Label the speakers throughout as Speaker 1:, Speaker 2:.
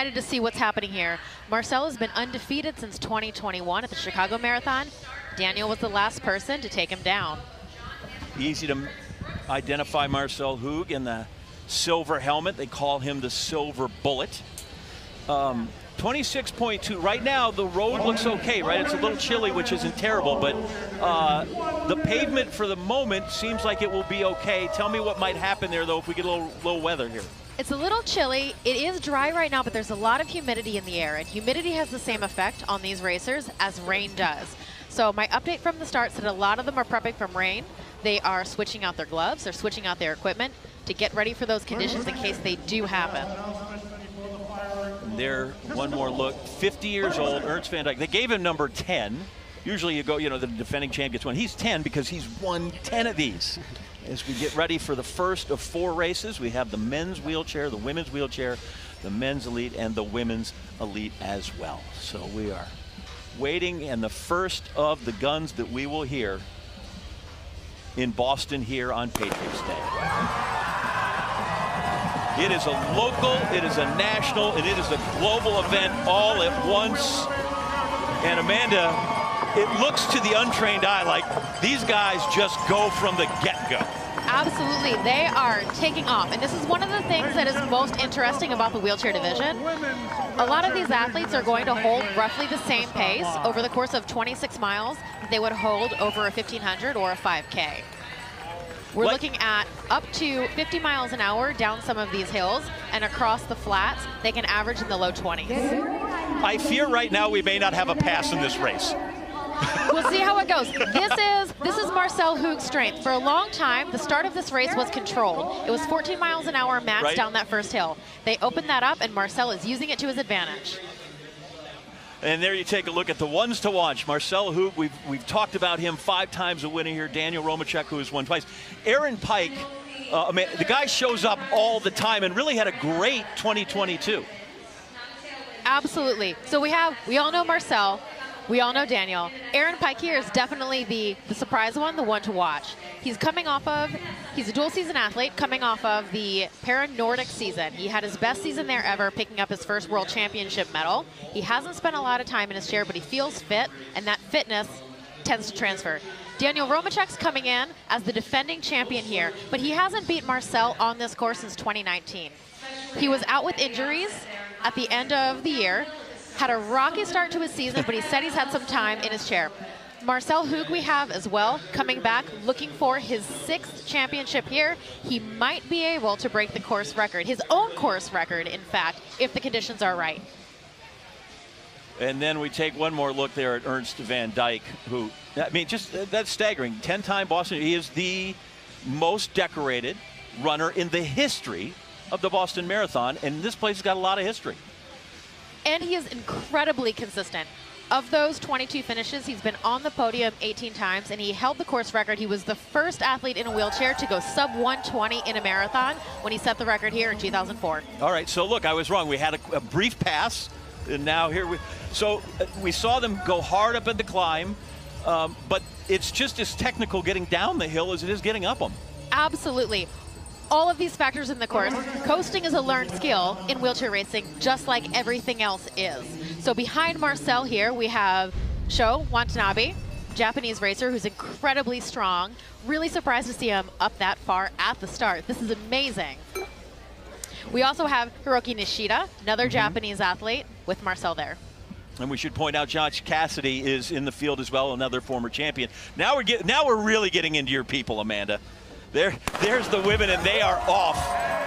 Speaker 1: excited to see what's happening here. Marcel has been undefeated since 2021 at the Chicago Marathon. Daniel was the last person to take him down.
Speaker 2: Easy to identify Marcel Hug in the silver helmet. They call him the Silver Bullet. 26.2. Right now, the road looks okay, right? It's a little chilly, which isn't terrible, but the pavement for the moment seems like it will be okay. Tell me what might happen there, though, if we get a little weather here.
Speaker 1: It's a little chilly. It is dry right now, but there's a lot of humidity in the air, and humidity has the same effect on these racers as rain does. So my update from the start said a lot of them are prepping from rain. They are switching out their gloves, they're switching out their equipment to get ready for those conditions in case they do happen.
Speaker 2: There, one more look. 50 years old, Ernst van Dijk. They gave him number 10. Usually you go, you know, the defending champ gets one. He's 10 because he's won 10 of these. As we get ready for the first of 4 races, we have the men's wheelchair, the women's wheelchair, the men's elite, and the women's elite as well. So we are waiting, and the first of the guns that we will hear in Boston here on Patriots Day. It is a local, it is a national, and it is a global event all at once. And Amanda, it looks to the untrained eye like these guys just go from the get-go.
Speaker 1: Absolutely, they are taking off. And this is one of the things that is most interesting about the wheelchair division. A lot of these athletes are going to hold roughly the same pace over the course of 26 miles that they would hold over a 1,500 or a 5K. We're looking at up to 50 miles an hour down some of these hills, and across the flats, they can average in the low 20s.
Speaker 2: I fear right now we may not have a pass in this race.
Speaker 1: We'll see how it goes. This is Marcel Hug's strength. For a long time, the start of this race was controlled. It was 14 miles an hour max down that first hill. They opened that up, and Marcel is using it to his advantage.
Speaker 2: And there you take a look at the ones to watch. Marcel Hug, we've talked about him 5 times a winner here. Daniel Romachek, who has won twice. Aaron Pike, the guy shows up all the time and really had a great 2022.
Speaker 1: Absolutely. So we all know Marcel. We all know Daniel. Aaron Pike here is definitely the surprise one, the one to watch. He's a dual season athlete coming off of the Para-Nordic season. He had his best season there ever, picking up his first World Championship medal. He hasn't spent a lot of time in his chair, but he feels fit, and that fitness tends to transfer. Daniel Romachek's coming in as the defending champion here, but he hasn't beat Marcel on this course since 2019. He was out with injuries at the end of the year, had a rocky start to his season, but he said he's had some time in his chair. Marcel Hug we have as well, coming back, looking for his 6th championship here. He might be able to break the course record, his own course record, in fact, if the conditions are right.
Speaker 2: And then we take one more look there at Ernst van Dijk, who, I mean, just that's staggering. 10-time Boston, he is the most decorated runner in the history of the Boston Marathon, and this place has got a lot of history.
Speaker 1: And he is incredibly consistent. Of those 22 finishes, he's been on the podium 18 times, and he held the course record. He was the first athlete in a wheelchair to go sub 120 in a marathon when he set the record here in 2004.
Speaker 2: All right, so look, I was wrong. We had a brief pass, and now here we saw them go hard up at the climb, but it's just as technical getting down the hill as it is getting up them.
Speaker 1: Absolutely. All of these factors in the course. Coasting is a learned skill in wheelchair racing, just like everything else is. So behind Marcel here, we have Sho Watanabe, Japanese racer who's incredibly strong. Really surprised to see him up that far at the start. This is amazing. We also have Hiroki Nishida, another Japanese athlete, with Marcel there.
Speaker 2: And we should point out Josh Cassidy is in the field as well, another former champion. Now we're really getting into your people, Amanda. There's the women, and they are off.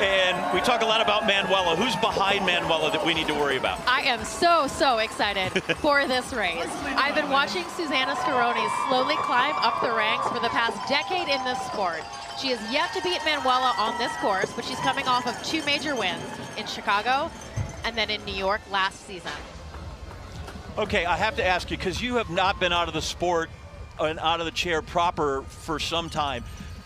Speaker 2: And we talk a lot about Manuela. Who's behind Manuela that we need to worry about?
Speaker 1: I am so excited for this race. I've been watching Susanna Scaroni slowly climb up the ranks for the past decade in this sport. She has yet to beat Manuela on this course, but she's coming off of 2 major wins in Chicago and then in New York last season.
Speaker 2: Okay, I have to ask you, because you have not been out of the sport and out of the chair proper for some time.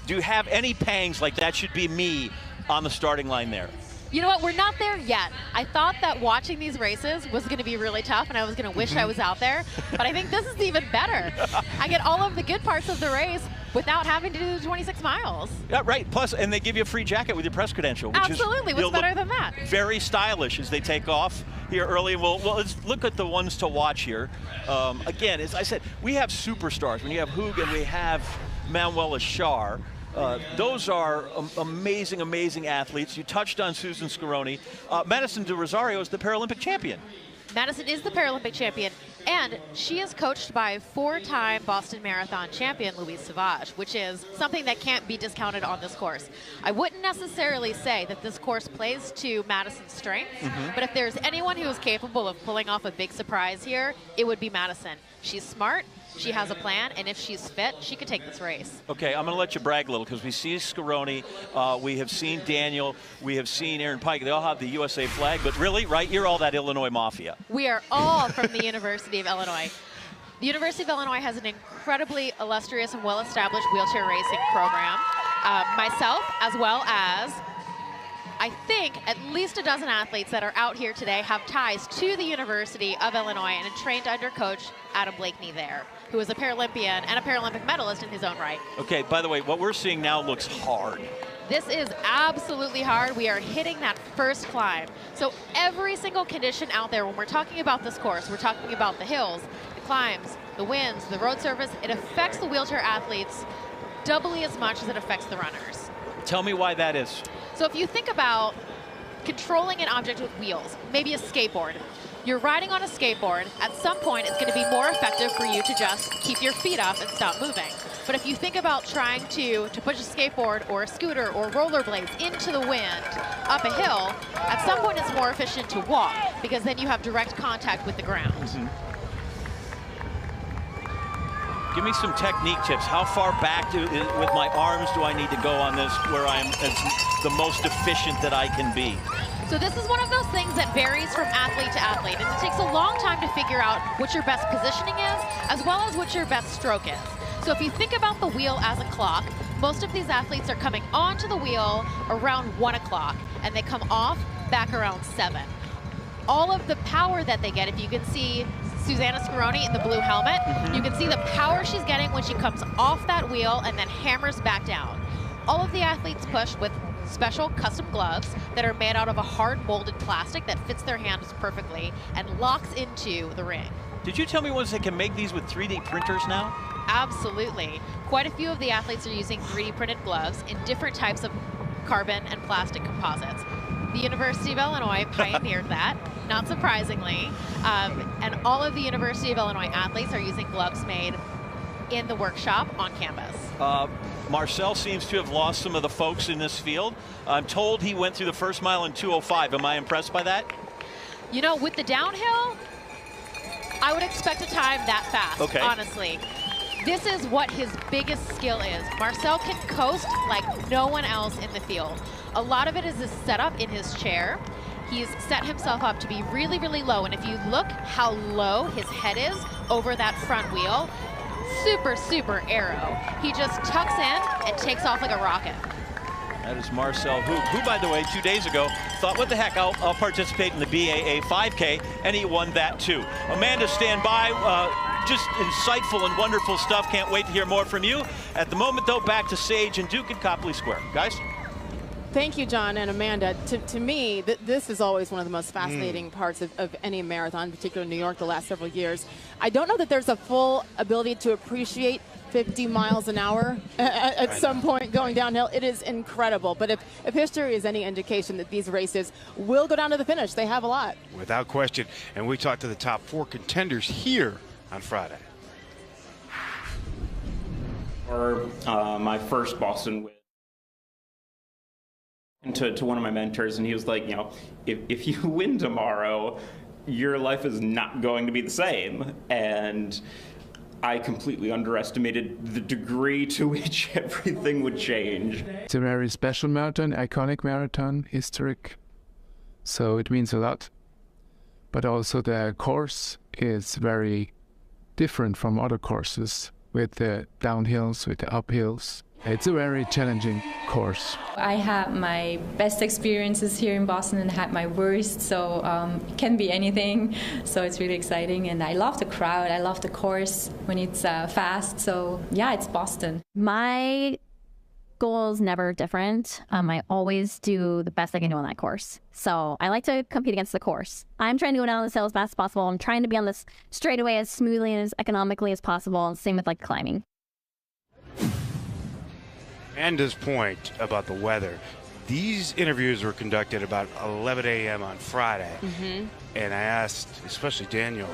Speaker 2: Do you have any pangs like that should be me on the starting line there?
Speaker 1: You know what? We're not there yet. I thought that watching these races was going to be really tough, and I was going to wish I was out there. But I think this is even better. I get all of the good parts of the race without having to do the 26 miles.
Speaker 2: Yeah, right. Plus, and they give you a free jacket with your press credential. Which
Speaker 1: Absolutely. What's better than that?
Speaker 2: Very stylish as they take off here early. Well, let's look at the ones to watch here. Again, as I said, we have superstars. When you have Hoog and we have Manuel Ashar. Those are amazing, amazing athletes. You touched on Susan Scaroni. Madison de Rosario is the Paralympic champion.
Speaker 1: Madison is the Paralympic champion, and she is coached by 4-time Boston Marathon champion Louise Sauvage, which is something that can't be discounted on this course. I wouldn't necessarily say that this course plays to Madison's strengths, but if there's anyone who is capable of pulling off a big surprise here, it would be Madison. She's smart. She has a plan, and if she's fit, she could take this race.
Speaker 2: Okay, I'm going to let you brag a little because we see Scaroni, we have seen Daniel, we have seen Aaron Pike. They all have the USA flag, but really, right, you're all that Illinois mafia.
Speaker 1: We are all from the University of Illinois. The University of Illinois has an incredibly illustrious and well-established wheelchair racing program. Myself, as well as I think at least a dozen athletes that are out here today have ties to the University of Illinois and trained under coach Adam Blakeney there, who is a Paralympian and a Paralympic medalist in his own right.
Speaker 2: Okay, by the way, what we're seeing now looks hard.
Speaker 1: This is absolutely hard. We are hitting that first climb. So every single condition out there, when we're talking about this course, we're talking about the hills, the climbs, the winds, the road surface, it affects the wheelchair athletes doubly as much as it affects the runners.
Speaker 2: Tell me why that is.
Speaker 1: So if you think about controlling an object with wheels, maybe a skateboard, you're riding on a skateboard, at some point it's going to be more effective for you to just keep your feet up and stop moving. But if you think about trying to push a skateboard or a scooter or rollerblades into the wind up a hill, at some point it's more efficient to walk because then you have direct contact with the ground.
Speaker 2: Give me some technique tips. How far back with my arms do I need to go on this where I'm the most efficient that I can be?
Speaker 1: So this is one of those things that varies from athlete to athlete, and it takes a long time to figure out what your best positioning is, as well as what your best stroke is. So if you think about the wheel as a clock, most of these athletes are coming onto the wheel around 1 o'clock, and they come off back around 7. All of the power that they get, if you can see Susanna Scaroni in the blue helmet, you can see the power she's getting when she comes off that wheel and then hammers back down. All of the athletes push with special custom gloves that are made out of a hard molded plastic that fits their hands perfectly and locks into the ring.
Speaker 2: Did you tell me once they can make these with 3D printers now?
Speaker 1: Absolutely. Quite a few of the athletes are using 3D printed gloves in different types of carbon and plastic composites. The University of Illinois pioneered that, not surprisingly, and all of the University of Illinois athletes are using gloves made in the workshop on campus.
Speaker 2: Marcel seems to have lost some of the folks in this field. I'm told he went through the first mile in 2:05. Am I impressed by that?
Speaker 1: You know, with the downhill, I would expect a time that fast, honestly. This is what his biggest skill is. Marcel can coast like no one else in the field. A lot of it is his setup in his chair. He's set himself up to be really, really low. And if you look how low his head is over that front wheel, super, super arrow. He just tucks in and takes off like a rocket.
Speaker 2: That is Marcel Hoog, who, by the way, 2 days ago thought, what the heck, I'll participate in the BAA 5K, and he won that too. Amanda, stand by. Just insightful and wonderful stuff. Can't wait to hear more from you. At the moment, though, back to Sage and Duke at Copley Square. Guys?
Speaker 3: Thank you, John and Amanda. To me, this is always one of the most fascinating parts of any marathon, particularly in New York the last several years. I don't know that there's a full ability to appreciate 50 miles an hour at some point going downhill. It is incredible. But if history is any indication that these races will go down to the finish, they have a lot.
Speaker 4: Without question. And we talked to the top 4 contenders here on Friday.
Speaker 5: Or my first Boston win. To one of my mentors, and he was like, you know, if you win tomorrow, your life is not going to be the same. And I completely underestimated the degree to which everything would change.
Speaker 6: It's a very special marathon, iconic marathon, historic. So it means a lot. But also the course is very different from other courses with the downhills, with the uphills. It's a very challenging course.
Speaker 7: I had my best experiences here in Boston and had my worst, so it can be anything. So it's really exciting, and I love the crowd. I love the course when it's fast. So yeah, it's Boston.
Speaker 8: My goal is never different. I always do the best I can do on that course. So I like to compete against the course. I'm trying to go down this hill as fast as possible. I'm trying to be on this straightaway as smoothly and as economically as possible. And same with like climbing.
Speaker 4: Amanda's point about the weather. These interviews were conducted about 11 a.m. on Friday. And I asked, especially Daniel,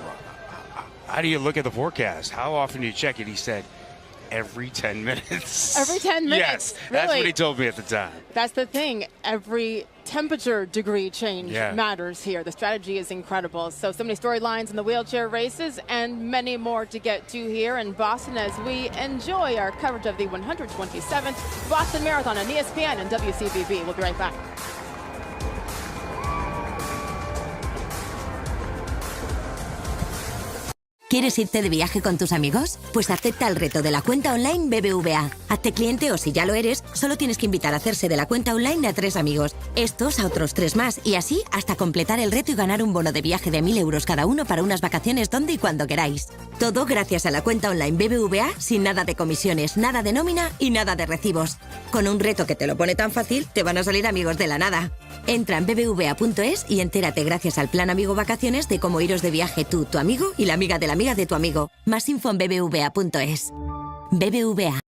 Speaker 4: how do you look at the forecast? How often do you check it? He said, every 10 minutes.
Speaker 3: Every 10 minutes?
Speaker 4: Yes,
Speaker 3: really?
Speaker 4: That's what he told me at the time.
Speaker 3: That's the thing. Every temperature degree change
Speaker 4: Yeah.
Speaker 3: matters here. The strategy is incredible. So many storylines in the wheelchair races and many more to get to here in Boston as we enjoy our coverage of the 127th Boston Marathon on ESPN and WCVB. We'll be right back.
Speaker 9: ¿Quieres irte de viaje con tus amigos? Pues acepta el reto de la cuenta online BBVA. Hazte cliente o si ya lo eres, solo tienes que invitar a hacerse de la cuenta online a 3 amigos. Estos a otros 3 más y así hasta completar el reto y ganar un bono de viaje de 1.000 euros cada uno para unas vacaciones donde y cuando queráis. Todo gracias a la cuenta online BBVA sin nada de comisiones, nada de nómina y nada de recibos. Con un reto que te lo pone tan fácil, te van a salir amigos de la nada. Entra en bbva.es y entérate gracias al plan Amigo Vacaciones de cómo iros de viaje tú, tu amigo y la amiga de tu amigo. Más info en bbva.es. BBVA.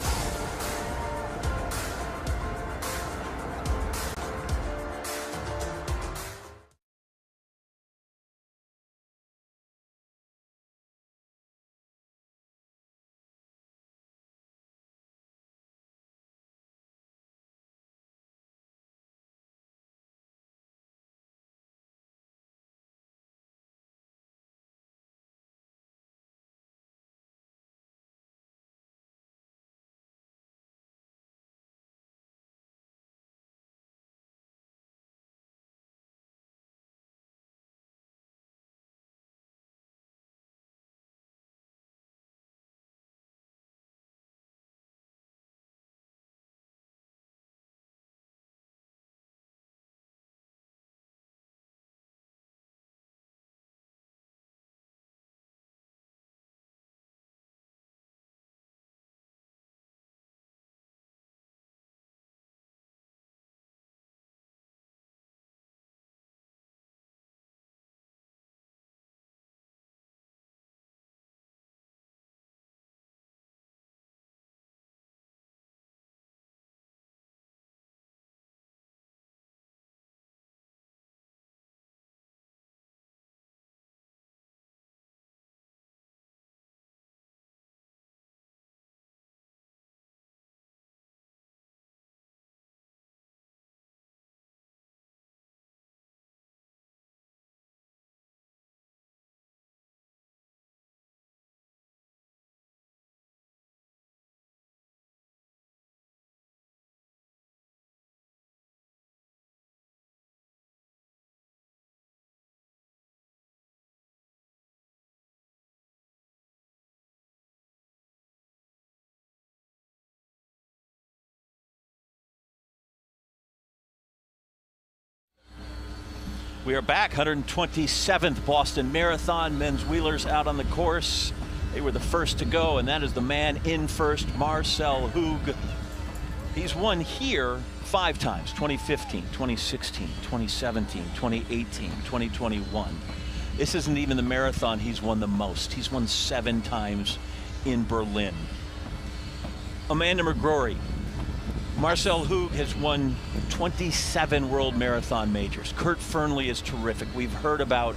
Speaker 2: We are back, 127th Boston Marathon. Men's wheelers out on the course. They were the first to go, and that is the man in first, Marcel Hoog. He's won here 5 times, 2015, 2016, 2017, 2018, 2021. This isn't even the marathon he's won the most. He's won 7 times in Berlin. Amanda McGrory. Marcel Hoog has won 27 World Marathon Majors. Kurt Fernley is terrific. We've heard about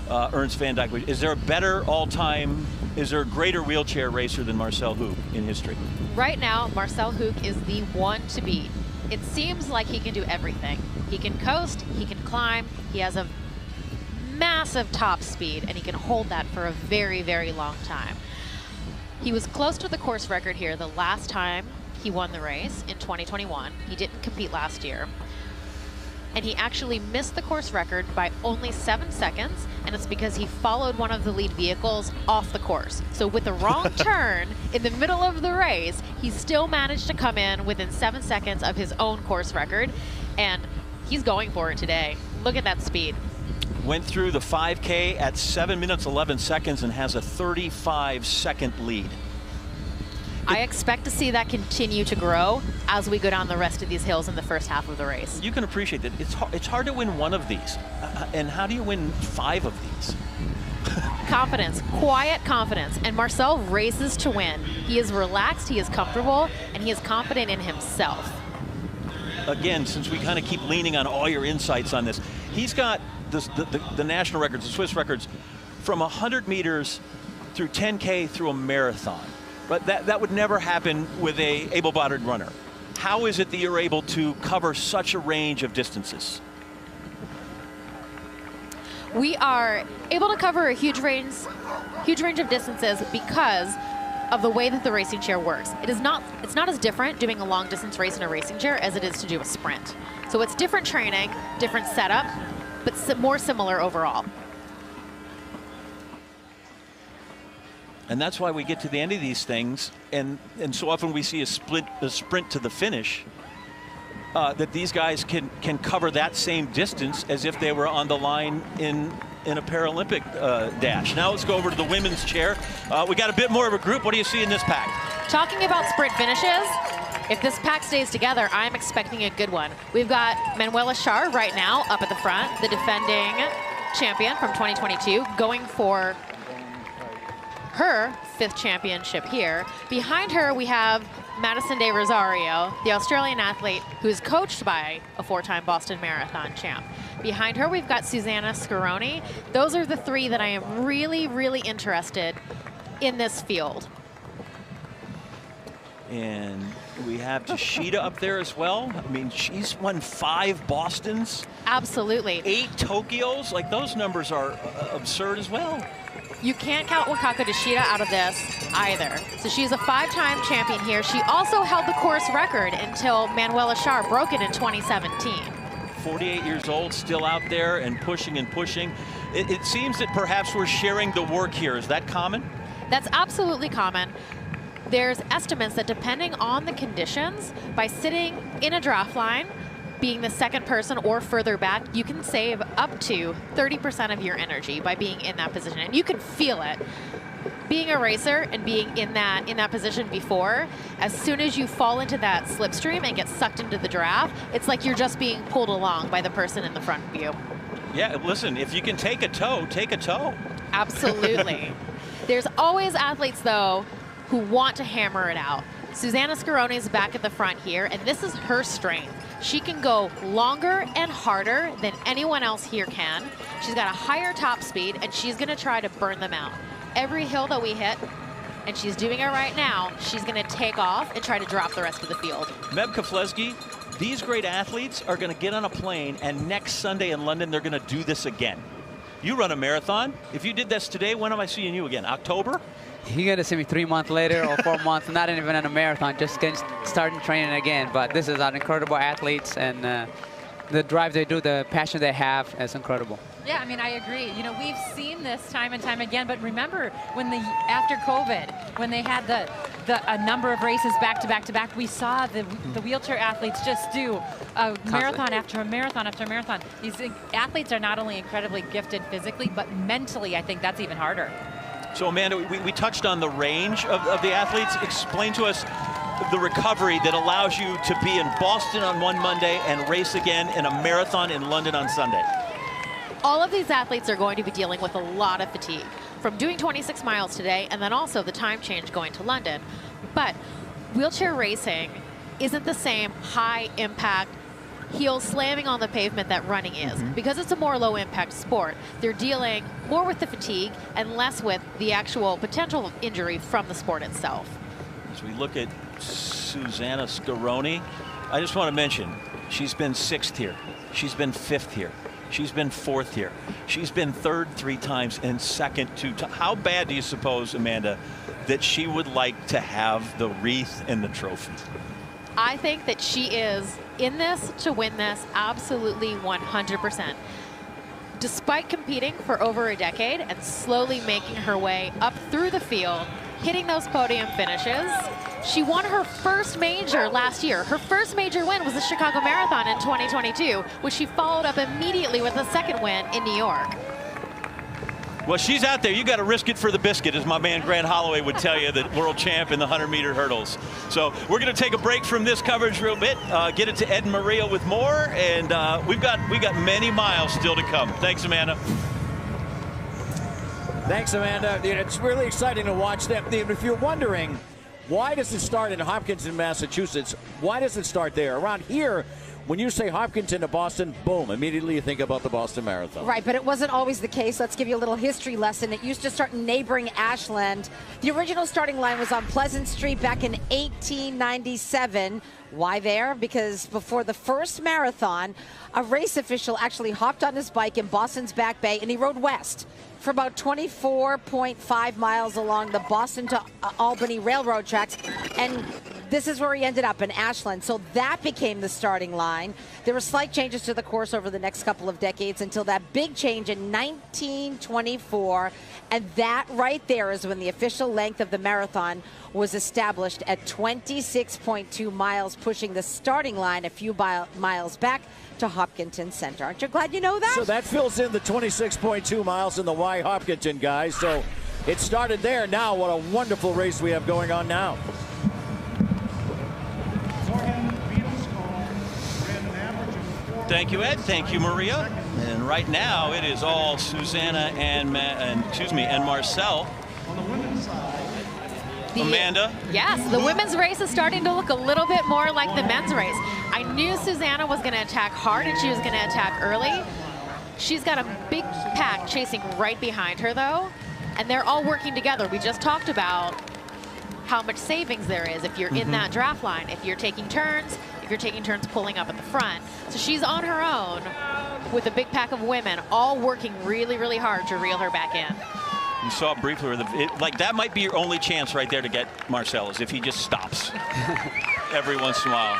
Speaker 2: Ernst van Dijk. Is there a better all-time, is there a greater wheelchair racer than Marcel Hoog in history?
Speaker 1: Right now, Marcel Hoog is the one to beat. It seems like he can do everything. He can coast, he can climb, he has a massive top speed, and he can hold that for a very, very long time. He was close to the course record here the last time he won the race in 2021. He didn't compete last year. and he actually missed the course record by only 7 seconds, and it's because he followed one of the lead vehicles off the course. So with the wrong turn in the middle of the race, he still managed to come in within 7 seconds of his own course record, and he's going for it today. Look at that speed.
Speaker 2: Went through the 5K at 7 minutes 11 seconds and has a 35-second lead.
Speaker 1: I expect to see that continue to grow as we go down the rest of these hills in the first half of the race.
Speaker 2: You can appreciate that. It's hard to win one of these. And how do you win 5 of these?
Speaker 1: Confidence, quiet confidence. And Marcel races to win. He is relaxed, he is comfortable, and he is confident in himself.
Speaker 2: Again, since we kind of keep leaning on all your insights on this, he's got the national records, the Swiss records, from 100 meters through 10K through a marathon. But that would never happen with a able-bodied runner. How is it that you're able to cover such a range of distances?
Speaker 1: We are able to cover a huge range of distances because of the way that the racing chair works. It's not as different doing a long distance race in a racing chair as it is to do a sprint. So it's different training, different setup, but more similar overall.
Speaker 2: And that's why we get to the end of these things, and so often we see a sprint to the finish, that these guys can cover that same distance as if they were on the line in a Paralympic dash. Now let's go over to the women's chair. We got a bit more of a group. What do you see in this pack?
Speaker 1: Talking about sprint finishes, if this pack stays together, I'm expecting a good one. We've got Manuela Schär right now up at the front, the defending champion from 2022, going for her 5th championship here. Behind her, we have Madison de Rosario, the Australian athlete who is coached by a 4-time Boston Marathon champ. Behind her, we've got Susanna Scaroni. Those are the 3 that I am really, really interested in this field.
Speaker 2: And we have Tashida up there as well. I mean, she's won 5 Bostons.
Speaker 1: Absolutely.
Speaker 2: 8 Tokyos. Like, those numbers are absurd as well.
Speaker 1: You can't count Wakako Tashida out of this either. So she's a 5-time champion here. She also held the course record until Manuela Schär broke it in 2017.
Speaker 2: 48 years old, still out there and pushing and pushing. It seems that perhaps we're sharing the work here. Is that common?
Speaker 1: That's absolutely common. There's estimates that depending on the conditions, by sitting in a draft line, being the second person or further back, you can save up to 30% of your energy by being in that position. And you can feel it. Being a racer and being in that position before, as soon as you fall into that slipstream and get sucked into the draft, it's like you're just being pulled along by the person in the front of you.
Speaker 2: Yeah, listen, if you can take a tow, take a tow.
Speaker 1: Absolutely. There's always athletes, though, who want to hammer it out. Susanna Scaroni is back at the front here, and this is her strength. She can go longer and harder than anyone else here can. She's got a higher top speed, and she's going to try to burn them out. Every hill that we hit, and she's doing it right now, she's going to take off and try to drop the rest of the field.
Speaker 2: Meb Keflezighi, these great athletes are going to get on a plane, and next Sunday in London, they're going to do this again. You run a marathon. If you did this today, when am I seeing you again? October?
Speaker 10: You're going to see me 3 months later or 4 months, not even in a marathon, just starting training again. But this is an incredible athletes, and the drive they do, the passion they have is incredible.
Speaker 11: Yeah, I mean, I agree. You know, we've seen this time and time again, but remember when after COVID, when they had a number of races back to back to back, we saw the wheelchair athletes just do a marathon after a marathon after a marathon. These athletes are not only incredibly gifted physically, but mentally, I think that's even harder.
Speaker 2: So, Amanda, we touched on the range of the athletes. Explain to us the recovery that allows you to be in Boston on one Monday and race again in a marathon in London on Sunday.
Speaker 1: All of these athletes are going to be dealing with a lot of fatigue from doing 26 miles today and then also the time change going to London. But wheelchair racing isn't the same high impact, heels slamming on the pavement that running is. Because it's a more low impact sport, they're dealing more with the fatigue and less with the actual potential injury from the sport itself.
Speaker 2: As we look at Susanna Scaroni, I just want to mention, she's been 6th here. She's been 5th here. She's been 4th here. She's been 3rd 3 times and 2nd 2 times. How bad do you suppose, Amanda, that she would like to have the wreath and the trophy?
Speaker 1: I think that she is in this to win this absolutely 100%. Despite competing for over a decade and slowly making her way up through the field, hitting those podium finishes, she won her first major last year. Her first major win was the Chicago Marathon in 2022, which she followed up immediately with a second win in New York.
Speaker 2: Well, she's out there. You got to risk it for the biscuit, as my man Grant Holloway would tell you, the world champ in the 100-meter hurdles. So we're going to take a break from this coverage real bit, get it to Ed and Maria with more, and we got many miles still to come. Thanks, Amanda.
Speaker 12: Thanks, Amanda. It's really exciting to watch them. If you're wondering, why does it start in Hopkinton, Massachusetts? Why does it start there? Around here, when you say Hopkinton to Boston, boom, immediately you think about the Boston Marathon.
Speaker 13: Right, but it wasn't always the case. Let's give you a little history lesson. It used to start in neighboring Ashland. The original starting line was on Pleasant Street back in 1897. Why there? Because before the first marathon, a race official actually hopped on his bike in Boston's Back Bay and he rode west for about 24.5 miles along the Boston to Albany railroad tracks, and this is where he ended up in Ashland. So that became the starting line. There were slight changes to the course over the next couple of decades until that big change in 1924, and that right there is when the official length of the marathon was established at 26.2 miles, pushing the starting line a few miles back to Hopkinton Center. Aren't you glad you know that?
Speaker 12: So that fills in the 26.2 miles in the Y Hopkinton, guys. So it started there. Now what a wonderful race we have going on now.
Speaker 2: Thank you, Ed. Thank you, Maria. And right now it is all Susanna and Marcel. On the women's side. Amanda?
Speaker 1: Yes, the women's race is starting to look a little bit more like the men's race. I knew Susanna was going to attack hard and she was going to attack early. She's got a big pack chasing right behind her, though, and they're all working together. We just talked about how much savings there is if you're in that draft line, if you're taking turns, pulling up at the front. So she's on her own with a big pack of women all working really, really hard to reel her back in.
Speaker 2: You saw briefly where like that might be your only chance right there to get Marcel, is if he just stops every once in a while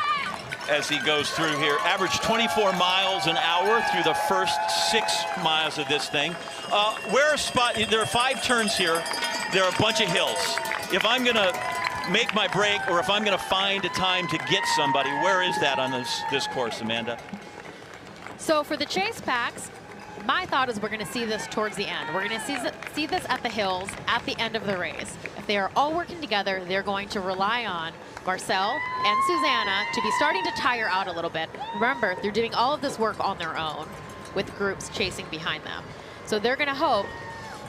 Speaker 2: as he goes through here. Average 24 miles an hour through the first 6 miles of this thing. There are 5 turns here. There are a bunch of hills. If I'm going to make my break, or if I'm going to find a time to get somebody, where is that on this course, Amanda?
Speaker 1: So for the chase packs, my thought is we're going to see this towards the end. We're going to see this at the hills at the end of the race. If they are all working together, they're going to rely on Marcel and Susanna to be starting to tire out a little bit. Remember, they're doing all of this work on their own with groups chasing behind them. So they're going to hope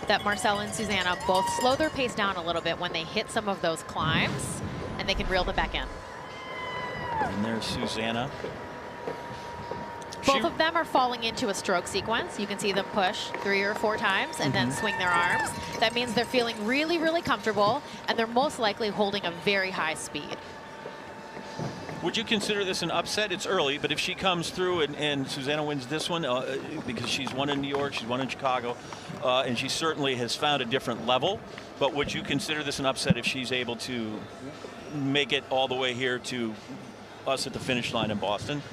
Speaker 1: that Marcel and Susanna both slow their pace down a little bit when they hit some of those climbs, and they can reel them back in.
Speaker 2: And there's Susanna.
Speaker 1: Both of them are falling into a stroke sequence. You can see them push 3 or 4 times and then swing their arms. That means they're feeling really, really comfortable, and they're most likely holding a very high speed.
Speaker 2: Would you consider this an upset? It's early, but if she comes through and Susanna wins this one, because she's won in New York, she's won in Chicago, and she certainly has found a different level, but would you consider this an upset if she's able to make it all the way here to us at the finish line in Boston?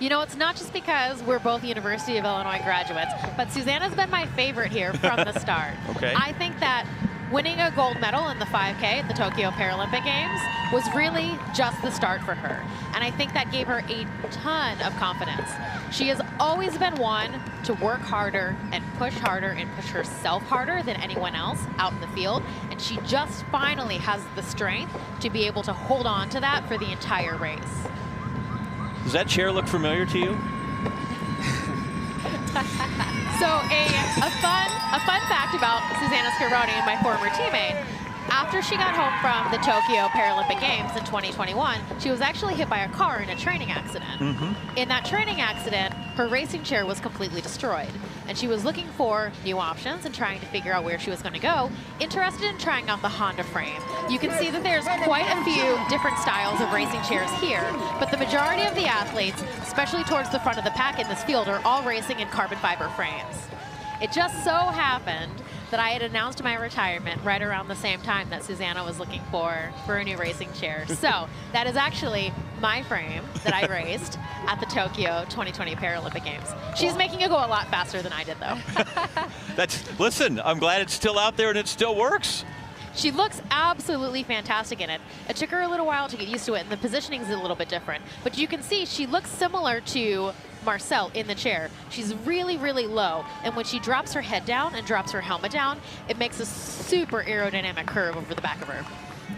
Speaker 1: You know, it's not just because we're both University of Illinois graduates, but Susanna's been my favorite here from the start.
Speaker 2: Okay.
Speaker 1: I think that winning a gold medal in the 5K at the Tokyo Paralympic Games was really just the start for her. And I think that gave her a ton of confidence. She has always been one to work harder and push herself harder than anyone else out in the field. And she just finally has the strength to be able to hold on to that for the entire race.
Speaker 2: Does that chair look familiar to you?
Speaker 1: So a fun fact about Susanna Scaroni, my former teammate, after she got home from the Tokyo Paralympic Games in 2021, she was actually hit by a car in a training accident. In that training accident, her racing chair was completely destroyed, and she was looking for new options and trying to figure out where she was going to go, interested in trying out the Honda frame. You can see that there's quite a few different styles of racing chairs here, but the majority of the athletes, especially towards the front of the pack in this field, are all racing in carbon fiber frames. It just so happened that I had announced my retirement right around the same time that Susanna was looking for a new racing chair. So that is actually my frame that I raced at the Tokyo 2020 Paralympic Games. She's making it go a lot faster than I did, though.
Speaker 2: Listen, I'm glad it's still out there and it still works.
Speaker 1: She looks absolutely fantastic in it. It took her a little while to get used to it, and the positioning is a little bit different. But you can see she looks similar to Marcel in the chair. She's really, really low, and when she drops her head down and drops her helmet down, it makes a super aerodynamic curve over the back of her.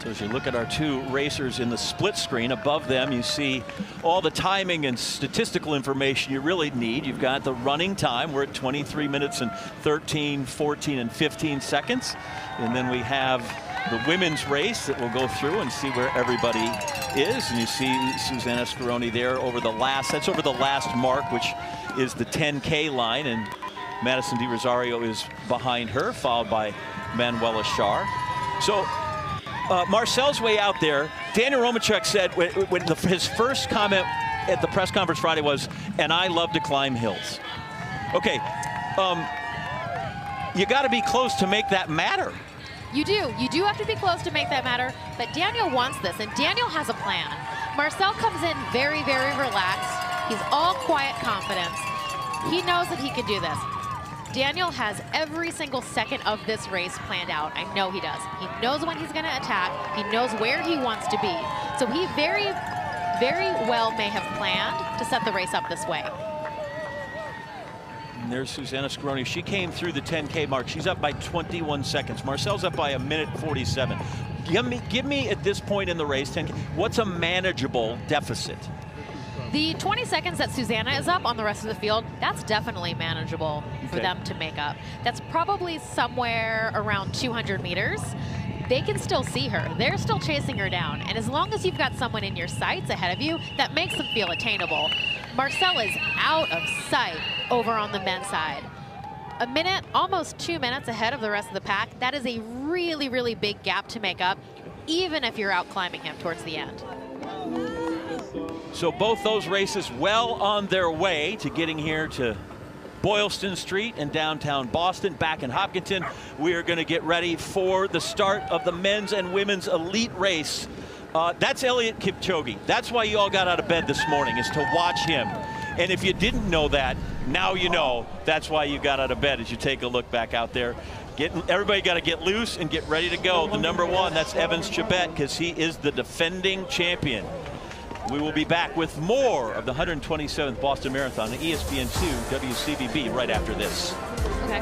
Speaker 2: So as you look at our two racers in the split screen, above them you see all the timing and statistical information you really need. You've got the running time. We're at 23 minutes and 13, 14, and 15 seconds. And then we have the women's race that we'll go through and see where everybody is. And you see Susanna Scaroni there over the last mark, which is the 10K line. And Madison Di Rosario is behind her, followed by Manuela Schar. So Marcel's way out there. Daniel Romachuk said when his first comment at the press conference Friday was, "And I love to climb hills." Okay, you got to be close to make that matter.
Speaker 1: You do. You do have to be close to make that matter, but Daniel wants this, and Daniel has a plan. Marcel comes in very, very relaxed. He's all quiet confidence. He knows that he can do this. Daniel has every single second of this race planned out. I know he does. He knows when he's going to attack. He knows where he wants to be. So he very, very well may have planned to set the race up this way.
Speaker 2: And there's Susanna Scaroni. She came through the 10K mark. She's up by 21 seconds. Marcel's up by 1:47. Give me at this point in the race, 10K, what's a manageable deficit?
Speaker 1: The 20 seconds that Susanna is up on the rest of the field, that's definitely manageable for them to make up. That's probably somewhere around 200 meters. They can still see her. They're still chasing her down. And as long as you've got someone in your sights ahead of you, that makes them feel attainable. Marcel is out of sight over on the men's side. A minute, almost 2 minutes ahead of the rest of the pack. That is a really, really big gap to make up, even if you're out climbing him towards the end.
Speaker 2: So both those races well on their way to getting here to Boylston Street in downtown Boston. Back in Hopkinton, we are going to get ready for the start of the men's and women's elite race. That's Eliud Kipchoge. That's why you all got out of bed this morning, is to watch him. And if you didn't know that, now you know that's why you got out of bed as you take a look back out there. Everybody got to get loose and get ready to go. The number one, that's Evans Chebet, because he is the defending champion. We will be back with more of the 127th Boston Marathon on ESPN2 WCVB right after this.
Speaker 1: Okay.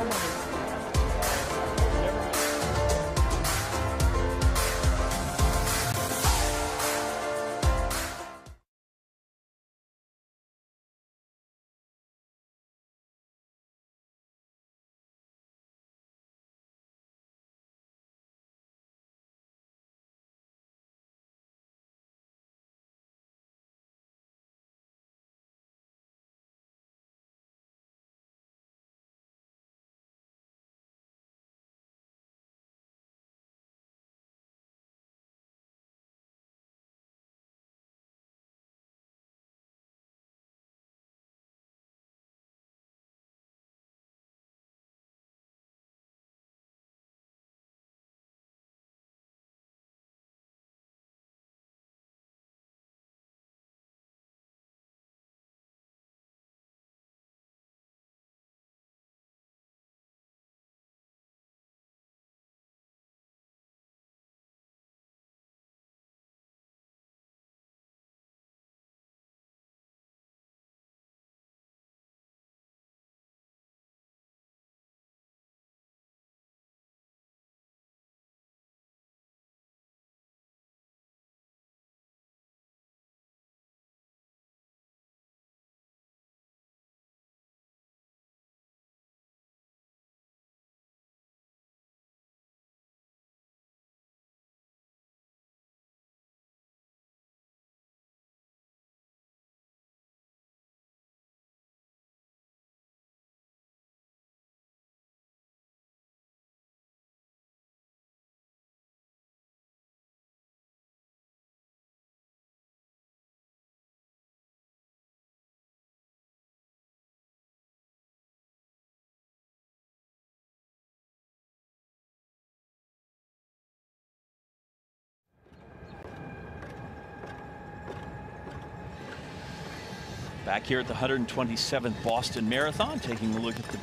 Speaker 2: Back here at the 127th Boston Marathon, taking a look at the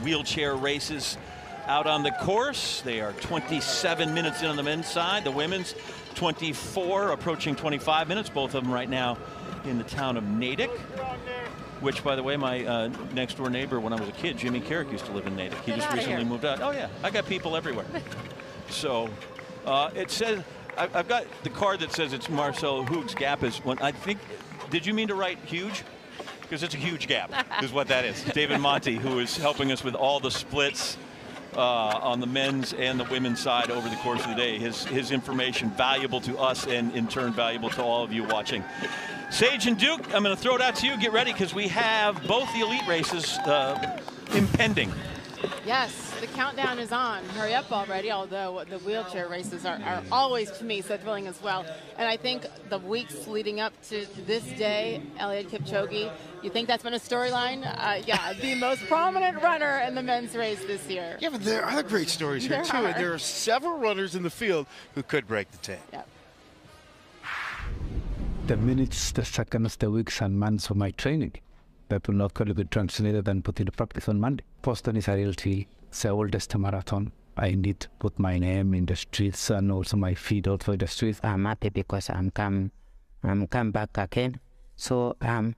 Speaker 2: wheelchair races out on the course. They are 27 minutes in on the men's side, the women's 24, approaching 25 minutes, both of them right now in the town of Natick, which, by the way, my next door neighbor when I was a kid, Jimmy Carrick, used to live in Natick. He just recently moved out. Oh yeah, I got people everywhere. So it says, I've got the card that says it's Marcel Hoog's gap is one. I think, did you mean to write huge? Because it's a huge gap, is what that is. David Monty, who is helping us with all the splits on the men's and the women's side over the course of the day. His information valuable to us and in turn valuable to all of you watching. Sage and Duke, I'm going to throw it out to you. Get ready, because we have both the elite races impending.
Speaker 3: Yes, the countdown is on. Hurry up already, although the wheelchair races are always, to me, so thrilling as well. And I think the weeks leading up to this day, Eliud Kipchoge, you think that's been a storyline? Yeah, the most prominent runner in the men's race this year.
Speaker 4: Yeah, but there are other great stories here, too. And there are several runners in the field who could break the 10.
Speaker 3: Yep.
Speaker 14: The minutes, the seconds, the weeks and months of my training that will not be translated and put into practice on Monday. Boston is a reality. It's the oldest marathon. I need to put my name in the streets and also my feet also in the streets.
Speaker 15: I'm happy because I'm come back again. So I'm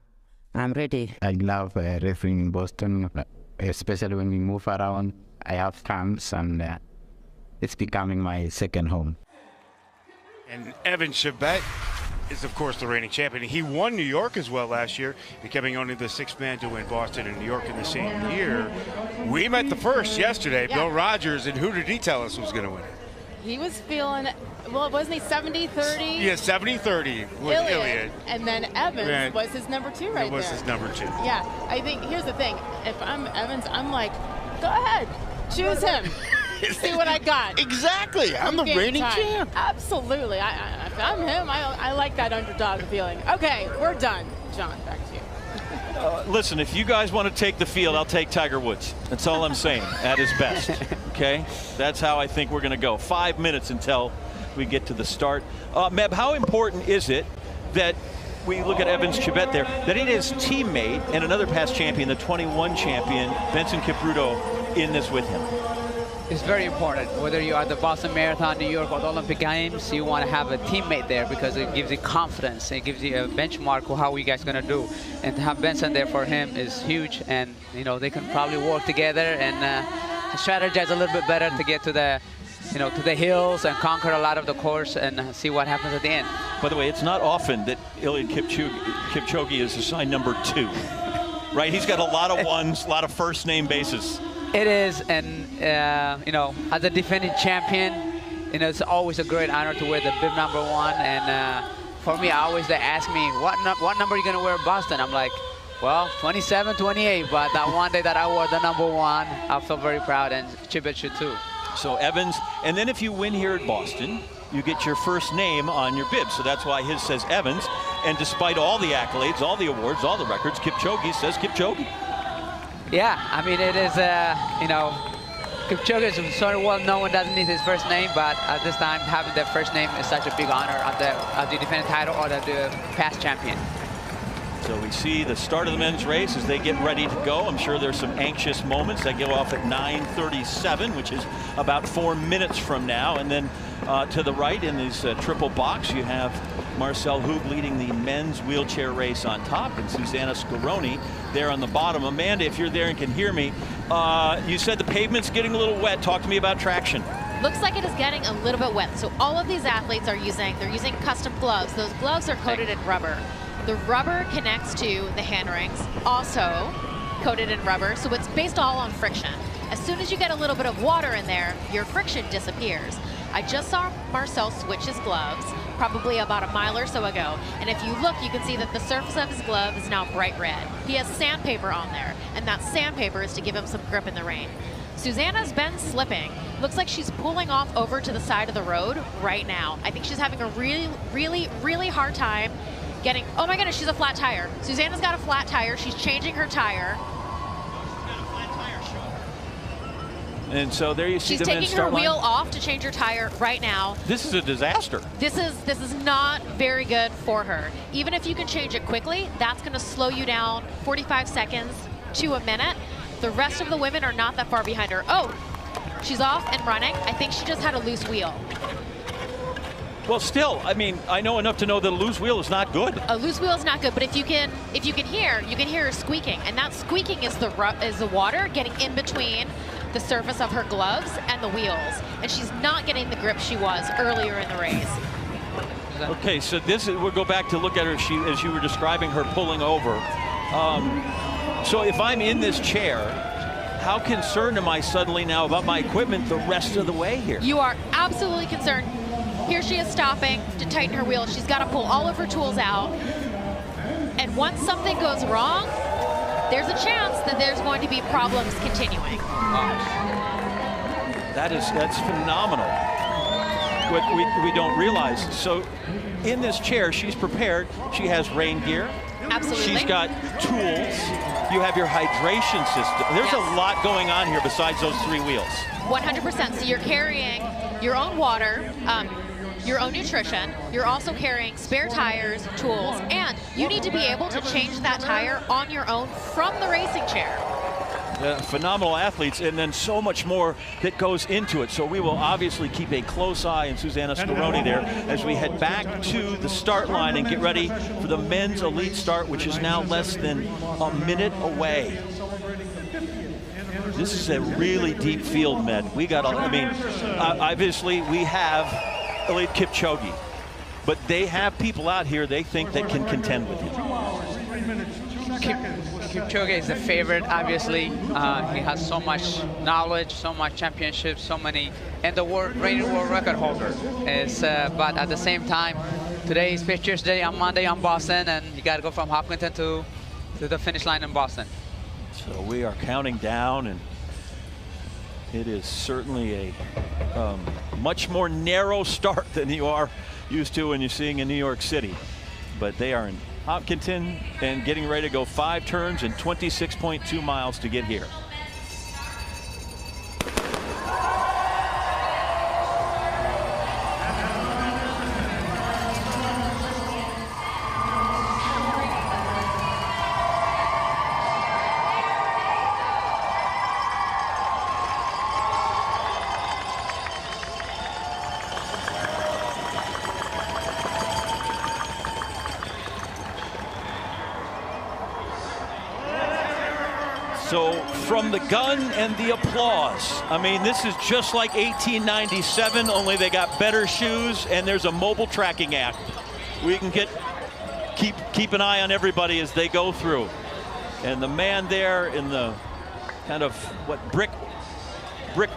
Speaker 15: ready.
Speaker 14: I love racing in Boston, especially when we move around. I have fans and it's becoming my second home.
Speaker 4: And Evan Chibet is, of course, the reigning champion. He won New York as well last year, becoming only the 6th man to win Boston and New York in the same year. We met the first yesterday, Bill Rogers, and who did he tell us was going to win it?
Speaker 3: He was feeling, well, wasn't he 70-30?
Speaker 4: Yeah, 70-30 with Iliad.
Speaker 3: And then Evans was his number 2 right there.
Speaker 4: It was his number 2.
Speaker 3: Yeah, I think, here's the thing. If I'm Evans, I'm like, go ahead, choose him. See what I got.
Speaker 4: Exactly. I'm the reigning champ.
Speaker 3: Absolutely. If I'm him, I like that underdog feeling. Okay, we're done. John, back to you.
Speaker 2: Listen, if you guys want to take the field, I'll take Tiger Woods. That's all I'm saying, at his best. Okay? That's how I think we're going to go. 5 minutes until we get to the start. Meb, how important is it that we look at Evans Chibet there, that it is teammate and another past champion, the 21 champion, Benson Kipruto, in this with him?
Speaker 10: It's very important. Whether you are at the Boston Marathon, New York, or the Olympic Games, you want to have a teammate there because it gives you confidence. It gives you a benchmark of how you guys going to do. And to have Benson there for him is huge. And, you know, they can probably work together and strategize a little bit better to get to the, you know, to the hills and conquer a lot of the course and see what happens at the end.
Speaker 2: By the way, it's not often that Eliud Kipchoge is assigned number 2. Right? He's got a lot of ones, a lot of first name bases.
Speaker 10: It is, and you know, as a defending champion, you know, it's always a great honor to wear the bib number 1. And for me, they ask me, what number are you going to wear in Boston? I'm like, well, 27, 28. But that one day that I wore the number 1, I feel very proud, and Chibet should too.
Speaker 2: So Evans, and then if you win here at Boston, you get your first name on your bib. So that's why his says Evans. And despite all the accolades, all the awards, all the records, Kipchoge says Kipchoge.
Speaker 10: Yeah, I mean, it is, you know, Kipchoge is sort of well known, doesn't need his first name, but at this time, having their first name is such a big honor of the defending title or the past champion.
Speaker 2: So we see the start of the men's race as they get ready to go. I'm sure there's some anxious moments. They go off at 9:37, which is about 4 minutes from now. And then to the right in this triple box, you have Marcel Hoog leading the men's wheelchair race on top, and Susanna Scaroni there on the bottom. Amanda, if you're there and can hear me, you said the pavement's getting a little wet. Talk to me about traction.
Speaker 1: Looks like it is getting a little bit wet. So all of these athletes are using custom gloves. Those gloves are coated in rubber. The rubber connects to the hand rings, also coated in rubber, so it's based all on friction. As soon as you get a little bit of water in there, your friction disappears. I just saw Marcel switch his gloves probably about a mile or so ago, and if you look, you can see that the surface of his glove is now bright red. He has sandpaper on there, and that sandpaper is to give him some grip in the rain. Susanna's been slipping. Looks like she's pulling off over to the side of the road right now. I think she's having a really hard time getting, oh my goodness, she's a flat tire. Susanna's got a flat tire. She's changing her tire.
Speaker 2: And so there you see
Speaker 1: She's
Speaker 2: the men's
Speaker 1: taking her
Speaker 2: start line.
Speaker 1: wheel off to change her tire right now.
Speaker 2: This is a disaster.
Speaker 1: This is not very good for her. Even if you can change it quickly, that's going to slow you down 45 seconds to a minute. The rest of the women are not that far behind her. Oh, she's off and running. I think she just had a loose wheel.
Speaker 2: Well, still, I mean, I know enough to know that a loose wheel is not good.
Speaker 1: A loose wheel is not good, but if you can hear, you can hear her squeaking, and that squeaking is the water getting in between the surface of her gloves and the wheels, and she's not getting the grip she was earlier in the race.
Speaker 2: Okay, so we'll go back to look at her as you were describing her pulling over. So if I'm in this chair, how concerned am I suddenly now about my equipment the rest of the way here?
Speaker 1: You are absolutely concerned. Here she is stopping to tighten her wheel. She's got to pull all of her tools out. And once something goes wrong, there's a chance that there's going to be problems continuing.
Speaker 2: That's phenomenal. What we don't realize. So in this chair, she's prepared. She has rain gear.
Speaker 1: Absolutely.
Speaker 2: She's got tools. You have your hydration system. There's a lot going on here besides those 3 wheels.
Speaker 1: 100%. So you're carrying your own water, your own nutrition. You're also carrying spare tires, tools, and you need to be able to change that tire on your own from the racing chair.
Speaker 2: Phenomenal athletes, and then so much more that goes into it. So we will obviously keep a close eye on Susanna Scaroni there as we head back to the start line and get ready for the men's elite start, which is now less than a minute away. This is a really deep field, Med. We got, I mean, obviously we have Eliud Kipchoge, but they have people out here they think that can contend with him.
Speaker 10: Kipchoge is the favorite, obviously. He has so much knowledge, so much championships, so many, and the reigning world record holder. But at the same time, today is Pictures Day on Monday on Boston, and you got to go from Hopkinton to the finish line in Boston.
Speaker 2: So we are counting down, and it is certainly a much more narrow start than you are used to when you're seeing in New York City. But they are in Hopkinton and getting ready to go 5 turns and 26.2 miles to get here. So from the gun and the applause, I mean, this is just like 1897, only they got better shoes and there's a mobile tracking app. We can keep an eye on everybody as they go through. And the man there in the kind of brick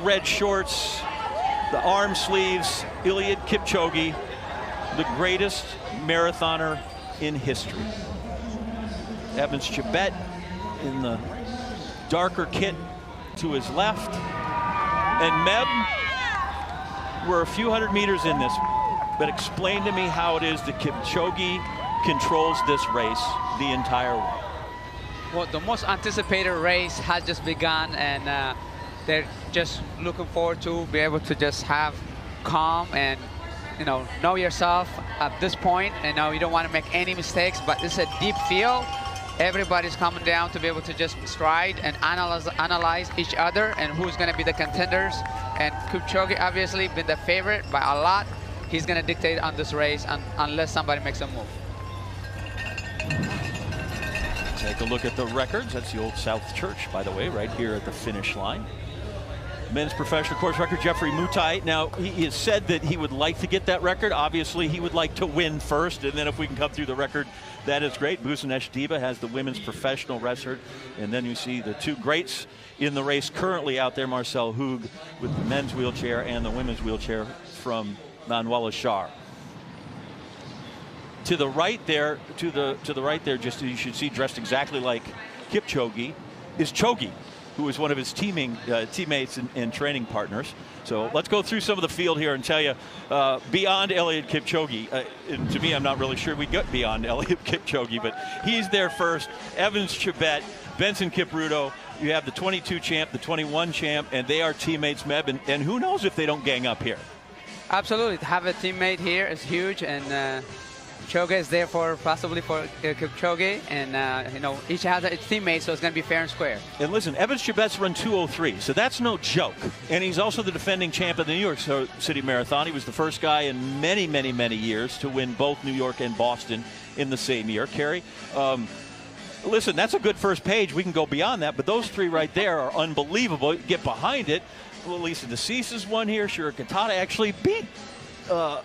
Speaker 2: red shorts, the arm sleeves, Eliud Kipchoge, the greatest marathoner in history. Evans Chebet in the darker kit to his left. And Meb, we're a few hundred meters in this, but explain to me how it is that Kipchoge controls this race the entire way.
Speaker 10: Well, the most anticipated race has just begun, and they're just looking forward to be able to just have calm and know yourself at this point, and now you don't want to make any mistakes, but it's a deep field. Everybody's coming down to be able to just stride and analyze each other and who's going to be the contenders. And Kipchoge obviously been the favorite by a lot. He's going to dictate on this race unless somebody makes a move.
Speaker 2: Take a look at the records. That's the Old South Church, by the way, right here at the finish line. Men's professional course record, Jeffrey Mutai. Now, he has said that he would like to get that record. Obviously, he would like to win first, and then if we can come through the record, that is great. Bhusanesh Deva has the women's professional record, and then you see the 2 greats in the race currently out there, Marcel Hoog with the men's wheelchair and the women's wheelchair from Manuela Schar. To the right there, just you should see dressed exactly like Kipchoge is Chogi, who is one of his teammates and training partners. So let's go through some of the field here and tell you, beyond Eliud Kipchoge, to me, I'm not really sure we got beyond Eliud Kipchoge, but he's there first. Evans Chebet, Benson Kipruto, You have the 22 champ, the 21 champ, and they are teammates, Meb, and who knows if they don't gang up here.
Speaker 10: Absolutely. To have a teammate here is huge, and Kipchoge is there possibly for Kipchoge, and you know, each has its teammate, so it's going to be fair and square.
Speaker 2: And listen, Evans Chebet's run 2:03, so that's no joke. And he's also the defending champ of the New York City Marathon. He was the first guy in many, many, many years to win both New York and Boston in the same year. Carrie, listen, that's a good first page. We can go beyond that, but those three right there are unbelievable. Get behind it. Well, Lisa DeCisa's won here. Shuri Katada actually beat.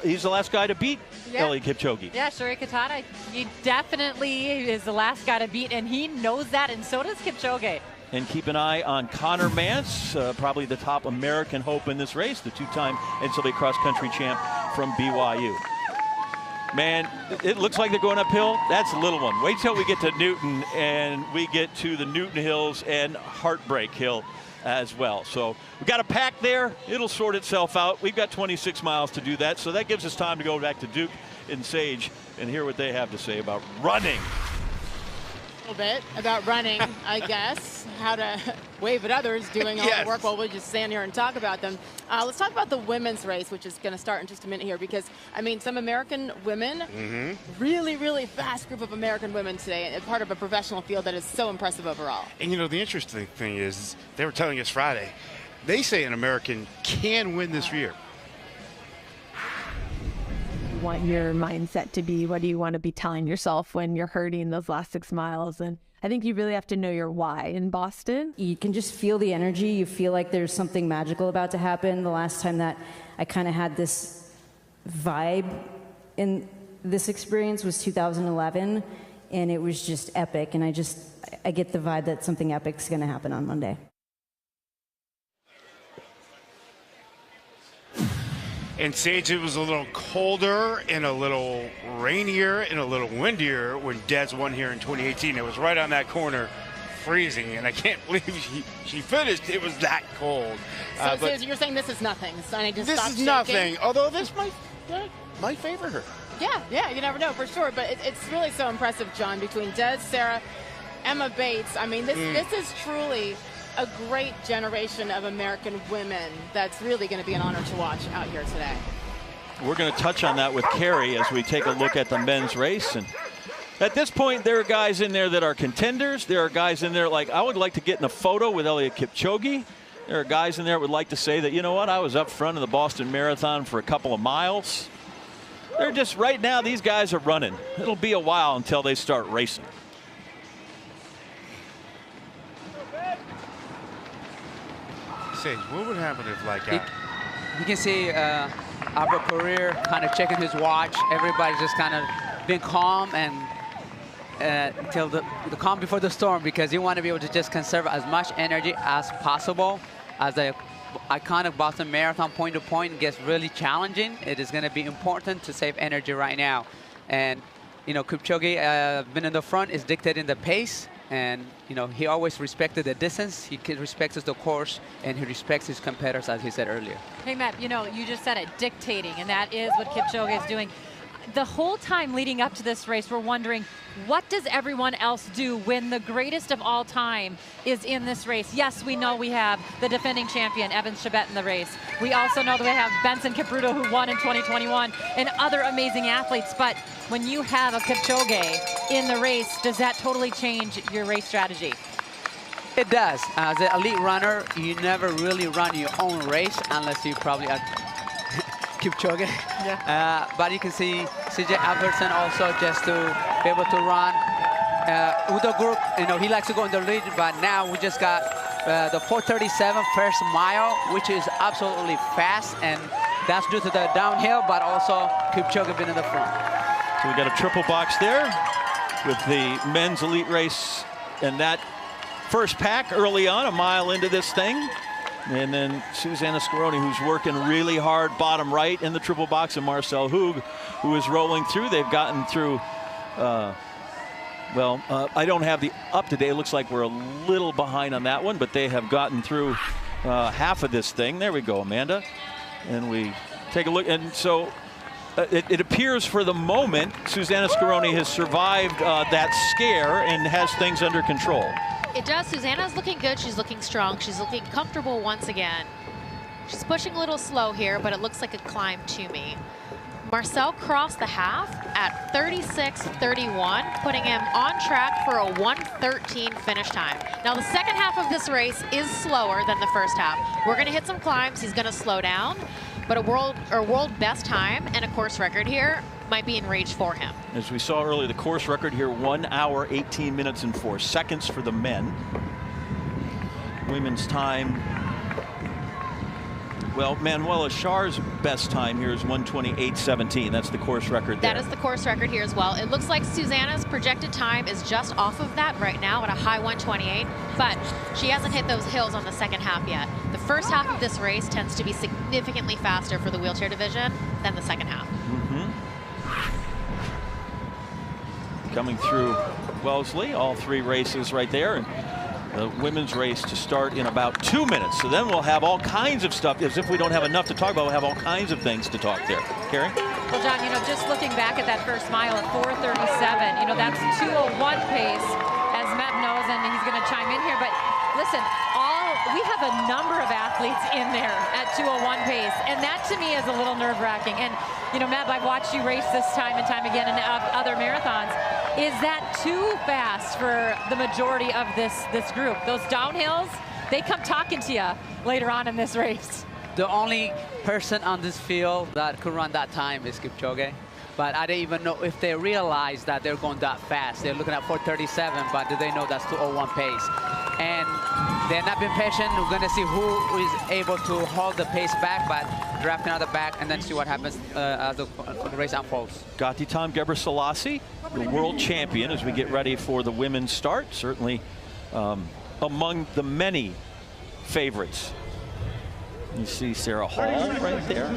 Speaker 2: He's the last guy to beat Eliud Kipchoge.
Speaker 11: Yeah, Shuri Katada, he definitely is the last guy to beat, and he knows that, and so does Kipchoge.
Speaker 2: And keep an eye on Connor Mance, probably the top American hope in this race, the two-time NCAA cross-country champ from BYU. Man, it looks like they're going uphill. That's a little one. Wait till we get to Newton, and we get to the Newton Hills and Heartbreak Hill as well. So we've got a pack there. It'll sort itself out. We've got 26 miles to do that, so that gives us time to go back to Duke and Sage and hear what they have to say about running.
Speaker 3: A little bit about running, I guess. How to wave at others doing all the work while we just stand here and talk about them. Let's talk about the women's race, which is going to start in just a minute here, because, I mean, some American women, really, really fast group of American women today, and part of a professional field that is so impressive overall.
Speaker 4: And, you know, the interesting thing is, they were telling us Friday, they say an American can win this year.
Speaker 16: Want your mindset to be? What do you want to be telling yourself when you're hurting those last 6 miles? And I think you really have to know your why in Boston.
Speaker 17: You can just feel the energy. You feel like there's something magical about to happen. The last time that I kind of had this vibe in this experience was 2011, and it was just epic. And I get the vibe that something epic's going to happen on Monday.
Speaker 4: And Sage, it was a little colder and a little rainier and a little windier when Des won here in 2018. It was right on that corner, freezing, and I can't believe she finished. It was that cold.
Speaker 3: So you're saying this is nothing? It's not just
Speaker 4: this is nothing, although this might favor her.
Speaker 3: Yeah, you never know for sure. But it's really so impressive, John, between Des, Sarah, Emma Bates. I mean, this is truly a great generation of American women that's really going to be an honor to watch out here today.
Speaker 2: We're going to touch on that with Carrie as we take a look at the men's race. And at this point, there are guys in there that are contenders. There are guys in there like, I would like to get in a photo with Eliud Kipchoge. There are guys in there that would like to say that, you know what, I was up front of the Boston Marathon for a couple of miles. They're just, right now, these guys are running. It'll be a while until they start racing.
Speaker 4: Sage, what would happen if, like,
Speaker 10: you can see Albert Career kind of checking his watch. Everybody's just kind of being calm and until the calm before the storm, because you want to be able to just conserve as much energy as possible. As the iconic Boston Marathon point to point gets really challenging, it is going to be important to save energy right now. And you know, Kipchoge been in the front, is dictating the pace. And, you know, he always respected the distance, he respects the course, and he respects his competitors, as he said earlier.
Speaker 11: Hey, Matt, you know, you just said it, dictating, and that is what Kipchoge is doing. The whole time leading up to this race, we're wondering, what does everyone else do when the greatest of all time is in this race? Yes, we know we have the defending champion, Evans Chebet, in the race. We also know that we have Benson Kipruto, who won in 2021, and other amazing athletes. But when you have a Kipchoge in the race, does that totally change your race strategy?
Speaker 10: It does. As an elite runner, you never really run your own race unless you probably are Kipchoge. Yeah. But you can see CJ Albertson also just to be able to run. Udo Group, you know, he likes to go in the lead, but now we just got the 4:37 first mile, which is absolutely fast, and that's due to the downhill, but also Kipchoge being in the front.
Speaker 2: So we got a triple box there with the men's elite race and that first pack early on, a mile into this thing. And then Susanna Scaroni, who's working really hard, bottom right in the triple box, and Marcel Hoog, who is rolling through. They've gotten through, I don't have the up-to-date. It looks like we're a little behind on that one, but they have gotten through half of this thing. There we go, Amanda. And we take a look. And so it appears for the moment, Susanna Scaroni has survived that scare and has things under control.
Speaker 1: It does. Susanna's looking good. She's looking strong. She's looking comfortable once again. She's pushing a little slow here, but it looks like a climb to me. Marcel crossed the half at 36:31, putting him on track for a 1:13 finish time. Now, the second half of this race is slower than the first half. We're going to hit some climbs. He's going to slow down, but a world best time and a course record here might be in reach for him.
Speaker 2: As we saw earlier, the course record here, 1 hour, 18 minutes and 4 seconds for the men. Women's time, well, Manuela Schar's best time here is 1:28.17. That's the course record there.
Speaker 1: That is the course record here as well. It looks like Susanna's projected time is just off of that right now at a high 1:28, but she hasn't hit those hills on the second half yet. The first half of this race tends to be significantly faster for the wheelchair division than the second half.
Speaker 2: Coming through Wellesley, all 3 races right there. And the women's race to start in about 2 minutes. So then we'll have all kinds of stuff. As if we don't have enough to talk about, we'll have all kinds of things to talk there. Carrie?
Speaker 11: Well, John, you know, just looking back at that first mile at 4:37, you know, that's 2:01 pace, as Matt knows, and he's going to chime in here. But listen, we have a number of athletes in there at 2:01 pace, and that to me is a little nerve-wracking. And you know, Matt, I've watched you race this time and time again in other marathons. Is that too fast for the majority of this group? Those downhills, they come talking to you later on in this race.
Speaker 10: The only person on this field that could run that time is Kipchoge. But I don't even know if they realize that they're going that fast. They're looking at 4:37, but do they know that's 2:01 pace? And they're not being patient. We're going to see who is able to hold the pace back, but drafting out the back, and then see what happens as the race unfolds.
Speaker 2: Gatitam Ghebreselassie, the world champion, as we get ready for the women's start. Certainly among the many favorites. You see Sarah Hall right there.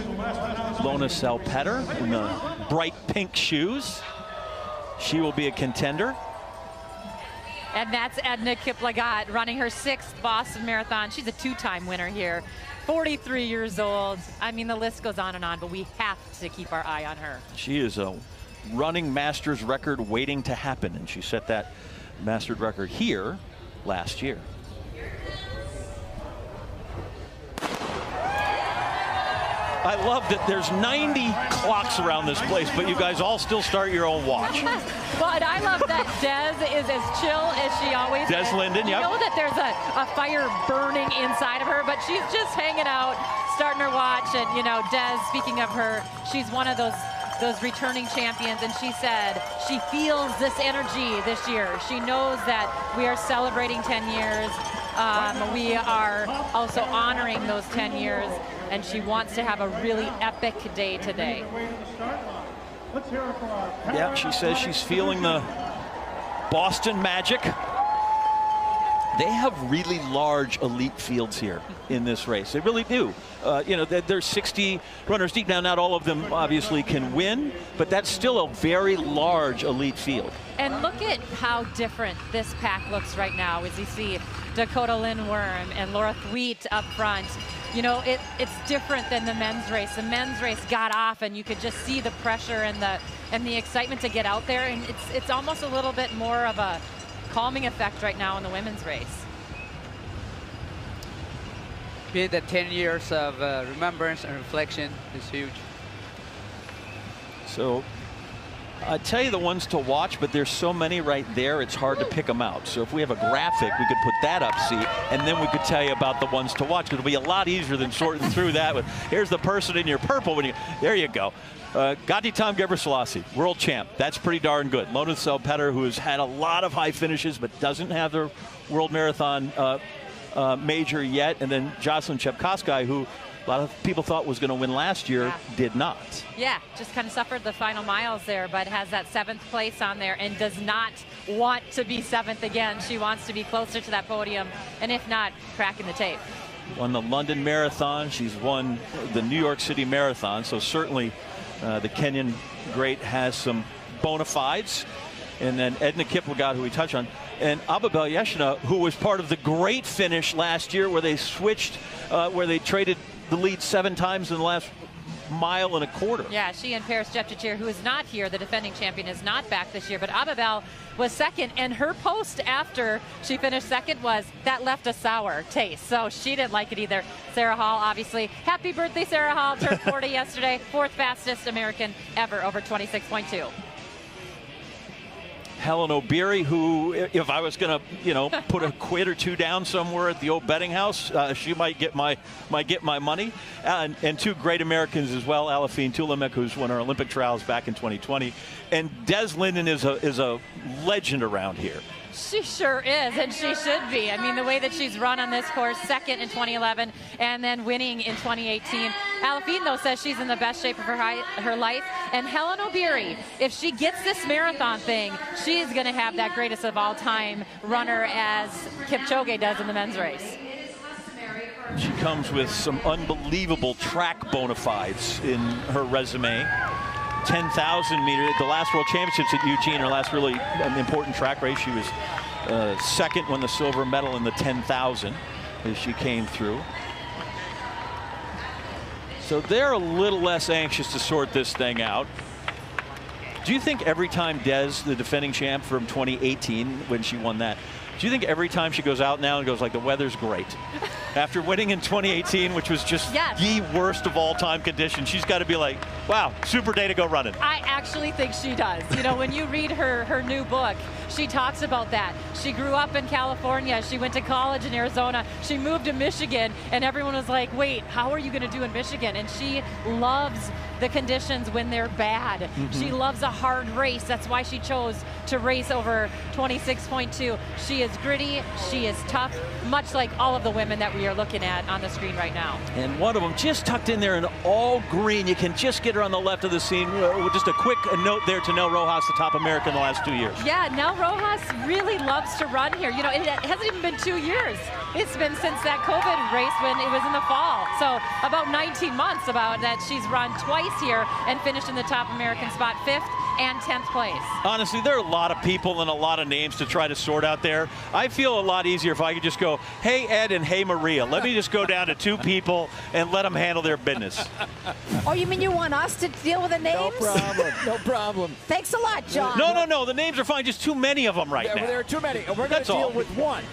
Speaker 2: Lona Salpeter in the bright pink shoes. She will be a contender.
Speaker 11: And that's Edna Kiplagat running her 6th Boston Marathon. She's a 2-time winner here. 43 years old. I mean, the list goes on, but we have to keep our eye on her.
Speaker 2: She is a running master's record waiting to happen, and she set that mastered record here last year. I love that there's 90 clocks around this place, but you guys all still start your own watch.
Speaker 11: Well, and I love that Des is as chill as she always is.
Speaker 2: Des Linden,
Speaker 11: yep. You know that there's a fire burning inside of her, but she's just hanging out, starting her watch. And, you know, Des, speaking of her, she's one of those returning champions, and she said she feels this energy this year. She knows that we are celebrating 10 years. We are also honoring those 10 years, and she wants to have a really epic day today.
Speaker 2: Yeah, she says she's feeling the Boston magic. They have really large elite fields here in this race. They really do. You know, there's 60 runners deep. Now, not all of them obviously can win, but that's still a very large elite field.
Speaker 11: And look at how different this pack looks right now as you see Dakota Lynn Worm and Laura Thweet up front. You know, it's different than the men's race. The men's race got off, and you could just see the pressure and the excitement to get out there. And it's almost a little bit more of a calming effect right now in the women's race.
Speaker 10: Be the 10 years of remembrance and reflection is huge.
Speaker 2: So I tell you the ones to watch, but there's so many right there, it's hard to pick them out. So if we have a graphic, we could put that up, see, and then we could tell you about the ones to watch. It'll be a lot easier than sorting through that. But here's the person in your purple. There you go. Gatitam Ghebreselassie, world champ. That's pretty darn good. Lona Salpeter, who has had a lot of high finishes but doesn't have their world marathon major yet. And then Jocelyn Chepkosky, who a lot of people thought was going to win last year, did not.
Speaker 11: Yeah, just kind of suffered the final miles there, but has that 7th place on there and does not want to be 7th again. She wants to be closer to that podium, and if not, cracking the tape.
Speaker 2: Won the London Marathon. She's won the New York City Marathon, so certainly the Kenyan great has some bona fides. And then Edna Kiplagat, who we touched on, and Ababel Yeshina, who was part of the great finish last year where they switched, where they traded the lead 7 times in the last mile and a quarter.
Speaker 11: Yeah, she and Paris Jepchirchir, who is not here, the defending champion, is not back this year, but Ababel was second, and her post after she finished second was, that left a sour taste, so she didn't like it either. Sarah Hall, obviously. Happy birthday, Sarah Hall, turned 40 yesterday, 4th fastest American ever, over 26.2.
Speaker 2: Helen O'Beary, who, if I was going to, put a quid or two down somewhere at the old betting house, she might get my money. And two great Americans as well, Alafine Tulimek, who's won our Olympic trials back in 2020, and Des Linden is a legend around here.
Speaker 11: She sure is, and she should be. I mean, the way that she's run on this course, second in 2011 and then winning in 2018. Alafine, though, says she's in the best shape of her life. And Helen O'Beary, if she gets this marathon thing, she's going to have that greatest of all time runner as Kipchoge does in the men's race.
Speaker 2: She comes with some unbelievable track bona fides in her resume. 10,000 meter, the last World Championships at Eugene, her last really important track race. She was second, won the silver medal in the 10,000 as she came through. So they're a little less anxious to sort this thing out. Do you think every time Des, the defending champ from 2018, when she won that, do you think every time she goes out now and goes like, the weather's great? After winning in 2018, which was just the worst of all time conditions, she's got to be like, wow, super day to go running.
Speaker 11: I actually think she does. You know, when you read her new book, she talks about that. She grew up in California. She went to college in Arizona. She moved to Michigan, and everyone was like, wait, how are you going to do in Michigan? And she loves the conditions when they're bad. Mm-hmm. She loves a hard race. That's why she chose to race over 26.2. She is gritty. She is tough, much like all of the women that we are looking at on the screen right now.
Speaker 2: And one of them just tucked in there in all green. You can just get her on the left of the scene. Just a quick note there to Nell Rojas, the top American the last 2 years.
Speaker 11: Yeah, Nell Rojas really loves to run here. You know, it hasn't even been 2 years. It's been since that COVID race when it was in the fall. So about 19 months about that she's run twice here and finished in the top American spot, 5th and 10th place.
Speaker 2: Honestly, there are a lot of people and a lot of names to try to sort out there. I feel a lot easier if I could just go, hey, Ed and hey, Maria. Let me just go down to 2 people and let them handle their business.
Speaker 13: Oh, you mean you want us to deal with the names?
Speaker 12: No problem. No problem.
Speaker 13: Thanks a lot, John.
Speaker 2: No. The names are fine. Just too many of them right now.
Speaker 12: There are too many. And we're going to deal with one.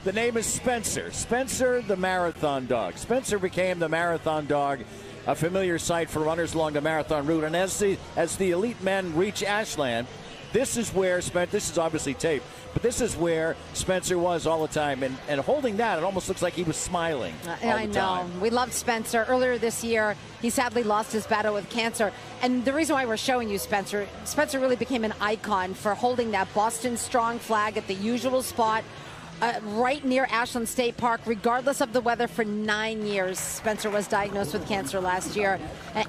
Speaker 12: The name is Spencer. Spencer, the marathon dog. Spencer became the marathon dog, a familiar sight for runners along the marathon route. And as the elite men reach Ashland, this is where this is obviously tape, but this is where Spencer was all the time. And holding that, it almost looks like he was smiling all the time.
Speaker 13: We loved Spencer. Earlier this year, he sadly lost his battle with cancer. And the reason why we're showing you Spencer really became an icon for holding that Boston Strong flag at the usual spot, right near Ashland State Park, regardless of the weather, for 9 years. Spencer was diagnosed with cancer last year,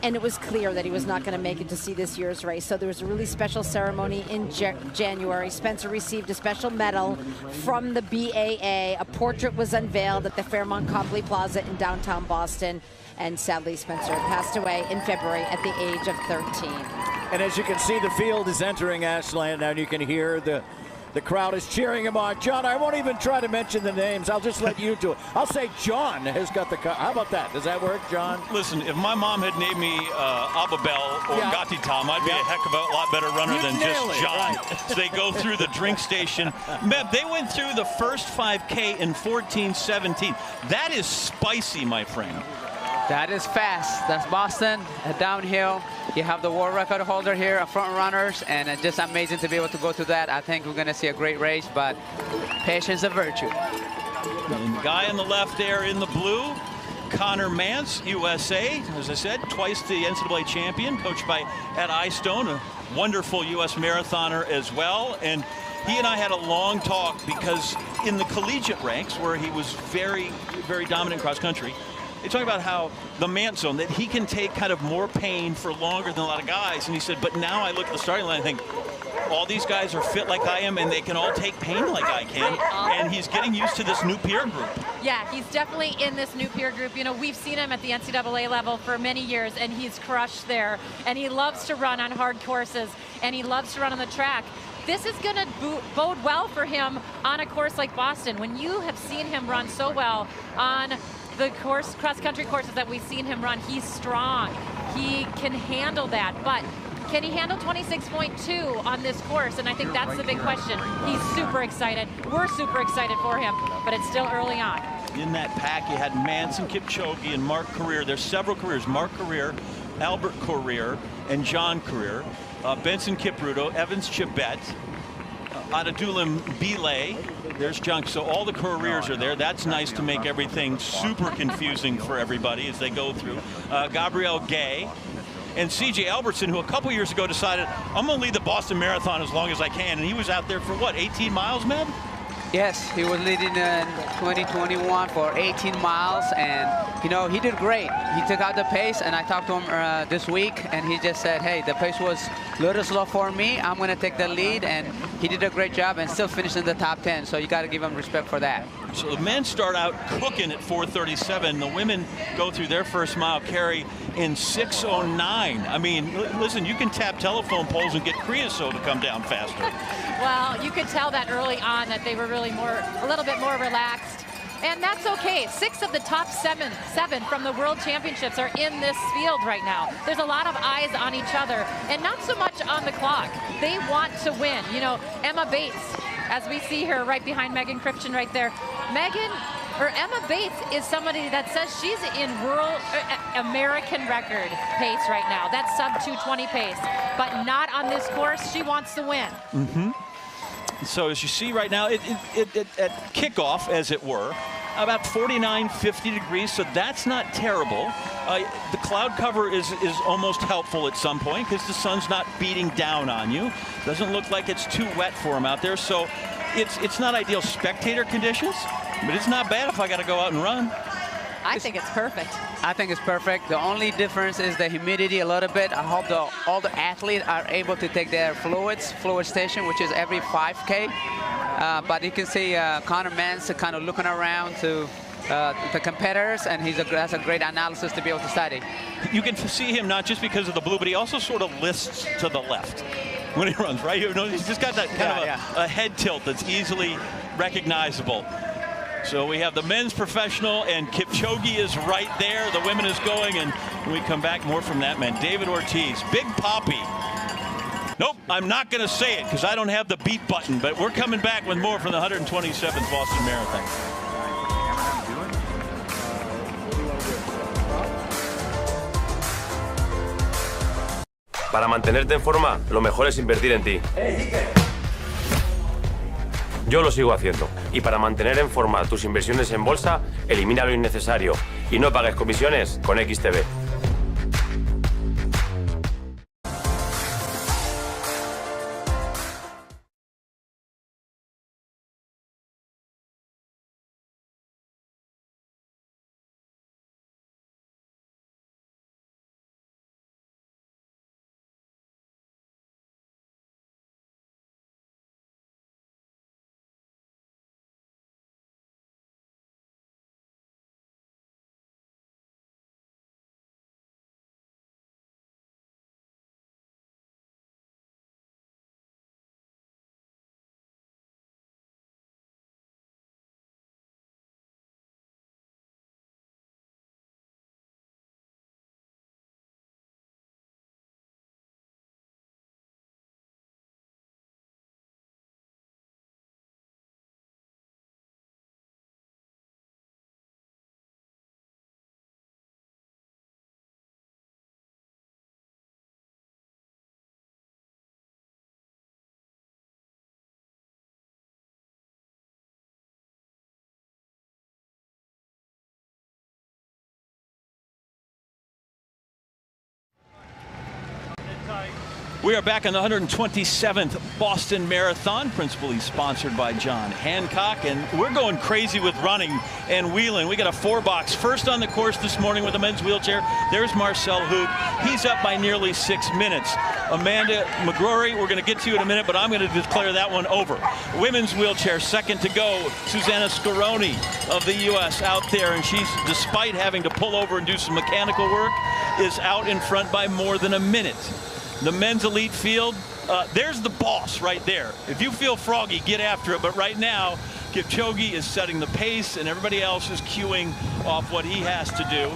Speaker 13: and it was clear that he was not going to make it to see this year's race. So there was a really special ceremony in January. Spencer received a special medal from the BAA. A portrait was unveiled at the Fairmont Copley Plaza in downtown Boston. And sadly, Spencer passed away in February at the age of 13.
Speaker 12: And as you can see, the field is entering Ashland now, and you can hear the crowd is cheering him on. John, I won't even try to mention the names. I'll just let you do it. I'll say John has got the How about that? Does that work, John?
Speaker 2: Listen, if my mom had named me Ababel or Gatti Tom, I'd be a heck of a lot better runner than just John. Right. So they go through the drink station. They went through the first 5K in 14:17. That is spicy, my friend.
Speaker 10: That is fast. That's Boston, downhill. You have the world record holder here, front runners, and it's just amazing to be able to go through that. I think we're going to see a great race, but patience is a virtue.
Speaker 2: And the guy on the left there in the blue, Connor Mance, USA, as I said, twice the NCAA champion, coached by Ed Eyestone, a wonderful U.S. marathoner as well. And he and I had a long talk because in the collegiate ranks, where he was very, very dominant cross country, they talk about how the Mance zone, that he can take kind of more pain for longer than a lot of guys. And he said, but now I look at the starting line and think, all these guys are fit like I am, and they can all take pain like I can. And he's getting used to this new peer group.
Speaker 11: Yeah, he's definitely in this new peer group. You know, we've seen him at the NCAA level for many years, and he's crushed there. And he loves to run on hard courses, and he loves to run on the track. This is going to bode well for him on a course like Boston. When you have seen him run so well on the cross-country courses that we've seen him run, he's strong. he can handle that. But can he handle 26.2 on this course? And I think that's the big question. He's super excited. We're super excited for him, but it's still early on.
Speaker 2: In that pack, you had Manson Kipchoge and Mark Career. There's several careers. Mark Career, Albert Career, and John Career. Benson Kipruto, Evans Chibet, Adadulim Belay. There's John. So all the careers are there. That's nice to make everything super confusing for everybody as they go through. Gabrielle Gay. And C.J. Albertson, who a couple years ago decided, I'm going to lead the Boston Marathon as long as I can. And he was out there for what, 18 miles, man?
Speaker 10: Yes, he was leading in 2021 for 18 miles, and you know, he did great. He took out the pace, and I talked to him this week, and he just said, hey, the pace was a little slow for me. I'm going to take the lead, and he did a great job and still finished in the top 10, so you got to give him respect for that.
Speaker 2: So the men start out cooking at 4:37. The women go through their first mile carry in 6:09. I mean, listen, you can tap telephone poles and get creosote to come down faster.
Speaker 11: Well, you could tell that early on that they were really a little bit more relaxed. And that's okay. 6 of the top seven from the World Championships are in this field right now. There's a lot of eyes on each other and not so much on the clock. They want to win. You know, Emma Bates, as we see her right behind Megan Christian right there. Emma Bates is somebody that says she's in world American record pace right now. That's sub 2:20 pace, but not on this course. She wants to win.
Speaker 2: Mm-hmm. So as you see right now, at kickoff, as it were, about 49, 50 degrees, so that's not terrible. The cloud cover is almost helpful at some point because the sun's not beating down on you. Doesn't look like it's too wet for them out there, so it's not ideal spectator conditions, but it's not bad if I got to go out and run.
Speaker 11: I think it's perfect.
Speaker 10: I think it's perfect. The only difference is the humidity a little bit. I hope all the athletes are able to take their fluid station, which is every 5K. But you can see Connor Mance kind of looking around to the competitors, and that's a great analysis to be able to study.
Speaker 2: You can see him not just because of the blue, but he also sort of lists to the left when he runs, right? You know, he's just got that kind of a head tilt that's easily recognizable. So we have the men's professional, and Kipchoge is right there. The women is going, and when we come back, more from that man. David Ortiz, Big Poppy. Nope, I'm not going to say it because I don't have the beat button, but we're coming back with more from the 127th Boston Marathon.
Speaker 18: Para mantenerte en forma, lo mejor es invertir en ti. Yo lo sigo haciendo. Y para mantener en forma tus inversiones en bolsa, elimina lo innecesario. Y no pagues comisiones con XTB.
Speaker 2: We are back on the 127th Boston Marathon, principally sponsored by John Hancock, and we're going crazy with running and wheeling. We got a 4-box first on the course this morning with the men's wheelchair. There's Marcel Hoog. He's up by nearly 6 minutes. Amanda McGrory, we're going to get to you in a minute, but I'm going to declare that one over. Women's wheelchair, second to go. Susanna Scaroni of the U.S. out there, and she's, despite having to pull over and do some mechanical work, is out in front by more than a minute. The men's elite field, there's the boss right there. If you feel froggy, get after it. But right now, Kipchoge is setting the pace, and everybody else is cueing off what he has to do.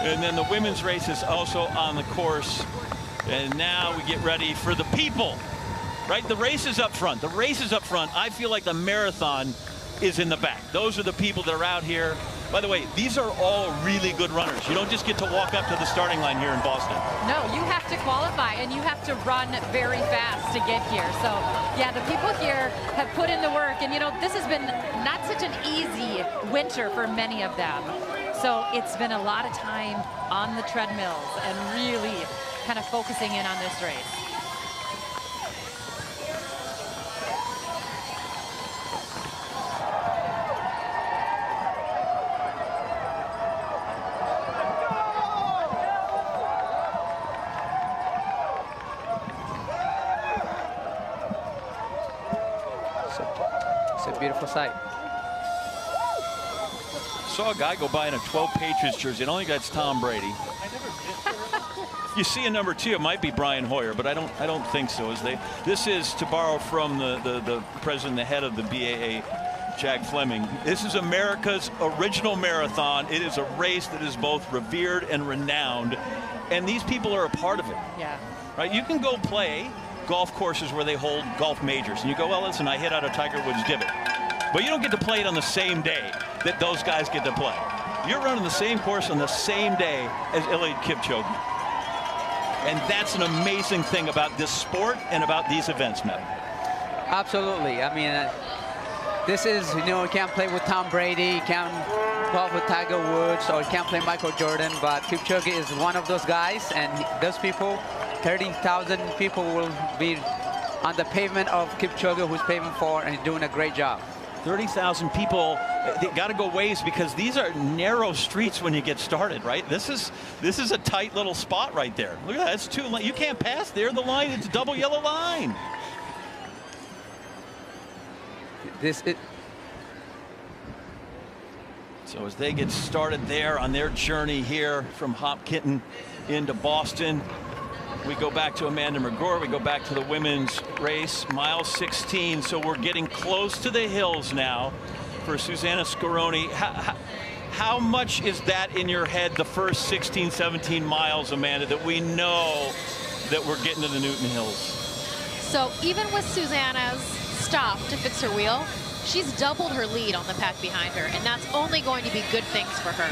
Speaker 2: And then the women's race is also on the course. And now we get ready for the people, right? The race is up front. The race is up front. I feel like the marathon is in the back. Those are the people that are out here. By the way, these are all really good runners. You don't just get to walk up to the starting line here in Boston.
Speaker 11: No, you have to qualify, and you have to run very fast to get here. So, yeah, the people here have put in the work. And, you know, this has been not such an easy winter for many of them. So it's been a lot of time on the treadmills and really kind of focusing in on this race.
Speaker 10: It's a beautiful sight.
Speaker 2: Saw a guy go by in a 12 Patriots jersey. I don't think that's Tom Brady. You see a number 2, it might be Brian Hoyer, but I don't think so. This is, to borrow from the president, the head of the BAA, Jack Fleming. This is America's original marathon. It is a race that is both revered and renowned, and these people are a part of it.
Speaker 11: Yeah.
Speaker 2: Right? You can go play golf courses where they hold golf majors, and you go, well, listen, I hit out a Tiger Woods divot, but you don't get to play it on the same day that those guys get to play. You're running the same course on the same day as Eliud Kipchoge. And that's an amazing thing about this sport and about these events, Matt.
Speaker 10: Absolutely. I mean, this is, you know, you can't play with Tom Brady, you can't golf with Tiger Woods, or you can't play Michael Jordan, but Kipchoge is one of those guys, and those people, 30,000 people will be on the pavement of Kipchoge, who's paving for, and he's doing a great job.
Speaker 2: 30,000 people, they got to go ways because these are narrow streets when you get started, right? This is a tight little spot right there. Look at that, it's 2 lanes. You can't pass there. The line, it's a double yellow line. So as they get started there on their journey here from Hopkinton into Boston, we go back to Amanda McGraw. We go back to the women's race, mile 16. So we're getting close to the hills now for Susanna Scaroni. How much is that in your head, the first 16, 17 miles, Amanda, that we know that we're getting to the Newton Hills?
Speaker 1: So even with Susanna's stop to fix her wheel, she's doubled her lead on the pack behind her, and that's only going to be good things for her.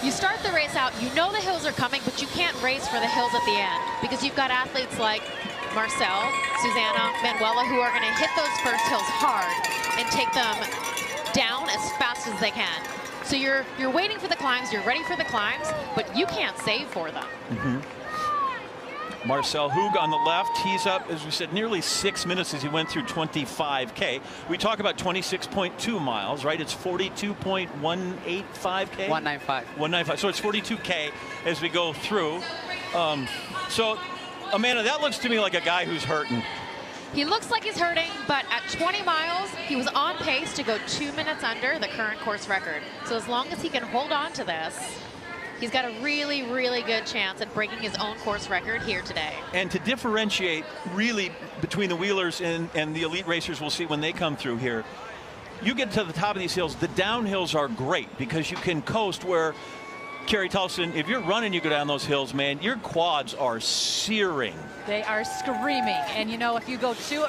Speaker 1: You start the race out, you know the hills are coming, but you can't race for the hills at the end because you've got athletes like Marcel, Susanna, Manuela who are going to hit those first hills hard and take them down as fast as they can. So you're waiting for the climbs, you're ready for the climbs, but you can't save for them.
Speaker 2: Marcel Hoog on the left. He's up, as we said, nearly 6 minutes as he went through 25K. We talk about 26.2 miles, right? It's 42.185K?
Speaker 10: 195.
Speaker 2: 195. So it's 42K as we go through. So, Amanda, that looks to me like a guy who's hurting.
Speaker 1: He looks like he's hurting, but at 20 miles, he was on pace to go 2 minutes under the current course record. So as long as he can hold on to this, he's got a really, really good chance at breaking his own course record here today.
Speaker 2: And to differentiate really between the wheelers and the elite racers we'll see when they come through here, you get to the top of these hills, the downhills are great because you can coast where, Carrie Tolson, if you're running, you go down those hills, man, your quads are searing.
Speaker 11: They are screaming. And, you know, if you go too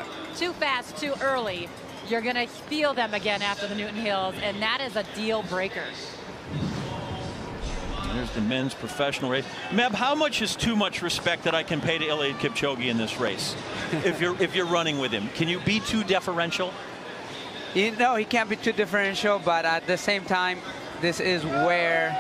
Speaker 11: fast, too early, you're going to feel them again after the Newton Hills, and that is a deal breaker.
Speaker 2: There's the men's professional race. Meb, how much is too much respect that I can pay to Eliud Kipchoge in this race? if you're running with him, can you be too deferential?
Speaker 10: You know, he can't be too differential, but at the same time, this is where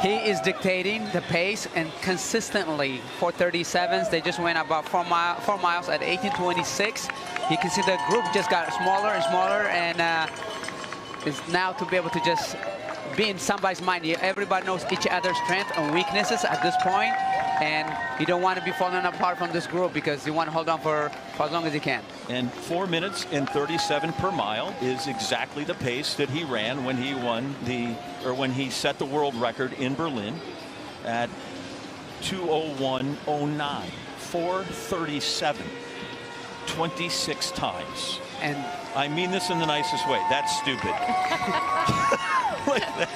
Speaker 10: he is dictating the pace, and consistently for 37s, they just went about 4 miles at 18:26. You can see the group just got smaller and smaller, and is now to be able to just be in somebody's mind. Everybody knows each other's strengths and weaknesses at this point, and you don't want to be falling apart from this group because you want to hold on for as long as you can.
Speaker 2: And 4 minutes and 37 per mile is exactly the pace that he ran when he when he set the world record in Berlin at 2:01:09. 4:37, 26 times.
Speaker 10: And
Speaker 2: I mean this in the nicest way. That's stupid. Like that.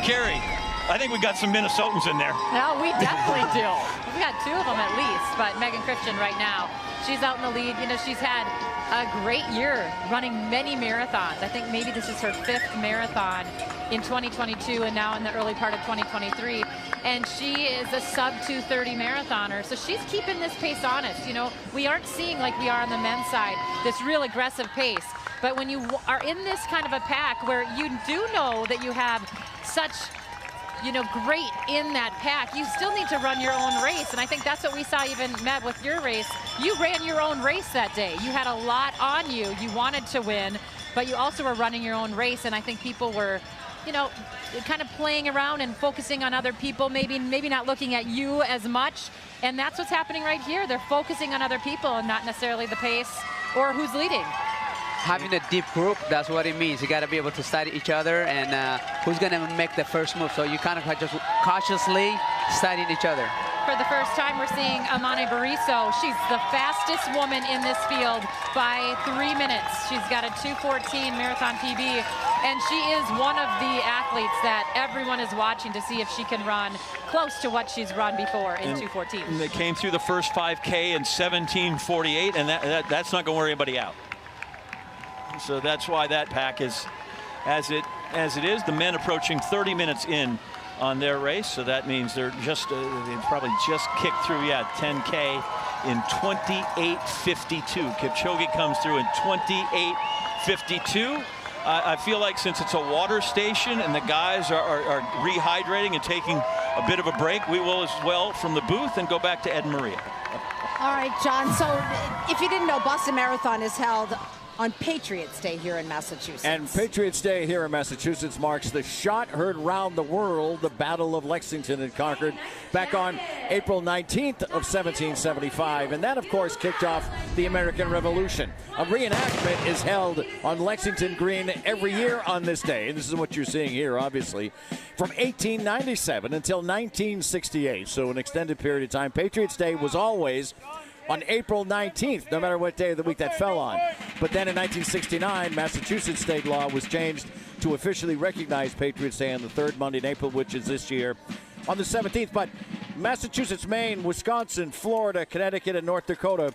Speaker 2: Carrie, I think we got some Minnesotans in there.
Speaker 11: No, we definitely do. We've got 2 of them at least, but Megan Christian right now, she's out in the lead. You know, she's had a great year running many marathons. I think maybe this is her 5th marathon in 2022 and now in the early part of 2023. And she is a sub 2:30 marathoner. So she's keeping this pace honest. You know, we aren't seeing, like we are on the men's side, this real aggressive pace. But when you are in this kind of a pack where you do know that you have such, you know, great in that pack, you still need to run your own race. And I think that's what we saw even, Matt, with your race. You ran your own race that day. You had a lot on you. You wanted to win, but you also were running your own race. And I think people were, you know, kind of playing around and focusing on other people, maybe not looking at you as much. And that's what's happening right here. They're focusing on other people and not necessarily the pace or who's leading.
Speaker 10: Having a deep group, that's what it means. You got to be able to study each other and who's going to make the first move. So you kind of just cautiously studying each other.
Speaker 11: For the first time, we're seeing Amane Bariso. She's the fastest woman in this field by 3 minutes. She's got a 2:14 marathon PB, and she is one of the athletes that everyone is watching to see if she can run close to what she's run before in 2:14.
Speaker 2: And they came through the first 5K in 17:48, and that's not going to wear anybody out. So that's why that pack is as it is. The men approaching 30 minutes in on their race, so that means they're just they probably just kicked through 10K in 28:52. Kipchoge comes through in 28:52. I feel like since it's a water station and the guys are rehydrating and taking a bit of a break, we will as well from the booth and go back to Ed and Maria.
Speaker 13: All right, John, so if you didn't know, Boston Marathon is held on Patriots Day here in Massachusetts.
Speaker 12: And Patriots Day here in Massachusetts marks the shot heard round the world, the Battle of Lexington and Concord, back on April 19th of 1775. And that, of course, kicked off the American Revolution. A reenactment is held on Lexington Green every year on this day. And this is what you're seeing here, obviously. From 1897 until 1968, so an extended period of time, Patriots Day was always on April 19th, no matter what day of the week that fell on. But then in 1969, Massachusetts state law was changed to officially recognize Patriots Day on the 3rd Monday in April, which is this year on the 17th. But Massachusetts, Maine, Wisconsin, Florida, Connecticut, and North Dakota,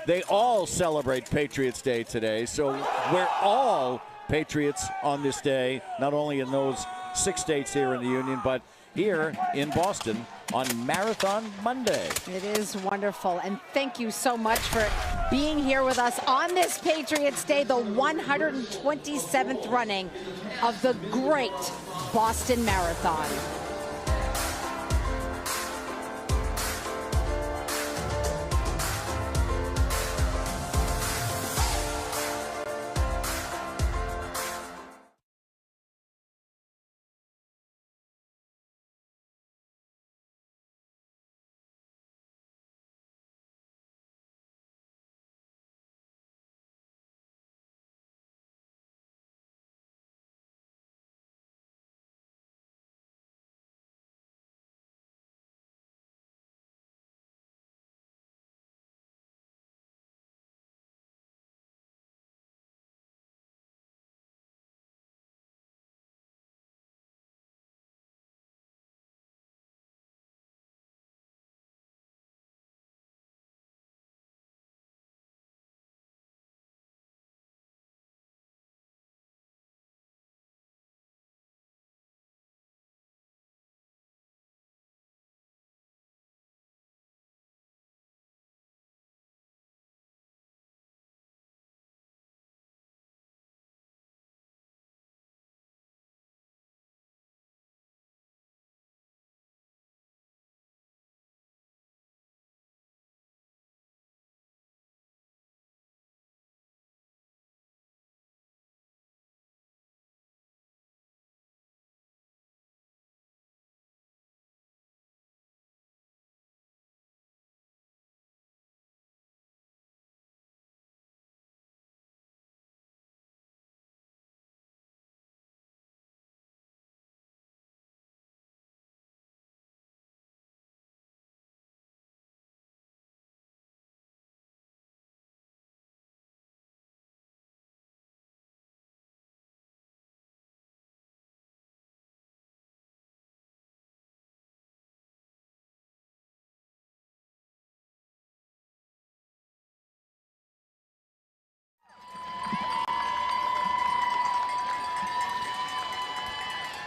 Speaker 12: they all celebrate Patriots Day today. So we're all Patriots on this day, not only in those 6 states here in the Union, but here in Boston on Marathon Monday.
Speaker 13: It is wonderful, and thank you so much for being here with us on this Patriots Day, the 127th running of the great Boston Marathon.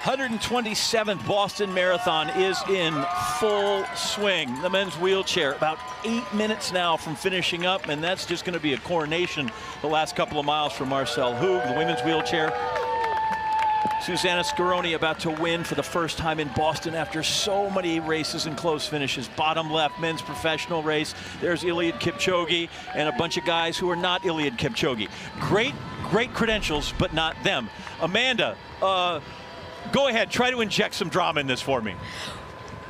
Speaker 2: 127th Boston Marathon is in full swing. The men's wheelchair, about 8 minutes now from finishing up, and that's just going to be a coronation the last couple of miles for Marcel Hoog. The women's wheelchair, Susanna Scaroni about to win for the first time in Boston after so many races and close finishes. Bottom left, men's professional race. There's Eliud Kipchoge and a bunch of guys who are not Eliud Kipchoge. Great credentials, but not them. Amanda, go ahead, try to inject some drama in this for me.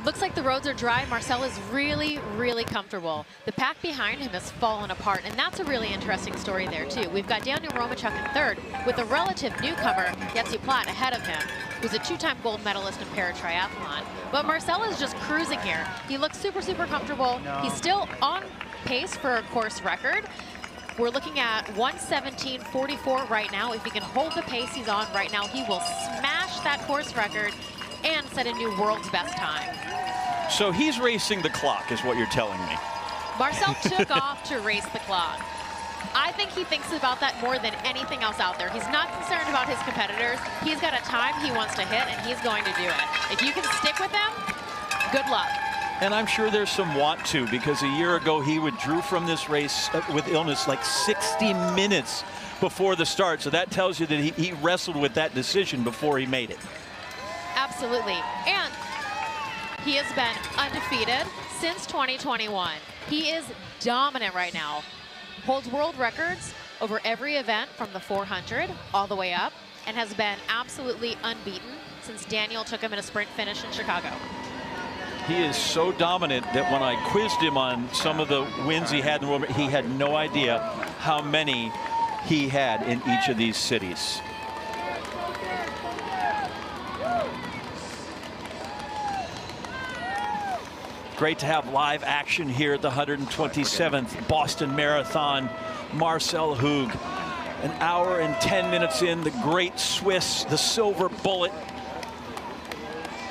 Speaker 1: Looks like the roads are dry. Marcel is really, really comfortable. The pack behind him has fallen apart, and that's a really interesting story there, too. We've got Daniel Romachuk in third, with a relative newcomer, Jetse Platt, ahead of him, who's a two-time gold medalist in para-triathlon. But Marcel is just cruising here. He looks super, super comfortable. He's still on pace for a course record. We're looking at 1:17.44 right now. If he can hold the pace he's on right now, he will smash that course record and set a new world's best time.
Speaker 2: So he's racing the clock, is what you're telling me.
Speaker 1: Marcel took off to race the clock. I think he thinks about that more than anything else out there. He's not concerned about his competitors. He's got a time he wants to hit, and he's going to do it. If you can stick with him, good luck.
Speaker 2: And I'm sure there's some want to, because a year ago he withdrew from this race with illness like 60 minutes before the start. So that tells you that he wrestled with that decision before he made it.
Speaker 1: Absolutely. And he has been undefeated since 2021. He is dominant right now. Holds world records over every event from the 400 all the way up, and has been absolutely unbeaten since Daniel took him in a sprint finish in Chicago.
Speaker 2: He is so dominant that when I quizzed him on some of the wins he had in the world, he had no idea how many he had in each of these cities. Great to have live action here at the 127th Boston Marathon. Marcel Hoog, an hour and 10 minutes in, the great Swiss, the silver bullet,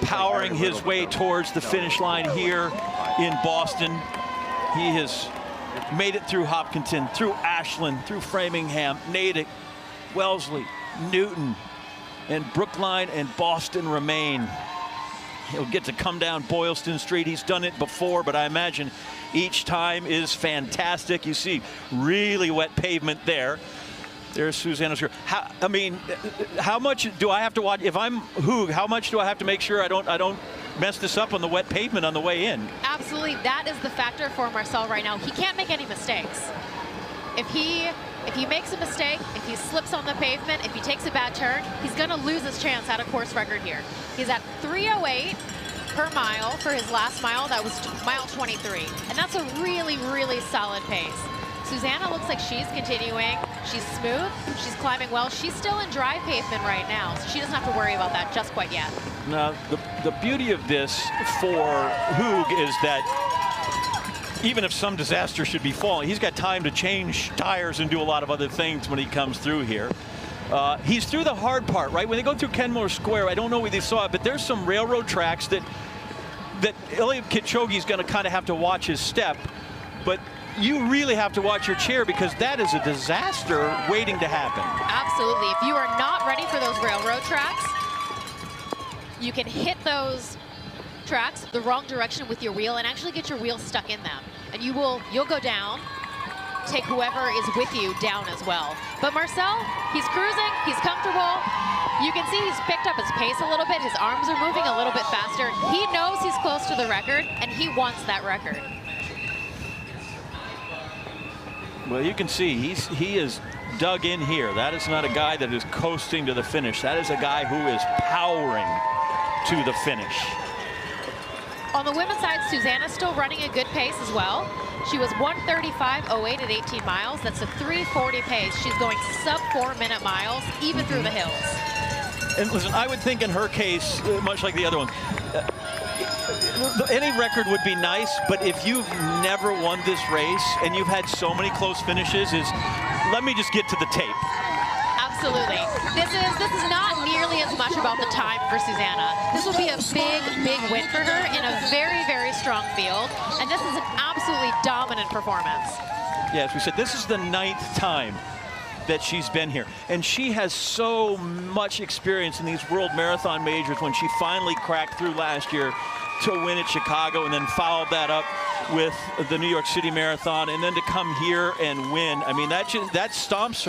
Speaker 2: powering his way towards the finish line here in Boston. He has made it through Hopkinton, through Ashland, through Framingham, Natick, Wellesley, Newton, and Brookline and Boston remain. He'll get to come down Boylston Street. He's done it before, but I imagine each time is fantastic. You see really wet pavement there. There's Susanna. I mean, how much do I have to watch? If I'm Hoog, how much do I have to make sure I don't mess this up on the wet pavement on the way in?
Speaker 1: Absolutely, that is the factor for Marcel right now. He can't make any mistakes. If he makes a mistake, if he slips on the pavement, if he takes a bad turn, he's going to lose his chance at a course record here. He's at 3:08 per mile for his last mile. That was mile 23, and that's a really, really solid pace. Susanna looks like she's continuing. She's smooth. She's climbing well. She's still in dry pavement right now, so she doesn't have to worry about that just quite yet.
Speaker 2: Now, the beauty of this for Hoog is that even if some disaster should be falling, he's got time to change tires and do a lot of other things when he comes through here. He's through the hard part, right? When they go through Kenmore Square, I don't know whether they saw it, but there's some railroad tracks that Eliud Kipchoge is going to kind of have to watch his step. But you really have to watch your chair, because that is a disaster waiting to happen.
Speaker 1: Absolutely. If you are not ready for those railroad tracks, you can hit those tracks the wrong direction with your wheel and actually get your wheel stuck in them. And you'll go down, take whoever is with you down as well. But Marcel, he's cruising, he's comfortable. You can see he's picked up his pace a little bit. His arms are moving a little bit faster. He knows he's close to the record, and he wants that record.
Speaker 2: Well, you can see he is dug in here. That is not a guy that is coasting to the finish. That is a guy who is powering to the finish.
Speaker 1: On the women's side, Susanna's still running a good pace as well. She was 1:35.08 at 18 miles. That's a 3:40 pace. She's going sub 4-minute miles, even through the hills.
Speaker 2: And listen, I would think in her case, much like the other one, any record would be nice, but if you've never won this race and you've had so many close finishes, let me just get to the tape.
Speaker 1: Absolutely. This is not nearly as much about the time for Susanna. This will be a big, big win for her in a very, very strong field, and this is an absolutely dominant performance.
Speaker 2: Yeah, as we said, this is the 9th time that she's been here. And she has so much experience in these World Marathon Majors when she finally cracked through last year to win at Chicago and then followed that up with the New York City Marathon, and then to come here and win. I mean, that stamps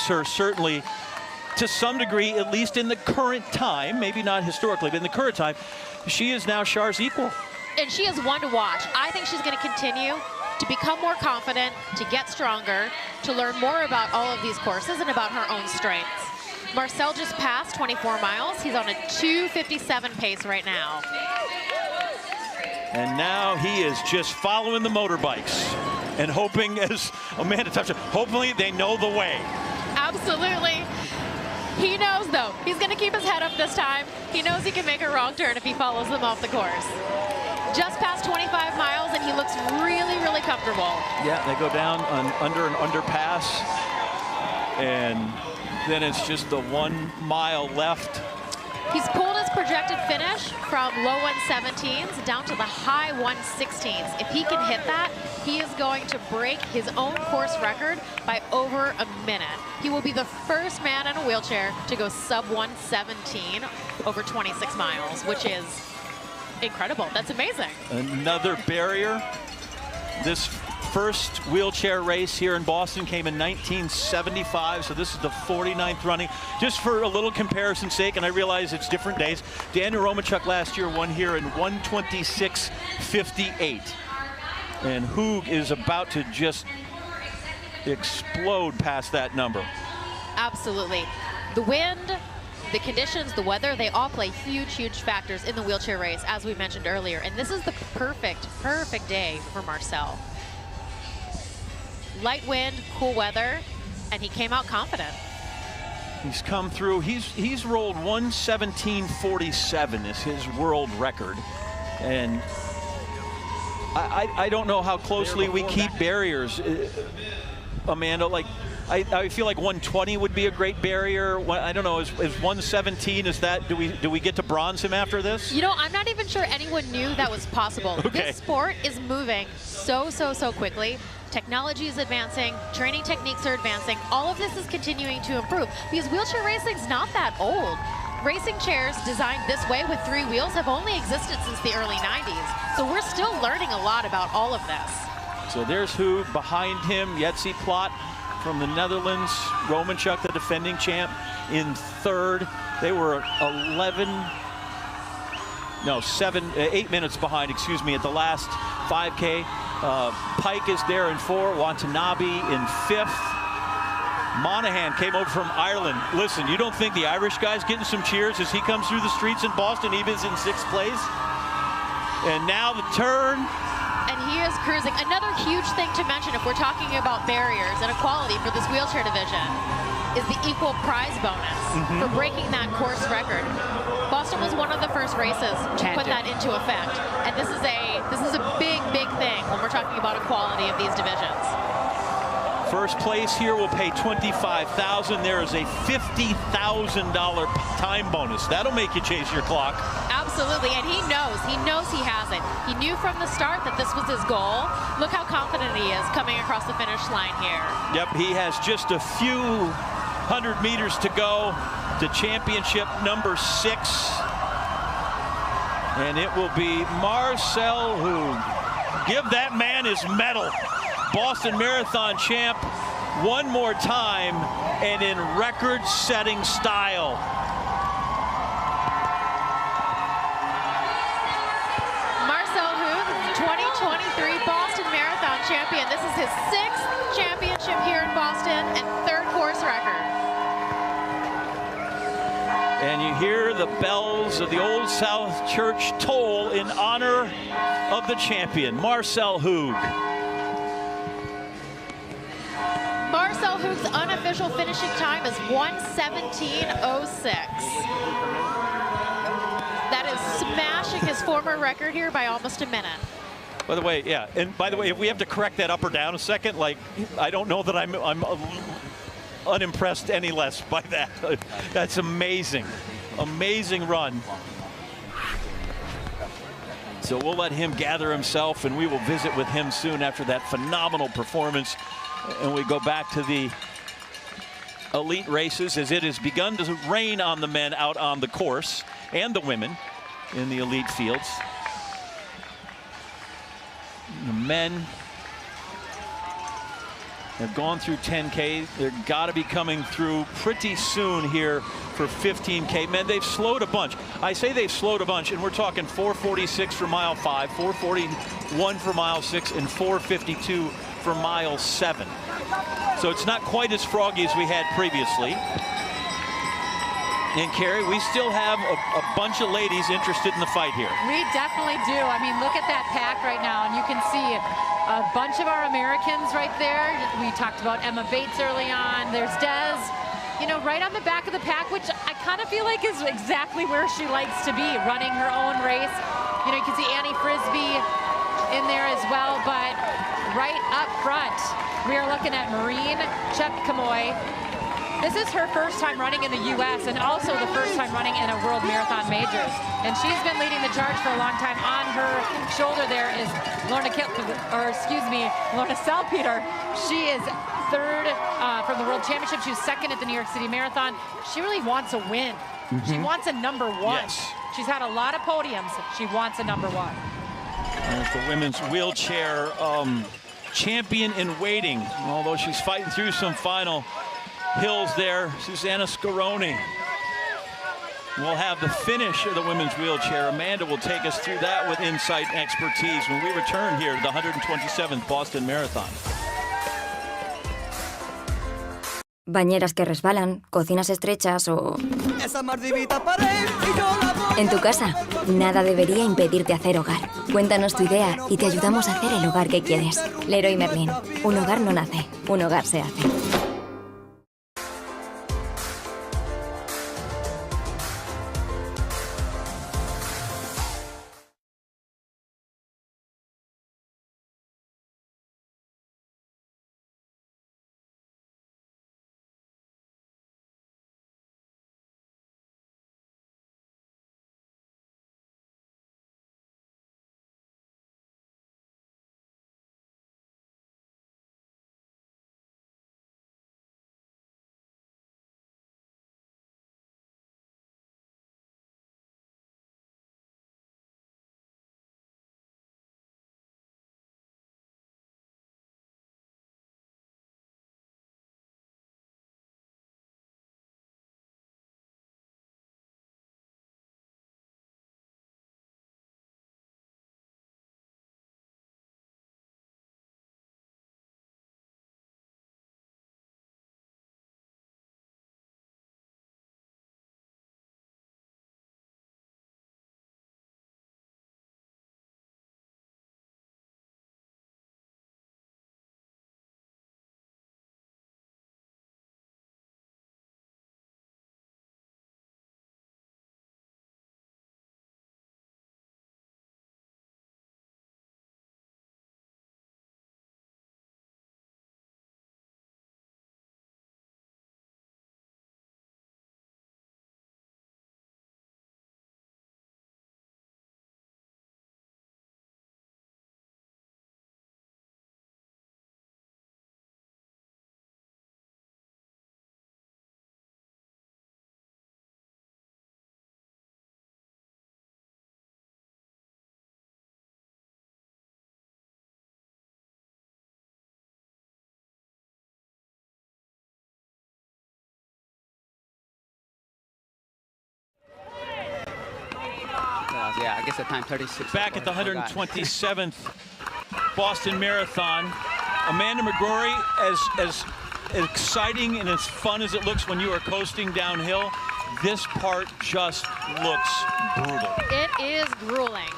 Speaker 2: her certainly to some degree, at least in the current time, maybe not historically, but in the current time, she is now Char's equal.
Speaker 1: And she is one to watch. I think she's going to continue to become more confident, to get stronger, to learn more about all of these courses and about her own strengths. Marcel just passed 24 miles. He's on a 2:57 pace right now.
Speaker 2: And now he is just following the motorbikes and hoping, as Amanda touched on, hopefully they know the way.
Speaker 1: Absolutely. He knows, though. He's going to keep his head up this time. He knows he can make a wrong turn if he follows them off the course. Just past 25 miles, and he looks really, really comfortable.
Speaker 2: Yeah, they go down under an underpass, and then it's just the 1 mile left.
Speaker 1: He's pulled his projected finish from low 117s down to the high 116s. If he can hit that, he is going to break his own course record by over a minute. He will be the first man in a wheelchair to go sub 117 over 26 miles, which is incredible. That's amazing.
Speaker 2: Another barrier. This first wheelchair race here in Boston came in 1975, so this is the 49th running. Just for a little comparison's sake, and I realize it's different days, Daniel Romanchuk last year won here in 1:26:58. And Hoog is about to just explode past that number.
Speaker 1: Absolutely. The wind, the conditions, the weather, they all play huge, huge factors in the wheelchair race, as we mentioned earlier. And this is the perfect day for Marcel. Light wind, cool weather, and he came out confident.
Speaker 2: He's come through. He's rolled 1:17:47 is his world record. And I don't know how closely we keep barriers, Amanda. Like, I feel like 120 would be a great barrier. I don't know, is 117, is that, do we get to bronze him after this?
Speaker 1: You know, I'm not even sure anyone knew that was possible.
Speaker 2: Okay.
Speaker 1: This sport is moving so quickly. Technology is advancing, training techniques are advancing. All of this is continuing to improve because wheelchair racing's not that old. Racing chairs designed this way with 3 wheels have only existed since the early 90s. So we're still learning a lot about all of this.
Speaker 2: So there's who behind him, Jetse Plot from the Netherlands, Romanchuk, the defending champ, in third. They were 8 minutes behind, excuse me, at the last 5K. Pike is there in 4, Watanabe in 5th. Monaghan came over from Ireland. Listen, you don't think the Irish guy's getting some cheers as he comes through the streets in Boston? He is in 6th place. And now the turn.
Speaker 1: And he is cruising. Another huge thing to mention if we're talking about barriers and equality for this wheelchair division is the equal prize bonus for breaking that course record. Boston was one of the first races to put that into effect. And this is a big thing when we're talking about equality of these divisions.
Speaker 2: First place here will pay $25,000. There is a $50,000 time bonus. That'll make you chase your clock.
Speaker 1: Absolutely, and he knows he has it. He knew from the start that this was his goal. Look how confident he is coming across the finish line here.
Speaker 2: Yep, he has just a few hundred meters to go to championship number 6. And it will be Marcel Hoog. Give that man his medal. Boston Marathon champ one more time and in record-setting style.
Speaker 1: Marcel Hoog, 2023 Boston Marathon champion. This is his 6th championship here in Boston and 3rd course record.
Speaker 2: And you hear the bells of the Old South Church toll in honor of the champion, Marcel Hoog.
Speaker 1: Marcel Hoog's unofficial finishing time is 1:17:06. That is smashing his former record here by almost a minute.
Speaker 2: By the way, yeah, and by the way, if we have to correct that up or down a second, like, I don't know that I'm unimpressed any less by that. That's amazing. Amazing run. So we'll let him gather himself, and we will visit with him soon after that phenomenal performance And we go back to the elite races as it has begun to rain on the men out on the course and the women in the elite fields. The men have gone through 10K. They're got to be coming through pretty soon here for 15K. Men, they've slowed a bunch. I say they've slowed a bunch, and we're talking 4:46 for mile 5, 4:41 for mile 6, and 4:52 for mile 7. So it's not quite as froggy as we had previously. And Carrie, we still have a bunch of ladies interested in the fight here.
Speaker 11: We definitely do. I mean, look at that pack right now, and you can see a bunch of our Americans right there. We talked about Emma Bates early on. There's Des, you know, right on the back of the pack, which I kind of feel like is exactly where she likes to be, running her own race. You know, you can see Annie Frisbee in there as well, but right up front, we are looking at Maureen Chepkamoy. This is her first time running in the U.S. and also the first time running in a World Marathon Majors. And she's been leading the charge for a long time. On her shoulder there is Lorna Salpeter. She is third from the World Championship. She was second at the New York City Marathon. She really wants a win. She wants a #1.
Speaker 2: Yes.
Speaker 11: She's had a lot of podiums. She wants a #1.
Speaker 2: There's the women's wheelchair champion in waiting. Although she's fighting through some final hills there, Susanna Scaroni will have the finish of the women's wheelchair. Amanda will take us through that with insight and expertise when we return here to the 127th Boston Marathon.
Speaker 19: Bañeras que resbalan, cocinas estrechas o... En tu casa, nada debería impedirte hacer hogar. Cuéntanos tu idea y te ayudamos a hacer el hogar que quieres. Leroy Merlin. Un hogar no nace, un hogar se hace.
Speaker 10: Yeah, I guess the time 36.
Speaker 2: Back at the 127th Boston Marathon, Amanda McGrory, as exciting and as fun as it looks when you are coasting downhill, this part just looks brutal.
Speaker 1: It is grueling.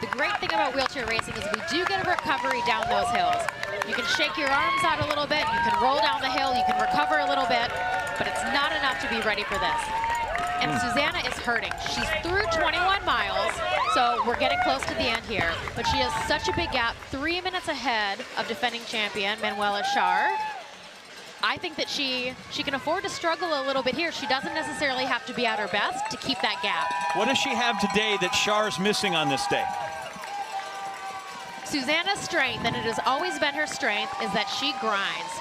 Speaker 1: The great thing about wheelchair racing is we do get a recovery down those hills. You can shake your arms out a little bit, you can roll down the hill, you can recover a little bit, but it's not enough to be ready for this. And Susanna is hurting. She's through 21 miles, so we're getting close to the end here. But she has such a big gap, 3 minutes ahead of defending champion Manuela Schär. I think that she can afford to struggle a little bit here. She doesn't necessarily have to be at her best to keep that gap.
Speaker 2: What does she have today that Schär's missing on this day?
Speaker 1: Susanna's strength, and it has always been her strength, is that she grinds.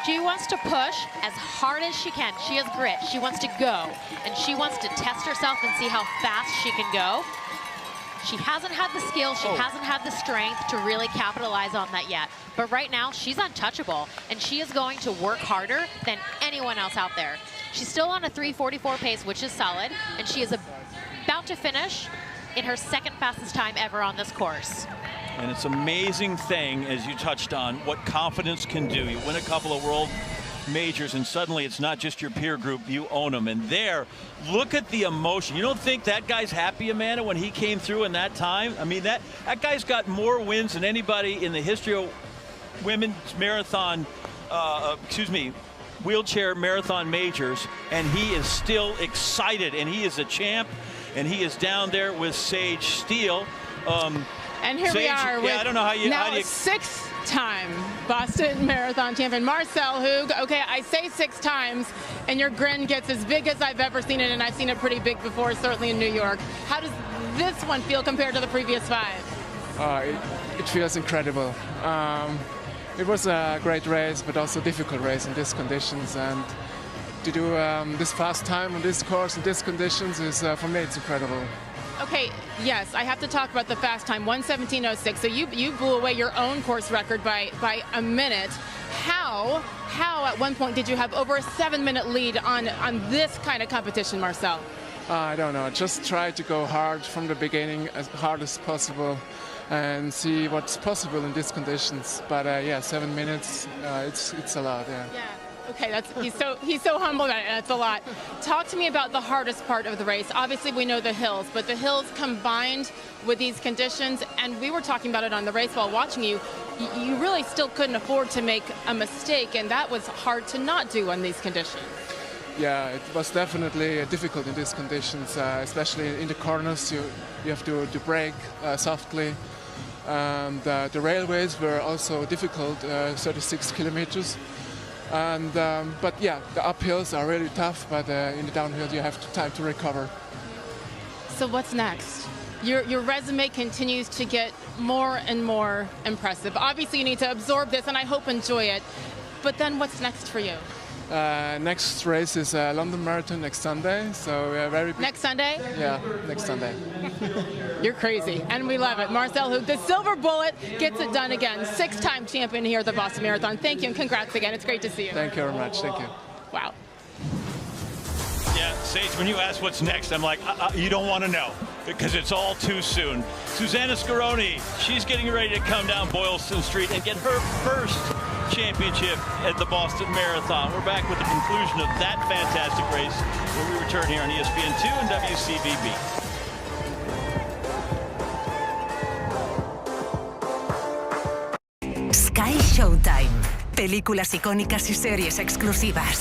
Speaker 1: She wants to push as hard as she can. She has grit. She wants to go, and she wants to test herself and see how fast she can go. She hasn't had the skill, she hasn't had the strength to really capitalize on that yet. But right now, she's untouchable, and she is going to work harder than anyone else out there. She's still on a 3:44 pace, which is solid, and she is about to finish in her second fastest time ever on this course.
Speaker 2: And it's an amazing thing, as you touched on, what confidence can do. You win a couple of world majors, and suddenly it's not just your peer group, you own them. And there, look at the emotion. You don't think that guy's happy, Amanda, when he came through in that time? I mean, that guy's got more wins than anybody in the history of women's marathon, wheelchair marathon majors, and he is still excited, and he is a champ, and he is down there with Sage Steele.
Speaker 3: And here
Speaker 2: Sage,
Speaker 3: we are with
Speaker 2: I don't know how you,
Speaker 3: now sixth-time Boston Marathon champion, Marcel Hug. Okay, I say 6 times, and your grin gets as big as I've ever seen it, and I've seen it pretty big before, certainly in New York. How does this one feel compared to the previous 5?
Speaker 6: It feels incredible. It was a great race, but also a difficult race in these conditions. And to do this fast time on this course in these conditions is, for me, it's incredible.
Speaker 3: Okay, yes, I have to talk about the fast time, 1:17:06. So you blew away your own course record by a minute. How at one point did you have over a 7-minute lead on this kind of competition, Marcel?
Speaker 6: I don't know. Just try to go hard from the beginning, as hard as possible, and see what's possible in these conditions. But yeah, 7 minutes, it's a lot. Yeah.
Speaker 3: Okay, he's so humble about it. That's a lot. Talk to me about the hardest part of the race. Obviously, we know the hills, but the hills combined with these conditions, and we were talking about it on the race while watching you. You really still couldn't afford to make a mistake, and that was hard to not do on these conditions.
Speaker 6: Yeah, it was definitely difficult in these conditions, especially in the corners. You have to brake softly. And the railways were also difficult, 36 kilometers. And but yeah, the uphills are really tough, but in the downhill you have time to recover.
Speaker 3: So what's next? Your resume continues to get more and more impressive. Obviously, you need to absorb this, and I hope enjoy it. But then, what's next for you?
Speaker 6: Next race is London Marathon next Sunday, so very big.
Speaker 3: Next Sunday?
Speaker 6: Yeah, next Sunday.
Speaker 3: You're crazy, and we love it. Marcel Hug, the silver bullet, gets it done again. 6-time champion here at the Boston Marathon. Thank you, and congrats again. It's great to see you.
Speaker 6: Thank you very much. Thank you.
Speaker 3: Wow.
Speaker 2: Yeah, Sage, when you ask what's next, I'm like, you don't want to know, because it's all too soon. Susanna Scaroni, she's getting ready to come down Boylston Street and get her first championship at the Boston Marathon. We're back with the conclusion of that fantastic race when we return here on ESPN2 and WCVB.
Speaker 20: Sky Showtime. Películas icónicas y series exclusivas.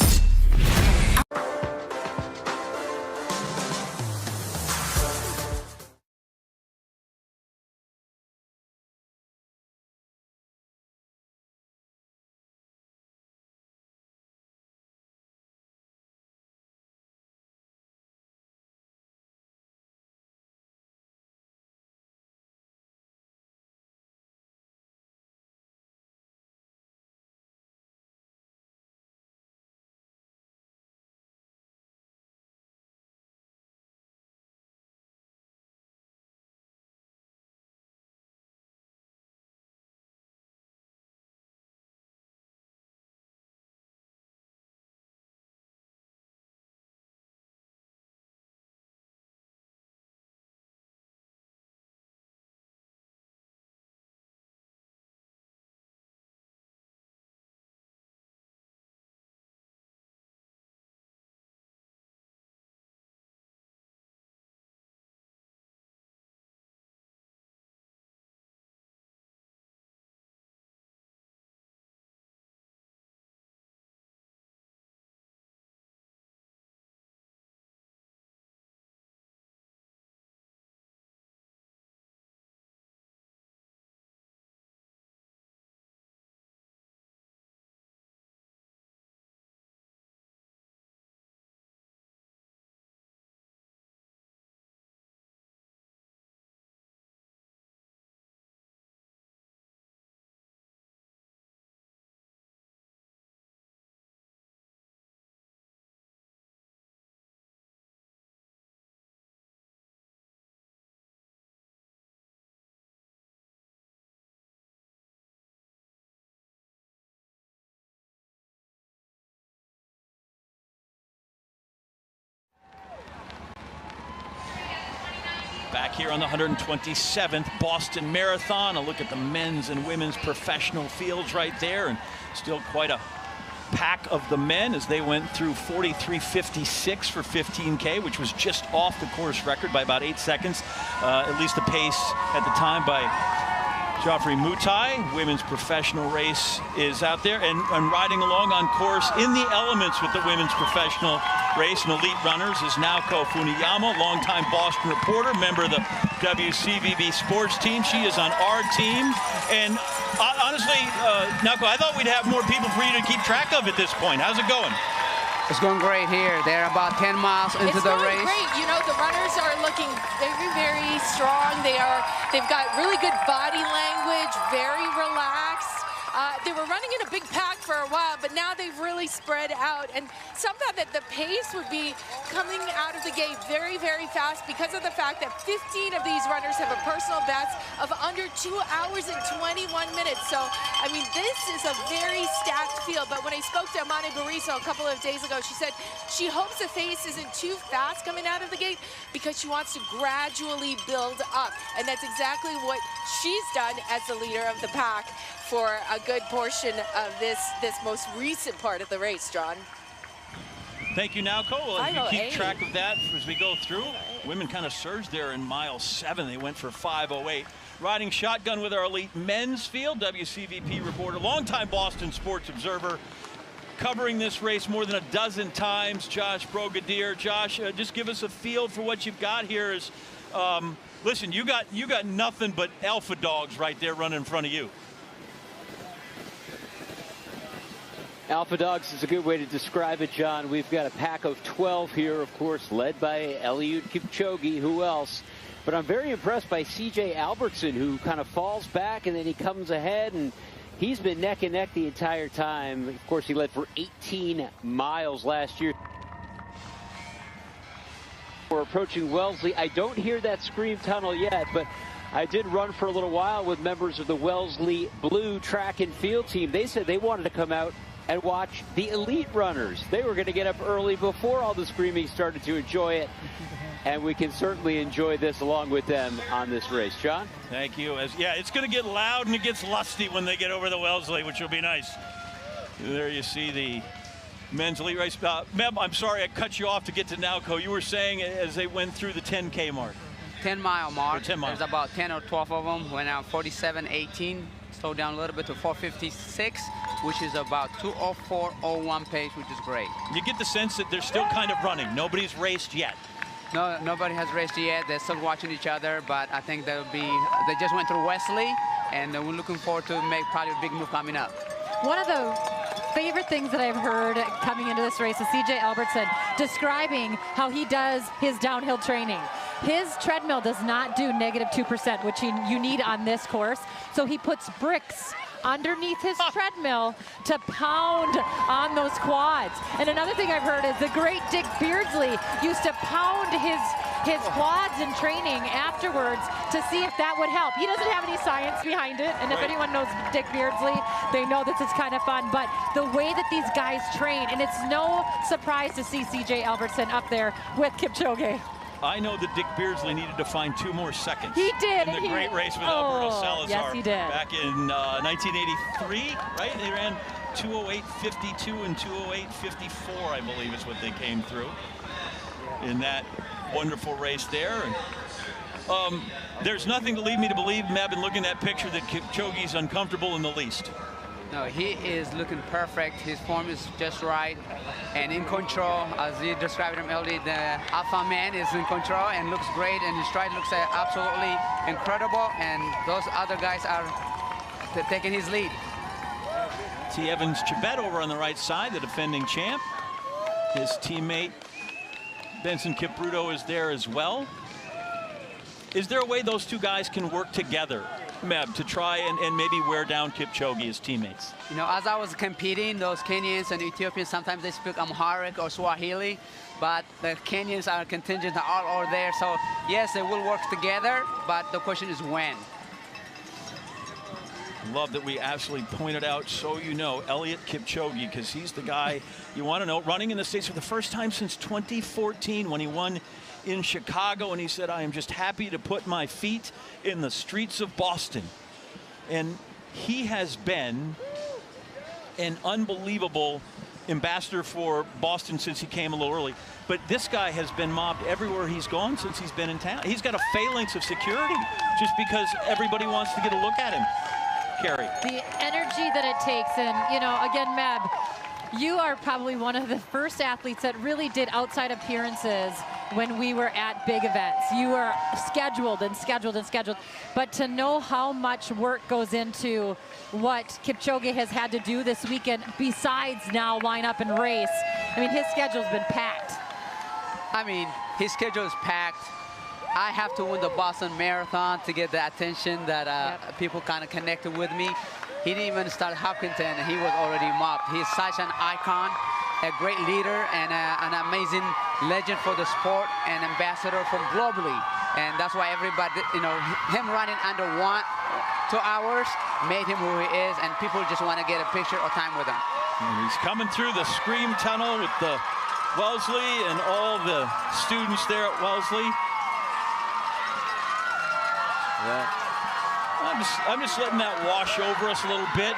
Speaker 2: Back here on the 127th Boston Marathon. A look at the men's and women's professional fields right there, and still quite a pack of the men as they went through 43:56 for 15K, which was just off the course record by about 8 seconds, at least the pace at the time by Joffrey Mutai. Women's professional race is out there and riding along on course in the elements with the women's professional race and elite runners is Naoko Funiyama, longtime Boston reporter, member of the WCVB sports team. She is on our team. And honestly, Naoko, I thought we'd have more people for you to keep track of at this point. How's it going?
Speaker 10: It's going great here. They're about 10 miles into the race.
Speaker 21: It's going great. You know, the runners are looking very, very strong. They've got really good body language, very relaxed. They were running in a big pack for a while, but now they've really spread out. And some thought that the pace would be coming out of the gate very, very fast because of the fact that 15 of these runners have a personal best of under 2 hours and 21 minutes. So, I mean, this is a very stacked field. But when I spoke to Amani Bariso a couple of days ago, she said she hopes the pace isn't too fast coming out of the gate because she wants to gradually build up. And that's exactly what she's done as the leader of the pack for a good portion of this most recent part of the race, John.
Speaker 2: Thank you, Naoko. Well, as we keep track of that as we go through, women kind of surged there in mile 7. They went for 5:08. Riding shotgun with our elite men's field, WCVP reporter, longtime Boston sports observer, covering this race more than a dozen times, Josh Brogadier. Josh, just give us a feel for what you've got here. Listen, you got nothing but alpha dogs right there running in front of you.
Speaker 22: Alpha dogs is a good way to describe it, John. We've got a pack of 12 here, of course, led by Eliud Kipchoge. Who else? But I'm very impressed by C.J. Albertson, who kind of falls back and then he comes ahead, and he's been neck and neck the entire time. Of course, he led for 18 miles last year. We're approaching Wellesley. I don't hear that scream tunnel yet, but I did run for a little while with members of the Wellesley Blue track and field team. They said they wanted to come out and watch the elite runners. They were going to get up early before all the screaming started to enjoy it. And we can certainly enjoy this along with them on this race. John?
Speaker 2: Thank you. Yeah, it's going to get loud and it gets lusty when they get over the Wellesley, which will be nice. There you see the men's elite race. Meb, I'm sorry I cut you off to get to Naoko. You were saying as they went through the 10K mark.
Speaker 10: 10-mile mark.
Speaker 2: 10 miles.
Speaker 10: There's about 10 or 12 of them. Went out 47.18. Slowed down a little bit to 4:56, which is about 2:04.01 pace, which is great.
Speaker 2: You get the sense that they're still kind of running. Nobody's raced yet.
Speaker 10: No, nobody has raced yet. They're still watching each other, but I think they just went through Wesley, and we're looking forward to make probably a big move coming up.
Speaker 11: One of the favorite things that I've heard coming into this race is C.J. Albertson describing how he does his downhill training. His treadmill does not do -2%, which you need on this course. So he puts bricks underneath his treadmill to pound on those quads. And another thing I've heard is the great Dick Beardsley used to pound his quads in training afterwards to see if that would help. He doesn't have any science behind it, and if anyone knows Dick Beardsley, they know this is kind of fun. But the way that these guys train, and it's no surprise to see C.J. Albertson up there with Kipchoge.
Speaker 2: I know that Dick Beardsley needed to find 2 more seconds.
Speaker 11: He did.
Speaker 2: In the great race with Alberto Salazar.
Speaker 11: Yes, he did.
Speaker 2: Back in 1983, right? They ran 2:08.52 and 2:08.54, I believe is what they came through in that wonderful race there. And, there's nothing to lead me to believe, Meb, in looking at that picture, that Kipchoge's uncomfortable in the least.
Speaker 10: No, he is looking perfect. His form is just right and in control. As you described him earlier, the alpha man is in control and looks great, and his stride looks absolutely incredible, and those other guys are taking his lead.
Speaker 2: T. Evans Chibet over on the right side, the defending champ. His teammate Benson Kipruto is there as well. Is there a way those two guys can work together, Meb, to try and maybe wear down Kipchoge as teammates?
Speaker 10: You know, as I was competing, those Kenyans and Ethiopians, sometimes they speak Amharic or Swahili, but the Kenyans are contingent all over there. So, yes, they will work together, but the question is when.
Speaker 2: Love that we absolutely pointed out, so you know, Eliud Kipchoge, because he's the guy you want to know, running in the States for the first time since 2014 when he won in Chicago, and he said, I am just happy to put my feet in the streets of Boston. And he has been an unbelievable ambassador for Boston since he came a little early. But this guy has been mobbed everywhere he's gone since he's been in town. He's got a phalanx of security just because everybody wants to get a look at him. Carrie.
Speaker 11: The energy that it takes, and you know, again, Meb, you are probably one of the first athletes that really did outside appearances when we were at big events. You are scheduled and scheduled and scheduled, but to know how much work goes into what Kipchoge has had to do this weekend, besides now line up and race, I mean, his schedule's been packed.
Speaker 10: I mean, his schedule is packed. I have to win the Boston Marathon to get the attention that people kind of connected with me. He didn't even start Hopkinton, and he was already mobbed. He's such an icon, a great leader, and an amazing legend for the sport, and ambassador from globally. And that's why everybody, you know, him running under 2 hours made him who he is, and people just want to get a picture or time with him.
Speaker 2: And he's coming through the Scream Tunnel with the Wellesley and all the students there at Wellesley. Yeah. I'm just letting that wash over us a little bit.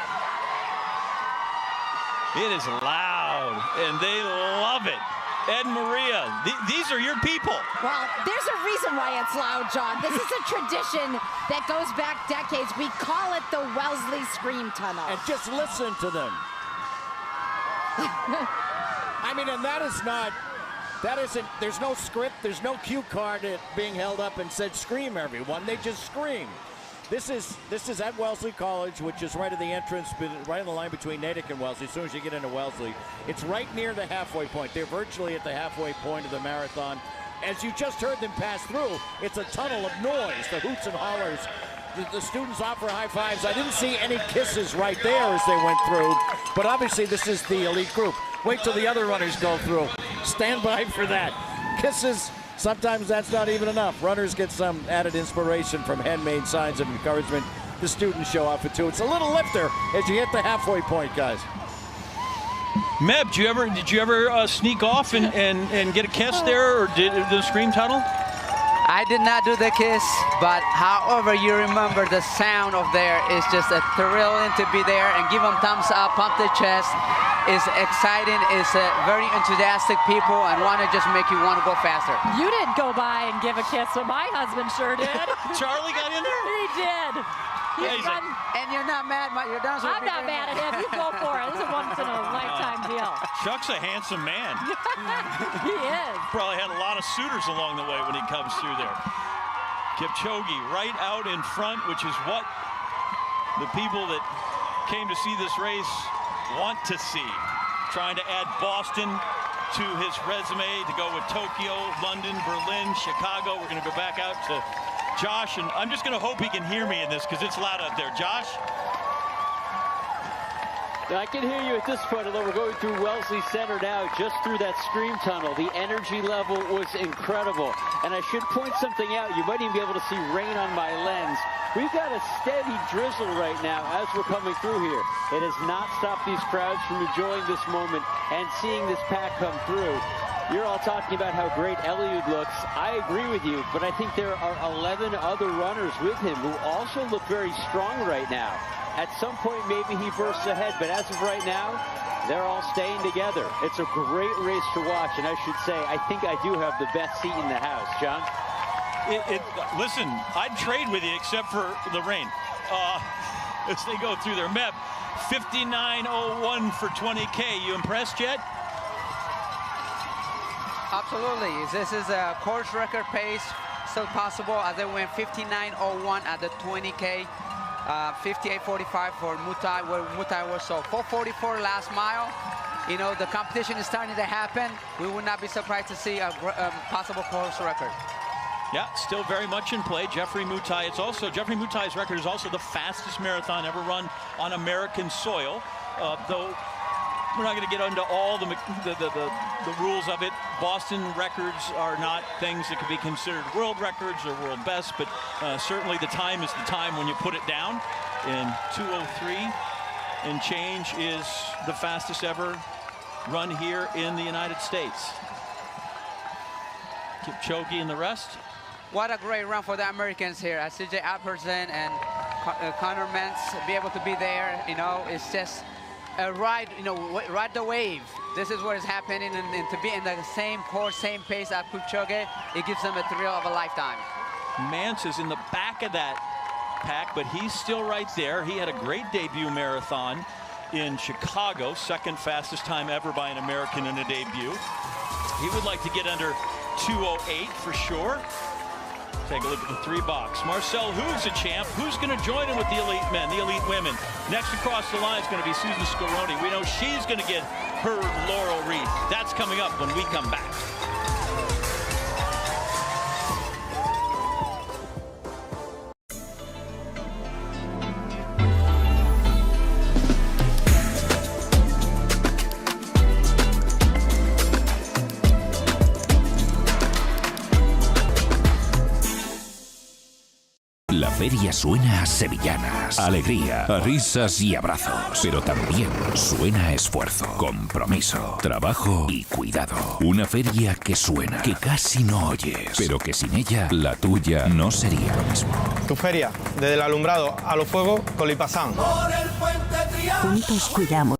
Speaker 2: It is loud, and they love it. Ed and Maria, these are your people.
Speaker 13: Well, there's a reason why it's loud, John. This is a tradition that goes back decades. We call it the Wellesley Scream Tunnel.
Speaker 12: And just listen to them. I mean, and that isn't, there's no script, there's no cue card being held up and said, scream, everyone. They just scream. This is at Wellesley College, which is right at the entrance, right on the line between Natick and Wellesley, as soon as you get into Wellesley. It's right near the halfway point. They're virtually at the halfway point of the marathon. As you just heard them pass through, it's a tunnel of noise, the hoots and hollers. The students offer high fives. I didn't see any kisses right there as they went through, but obviously this is the elite group. Wait till the other runners go through. Stand by for that. Kisses. Sometimes that's not even enough. Runners get some added inspiration from handmade signs of encouragement. The students show off it too. It's a little lifter as you hit the halfway point, guys.
Speaker 2: Meb, did you ever sneak off and get a kiss there, or did the Scream Tunnel?
Speaker 10: I did not do the kiss, but however you remember the sound of there is just a thrilling to be there and give them thumbs up, pump their chest. Is exciting, is very enthusiastic people and want to just make you want to go faster.
Speaker 11: You didn't go by and give a kiss, but my husband sure did.
Speaker 2: Charlie got in there?
Speaker 11: He did.
Speaker 10: And you're not mad, you're done.
Speaker 11: I'm not mad at him. You go for it. This is a once-in-a-lifetime deal.
Speaker 2: Chuck's a handsome man.
Speaker 11: He is.
Speaker 2: Probably had a lot of suitors along the way when he comes through there. Kipchoge right out in front, which is what the people that came to see this race want to see. Trying to add Boston to his resume to go with Tokyo, London, Berlin, Chicago. We're going to go back out to Josh, and I'm just going to hope he can hear me in this because it's loud out there. Josh?
Speaker 22: I can hear you at this point, although we're going through Wellesley Center now, just through that Scream Tunnel. The energy level was incredible. And I should point something out. You might even be able to see rain on my lens. We've got a steady drizzle right now as we're coming through here. It has not stopped these crowds from enjoying this moment and seeing this pack come through. You're all talking about how great Eliud looks. I agree with you, but I think there are 11 other runners with him who also look very strong right now. At some point, maybe he bursts ahead, but as of right now, they're all staying together. It's a great race to watch, and I should say, I think I do have the best seat in the house. John?
Speaker 2: Listen, I'd trade with you except for the rain. As they go through their Meb, 59:01 for 20K. You impressed yet?
Speaker 10: Absolutely. This is a course record pace, still possible, as they went 59:01 at the 20K. 58:45 for Muta, where Muta was. So 4:44 last mile. You know, the competition is starting to happen. We would not be surprised to see a possible course record.
Speaker 2: Yeah, still very much in play. Jeffrey Mutai. It's also Jeffrey Mutai's record is also the fastest marathon ever run on American soil. Though we're not going to get into all the rules of it. Boston records are not things that could be considered world records or world best, but certainly the time is the time when you put it down. And 2:03 and change is the fastest ever run here in the United States. Kipchoge and the rest.
Speaker 10: What a great run for the Americans here. CJ Alperson and Connor Mintz be able to be there. You know, it's just a ride. You know, ride the wave. This is what is happening, and to be in the same course, same pace as Kipchoge, it gives them a thrill of a lifetime.
Speaker 2: Mintz is in the back of that pack, but he's still right there. He had a great debut marathon in Chicago, second fastest time ever by an American in a debut. He would like to get under 2:08 for sure. Take a look at the 3 box. Marcel, who's a champ? Who's going to join him with the elite men, the elite women? Next across the line is going to be Susan Scaroni. We know she's going to get her laurel wreath. That's coming up when we come back.
Speaker 5: La feria suena a sevillanas, a alegría, a risas y abrazos, pero también suena a esfuerzo, compromiso, trabajo y cuidado. Una feria que suena, que casi no oyes, pero que sin ella la tuya no sería lo mismo.
Speaker 7: Tu feria, desde el alumbrado a los fuegos con Lipasán.
Speaker 20: Juntos cuidamos.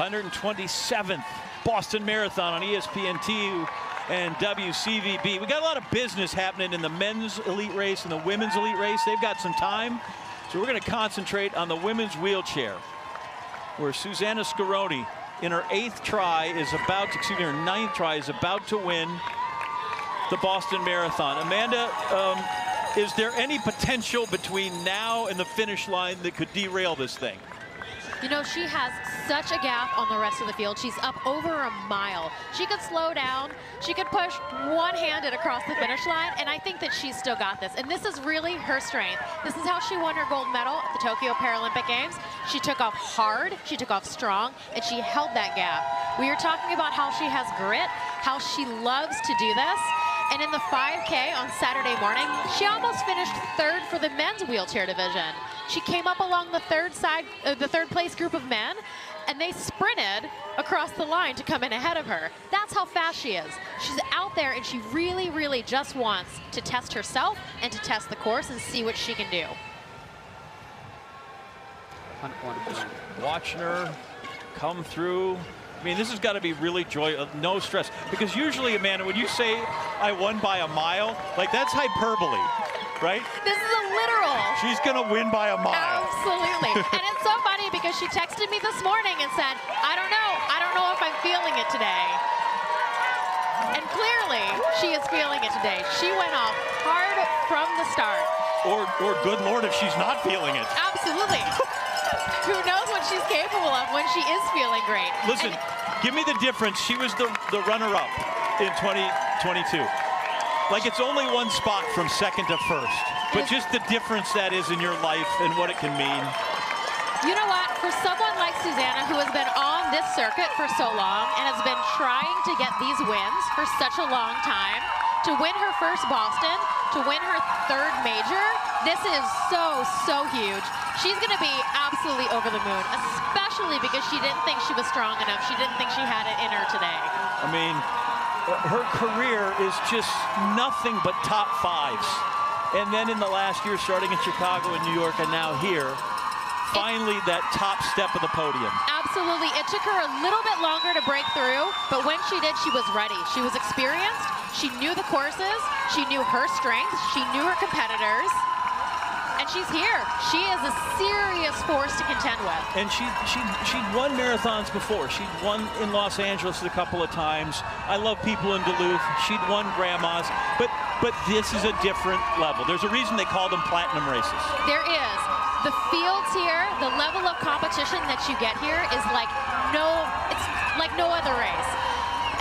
Speaker 2: th Boston Marathon on ESPN2 and WCVB. We got a lot of business happening in the men's elite race and the women's elite race. They've got some time, so we're going to concentrate on the women's wheelchair, where Susanna Scaroni, in her 9th try, is about to win the Boston Marathon. Amanda, is there any potential between now and the finish line that could derail this thing?
Speaker 1: You know, she has such a gap on the rest of the field. She's up over a mile. She could slow down. She could push one-handed across the finish line, and I think that she's still got this. And this is really her strength. This is how she won her gold medal at the Tokyo Paralympic Games. She took off hard, she took off strong, and she held that gap. We were talking about how she has grit, how she loves to do this. And in the 5K on Saturday morning, she almost finished 3rd for the men's wheelchair division. She came up along the third place group of men, and they sprinted across the line to come in ahead of her. That's how fast she is. She's out there, and she really, really just wants to test herself and to test the course and see what she can do.
Speaker 2: Watching her come through. I mean, this has got to be really no stress. Because usually, Amanda, when you say I won by a mile, like that's hyperbole, right?
Speaker 1: This is a literal.
Speaker 2: She's going to win by a mile.
Speaker 1: Absolutely. And it's so funny because she texted me this morning and said, I don't know if I'm feeling it today. And clearly, she is feeling it today. She went off hard from the start.
Speaker 2: Or good Lord, if she's not feeling it.
Speaker 1: Absolutely. Who knows what she's capable of when she is feeling great.
Speaker 2: Listen, give me the difference. She was the runner-up in 2022. Like, it's only one spot from 2nd to 1st. But just the difference that is in your life and what it can mean.
Speaker 1: You know what? For someone like Susanna, who has been on this circuit for so long and has been trying to get these wins for such a long time, to win her first Boston, to win her 3rd major, this is so huge. She's going to be absolutely over the moon, especially because she didn't think she was strong enough. She didn't think she had it in her today.
Speaker 2: I mean, her career is just nothing but top 5s. And then in the last year, starting in Chicago and New York, and now here, finally that top step of the podium.
Speaker 1: Absolutely. It took her a little bit longer to break through, but when she did, she was ready. She was experienced. She knew the courses. She knew her strengths. She knew her competitors. And she's here. She is a serious force to contend with.
Speaker 2: And she'd won marathons before. She'd won in Los Angeles a couple of times. I love people in Duluth. She'd won grandmas. But this is a different level. There's a reason they call them platinum races.
Speaker 1: There is. The fields here, the level of competition that you get here is it's like no other race.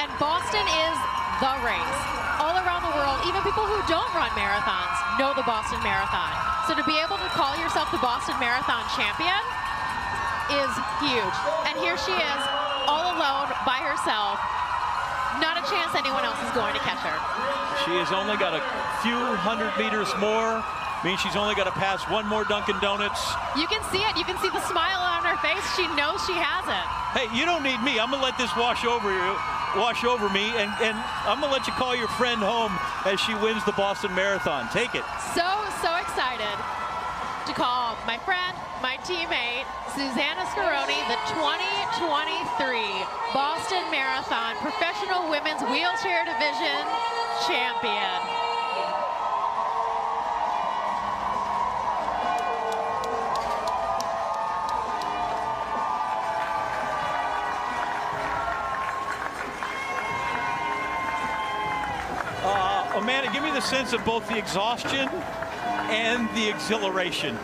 Speaker 1: And Boston is the race. All around the world, even people who don't run marathons know the Boston Marathon. So to be able to call yourself the Boston Marathon champion is huge. And here she is, all alone, by herself. Not a chance anyone else is going to catch her.
Speaker 2: She has only got a few hundred meters more. Means she's only got to pass one more Dunkin' Donuts.
Speaker 1: You can see it. You can see the smile on her face. She knows she has it.
Speaker 2: Hey, you don't need me. I'm going to let this wash over me, and I'm going to let you call your friend home as she wins the Boston Marathon. Take it.
Speaker 1: So excited to call my friend, my teammate, Susanna Scaroni, the 2023 Boston Marathon Professional Women's Wheelchair Division champion.
Speaker 2: Amanda, give me the sense of both the exhaustion and the exhilaration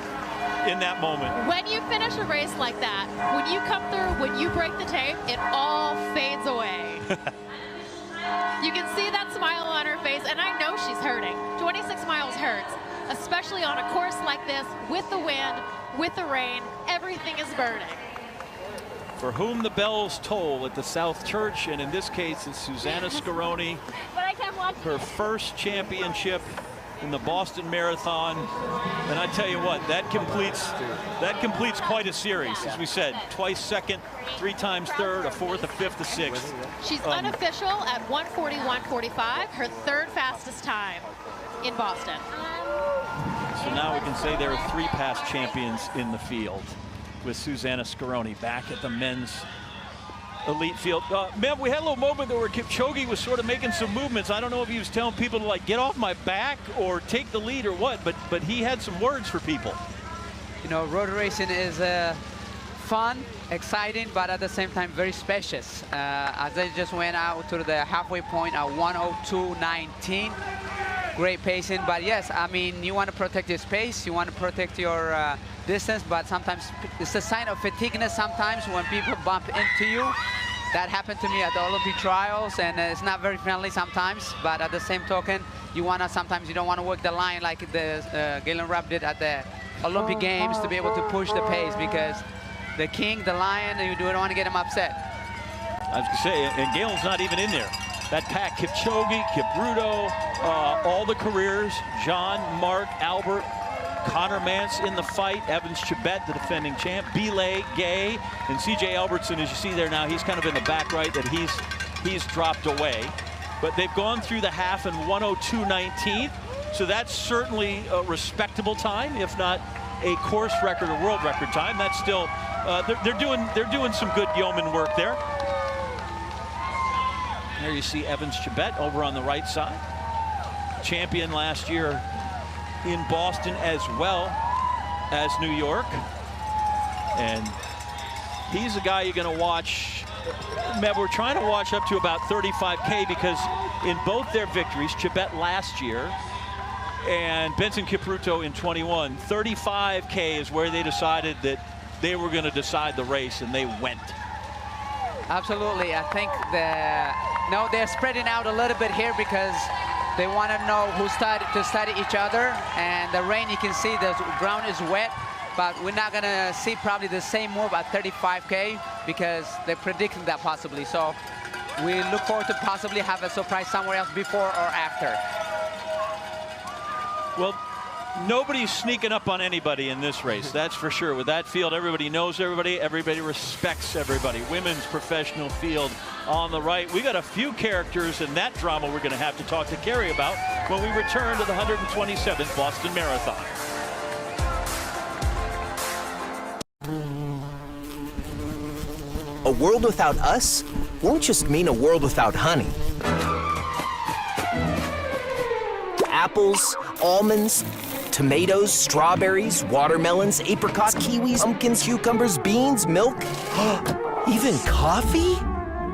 Speaker 2: in that moment.
Speaker 1: When you finish a race like that, when you come through, when you break the tape, it all fades away. You can see that smile on her face, and I know she's hurting. 26 miles hurts, especially on a course like this, with the wind, with the rain, everything is burning.
Speaker 2: For whom the bells toll at the South Church, and in this case it's Susanna Scaroni, her first championship in the Boston Marathon. And I tell you what, that completes quite a series. As we said, twice second, 3 times third, a fourth, a fifth, a sixth.
Speaker 1: She's unofficial at 1:41.45, her third fastest time in Boston.
Speaker 2: So now we can say there are 3 past champions in the field, with Susanna Scaroni back at the men's elite field. Man, we had a little moment there where Kipchoge was sort of making some movements. I don't know if he was telling people to like get off my back or take the lead or what, but he had some words for people.
Speaker 10: You know, road racing is fun, exciting, but at the same time very spacious. As they just went out to the halfway point at 1:02.19. Great pacing, but yes, I mean, you want to protect your space, you want to protect your distance, but sometimes it's a sign of fatigueness sometimes when people bump into you. That happened to me at the Olympic trials, and it's not very friendly sometimes, but at the same token, you want to, sometimes you don't want to work the line like the Galen Rupp did at the Olympic Games to be able to push the pace, because the king, the lion, you don't want to get him upset.
Speaker 2: I was going to say, and Galen's not even in there. That pack, Kipchoge, Kipruto, all the careers, John, Mark, Albert, Connor Mance in the fight, Evans Chibet, the defending champ, Belay, Gay, and CJ Albertson, as you see there now, he's kind of in the back right, that he's dropped away. But they've gone through the half in 1:02.19, so that's certainly a respectable time, if not a course record or world record time. That's still, they're doing some good yeoman work there. There you see Evans Chibet over on the right side. Champion last year in Boston as well as New York. And he's a guy you're going to watch. We're trying to watch up to about 35K, because in both their victories, Chibet last year and Benson Kipruto in 21, 35K is where they decided that they were going to decide the race, and they went.
Speaker 10: Absolutely. I think they're spreading out a little bit here because they want to know who started to study each other. And the rain, you can see the ground is wet, but we're not going to see probably the same move at 35K because they're predicting that possibly. So we look forward to possibly have a surprise somewhere else before or after.
Speaker 2: Well, nobody's sneaking up on anybody in this race, that's for sure. With that field, everybody knows everybody, everybody respects everybody. Women's professional field on the right. We got a few characters in that drama we're going to have to talk to Carrie about when we return to the 127th Boston Marathon.
Speaker 8: A world without us won't just mean a world without honey. Apples, almonds, tomatoes, strawberries, watermelons, apricots, kiwis, pumpkins, cucumbers, beans, milk, even coffee?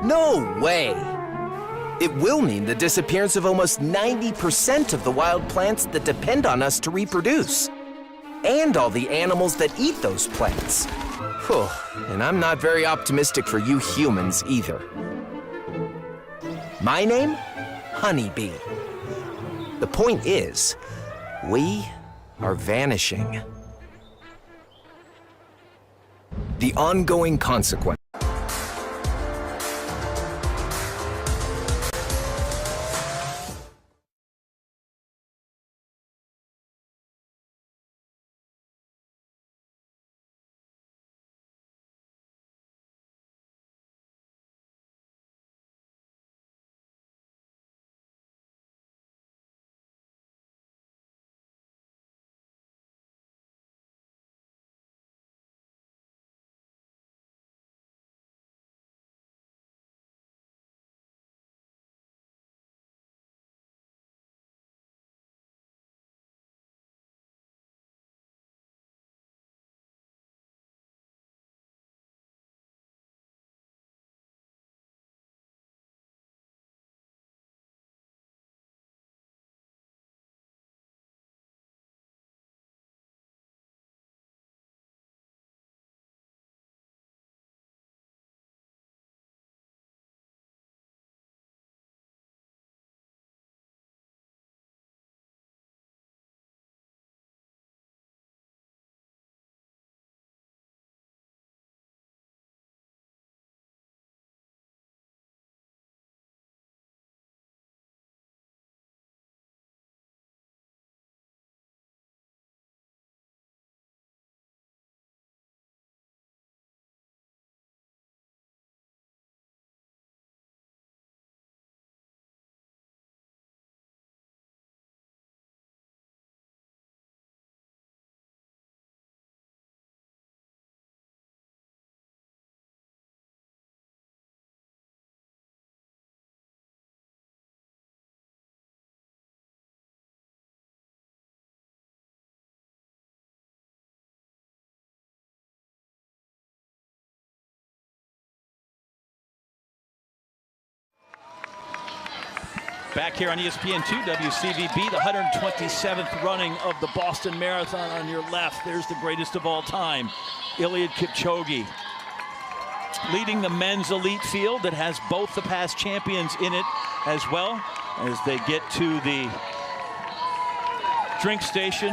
Speaker 8: No way! It will mean the disappearance of almost 90% of the wild plants that depend on us to reproduce, and all the animals that eat those plants. Whew. And I'm not very optimistic for you humans either. My name? Honeybee. The point is, we are vanishing. The ongoing consequence.
Speaker 2: Back here on ESPN2 WCVB, the 127th running of the Boston Marathon. On your left, there's the greatest of all time, Eliud Kipchoge, leading the men's elite field that has both the past champions in it as well, as they get to the drink station.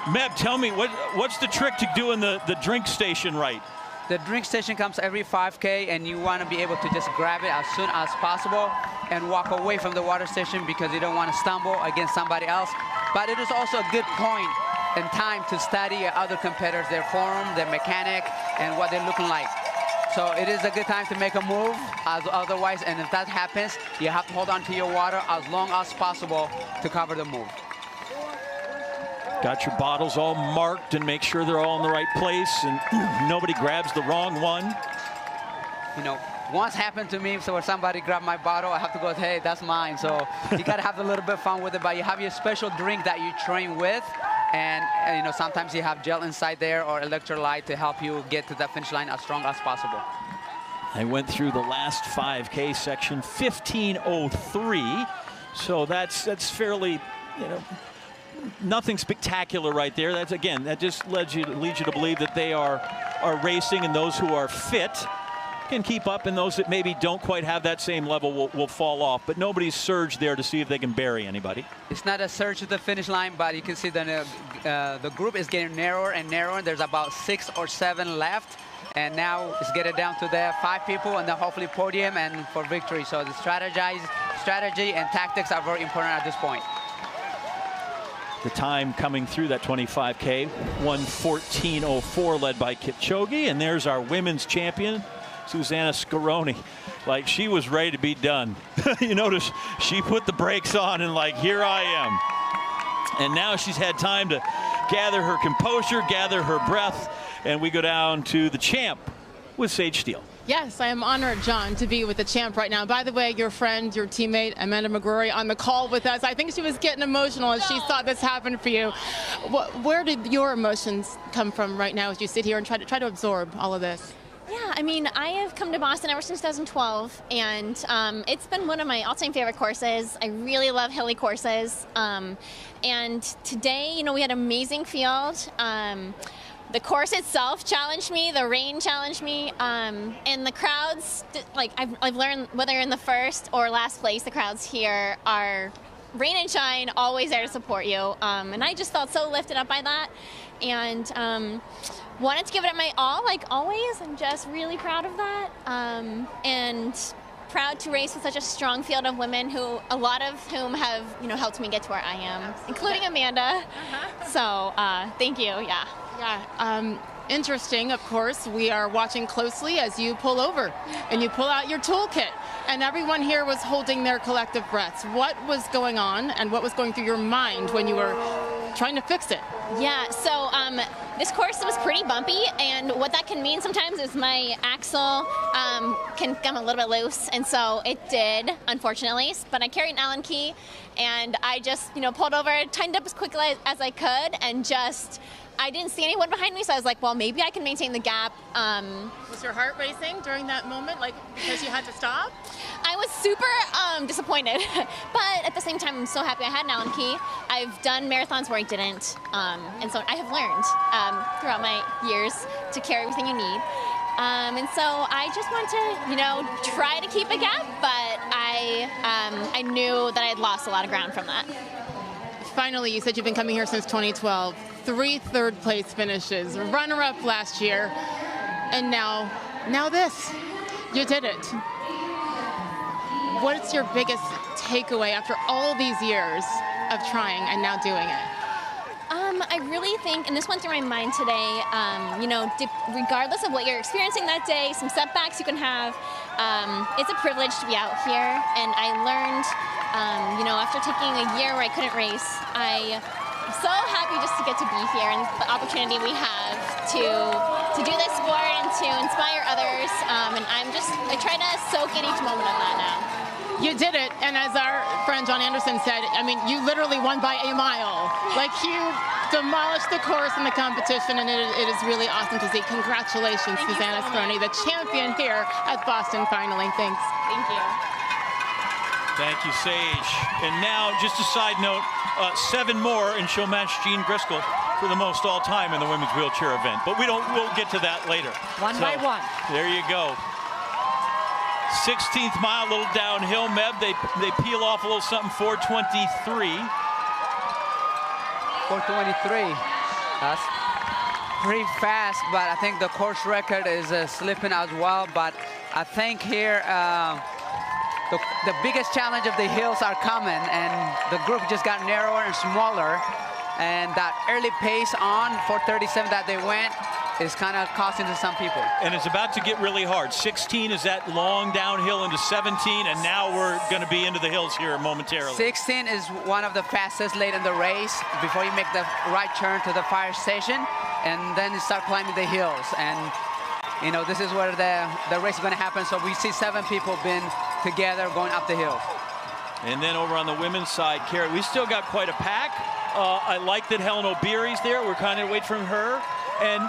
Speaker 2: Meb, tell me, what's the trick to doing the drink station right?
Speaker 10: The drink station comes every 5K, and you want to be able to just grab it as soon as possible and walk away from the water station because you don't want to stumble against somebody else. But it is also a good point in time to study other competitors, their form, their mechanic, and what they're looking like. So it is a good time to make a move, otherwise, and if that happens, you have to hold on to your water as long as possible to cover the move.
Speaker 2: Got your bottles all marked and make sure they're all in the right place and nobody grabs the wrong one.
Speaker 10: You know, once happened to me, so when somebody grabbed my bottle, I have to go, hey, that's mine. So you got to have a little bit of fun with it, but you have your special drink that you train with, and you know, sometimes you have gel inside there or electrolyte to help you get to the finish line as strong as possible.
Speaker 2: I went through the last 5K section, 15:03, so that's fairly, you know, nothing spectacular right there. That's, again, that just leads you to believe that they are racing, and those who are fit can keep up, and those that maybe don't quite have that same level will fall off. But nobody's surged there to see if they can bury anybody.
Speaker 10: It's not a surge to the finish line, but you can see that the group is getting narrower and narrower. There's about 6 or 7 left, and now it's getting down to the 5 people, and then hopefully podium and for victory. So the strategy and tactics are very important at this point.
Speaker 2: The time coming through that 25K, 1:14:04, led by Kipchoge, and there's our women's champion, Susanna Scaroni. Like, she was ready to be done. You notice she put the brakes on and like, here I am. And now she's had time to gather her composure, gather her breath, and we go down to the champ with Sage Steele.
Speaker 3: Yes, I am honored, John, to be with the champ right now. By the way, your friend, your teammate, Amanda McGrory, on the call with us. I think she was getting emotional as she saw this happen for you. Where did your emotions come from right now as you sit here and try to absorb all of this?
Speaker 9: Yeah, I mean, I have come to Boston ever since 2012, and it's been one of my all-time favorite courses. I really love hilly courses. And today, you know, we had an amazing field. The course itself challenged me, the rain challenged me, and the crowds, like I've learned whether you're in the first or last place, the crowds here are rain and shine, always there to support you. And I just felt so lifted up by that, and wanted to give it my all, like always. I'm just really proud of that, and proud to race with such a strong field of women who, a lot of whom have, you know, helped me get to where I am, including Amanda. So thank you, yeah.
Speaker 3: Yeah, interesting, of course. We are watching closely as you pull over and you pull out your toolkit. And everyone here was holding their collective breaths. What was going on and what was going through your mind when you were trying to fix it?
Speaker 9: Yeah, so this course was pretty bumpy, and what that can mean sometimes is my axle can come a little bit loose, and so it did, unfortunately. But I carried an Allen key, and I just, you know, pulled over, tightened up as quickly as I could, and just, I didn't see anyone behind me, so I was like, well, maybe I can maintain the gap.
Speaker 3: Was your heart racing during that moment, like because you had to stop?
Speaker 9: I was super disappointed, but at the same time, I'm so happy I had an Allen key. I've done marathons where I didn't, and so I have learned throughout my years to carry everything you need. And so I just want to, you know, try to keep a gap, but I knew that I had lost a lot of ground from that.
Speaker 3: Finally, you said you've been coming here since 2012. 3 third-place finishes, runner-up last year, and now this. You did it. What's your biggest takeaway after all these years of trying and now doing it?
Speaker 9: I really think, and this went through my mind today, you know, regardless of what you're experiencing that day, some setbacks you can have, it's a privilege to be out here. And I learned, you know, after taking a year where I couldn't race, I'm so happy just to get to be here and the opportunity we have to do this sport and to inspire others. And I try to soak in each moment of that now.
Speaker 3: You did it, and as our friend John Anderson said, I mean, you literally won by a mile. Like, you demolished the course in the competition, and it is really awesome to see. Congratulations, Susanna Speroni, the champion here at Boston, finally. Thanks.
Speaker 9: Thank you.
Speaker 2: Thank you, Sage. And now, just a side note, 7 more, and she'll match Jean Driscoll for the most all-time in the women's wheelchair event. But we'll get to that later.
Speaker 11: One by one.
Speaker 2: There you go. 16th mile, a little downhill. Meb, they peel off a little something, 4:23.
Speaker 10: 4:23. That's pretty fast, but I think the course record is slipping as well. But I think here the biggest challenge of the hills are coming, and the group just got narrower and smaller. And that early pace on 4:37 that they went is kind of costing to some people.
Speaker 2: And it's about to get really hard. 16 is that long downhill into 17, and now we're going to be into the hills here momentarily.
Speaker 10: 16 is one of the fastest late in the race before you make the right turn to the fire station, and then you start climbing the hills. And, you know, this is where the race is going to happen. So we see 7 people being together going up the hills.
Speaker 2: And then over on the women's side, Carrie, we still got quite a pack. I like that Helen O'Beary's there. We're kind of waiting for her. And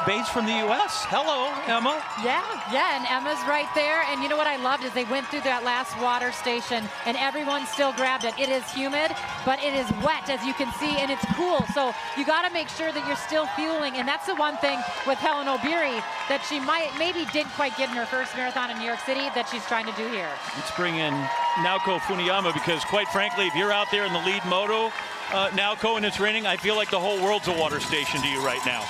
Speaker 2: Bates from the U.S. Hello, Emma.
Speaker 11: Yeah, and Emma's right there. And you know what I loved is they went through that last water station, and everyone still grabbed it. It is humid, but it is wet, as you can see, and it's cool. So you got to make sure that you're still fueling, and that's the one thing with Helen O'Beary that she maybe didn't quite get in her first marathon in New York City that she's trying to do here.
Speaker 2: Let's bring in Naoko Funiyama, because quite frankly, if you're out there in the lead moto, Naoko, and it's raining, I feel like the whole world's a water station to you right now.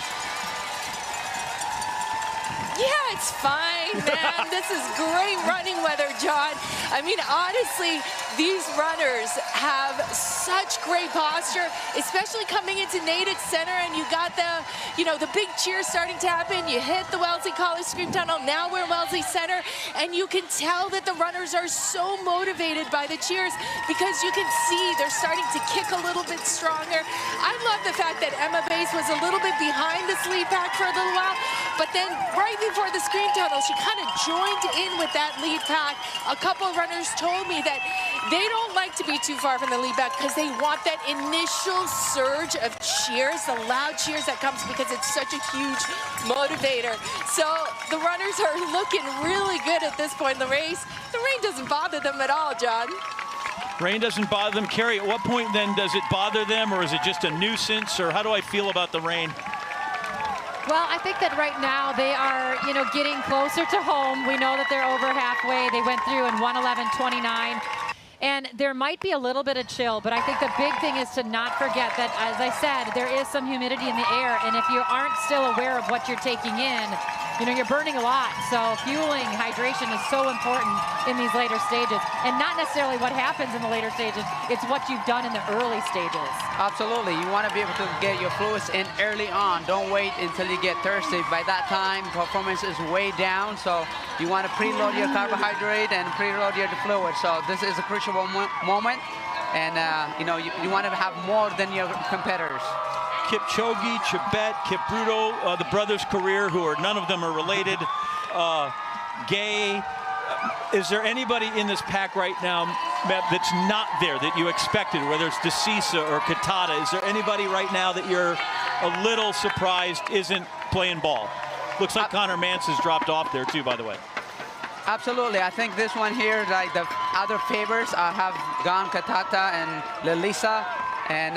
Speaker 21: Yeah, it's fine. right, man. This is great running weather, John. I mean, honestly, these runners have such great posture, especially coming into Natick Center, and you got the, you know, the big cheer starting to happen. You hit the Wellesley College Scream Tunnel. Now we're in Wellesley Center, and you can tell that the runners are so motivated by the cheers because you can see they're starting to kick a little bit stronger. I love the fact that Emma Bass was a little bit behind this lead pack for a little while, but then right before the Scream Tunnel, she kind of joined in with that lead pack. A couple of runners told me that they don't like to be too far from the lead pack because they want that initial surge of cheers, the loud cheers that comes because it's such a huge motivator. So the runners are looking really good at this point in the race. The rain doesn't bother them at all, John.
Speaker 2: Rain doesn't bother them. Carrie, at what point then does it bother them, or is it just a nuisance, or how do I feel about the rain?
Speaker 11: Well, I think that right now they are, you know, getting closer to home. We know that they're over halfway. They went through in 1:11:29. And there might be a little bit of chill, but I think the big thing is to not forget that, as I said, there is some humidity in the air. And if you aren't still aware of what you're taking in, you know, you're burning a lot. So fueling, hydration is so important in these later stages. And not necessarily what happens in the later stages, it's what you've done in the early stages.
Speaker 10: Absolutely. You want to be able to get your fluids in early on. Don't wait until you get thirsty. By that time, performance is way down. So you want to preload your carbohydrate and preload your fluid. So this is a crucial moment. And, you know, you want to have more than your competitors.
Speaker 2: Kipchoge, Chebet, Kipruto, the brothers' career, who are none of them are related. Gay. Is there anybody in this pack right now that's not there that you expected, whether it's DeCisa or Katada? Is there anybody right now that you're a little surprised isn't playing ball? Looks like Connor Mance has dropped off there too, by the way.
Speaker 10: Absolutely. I think this one here, like the other favorites, have gone Katata and Lelisa, and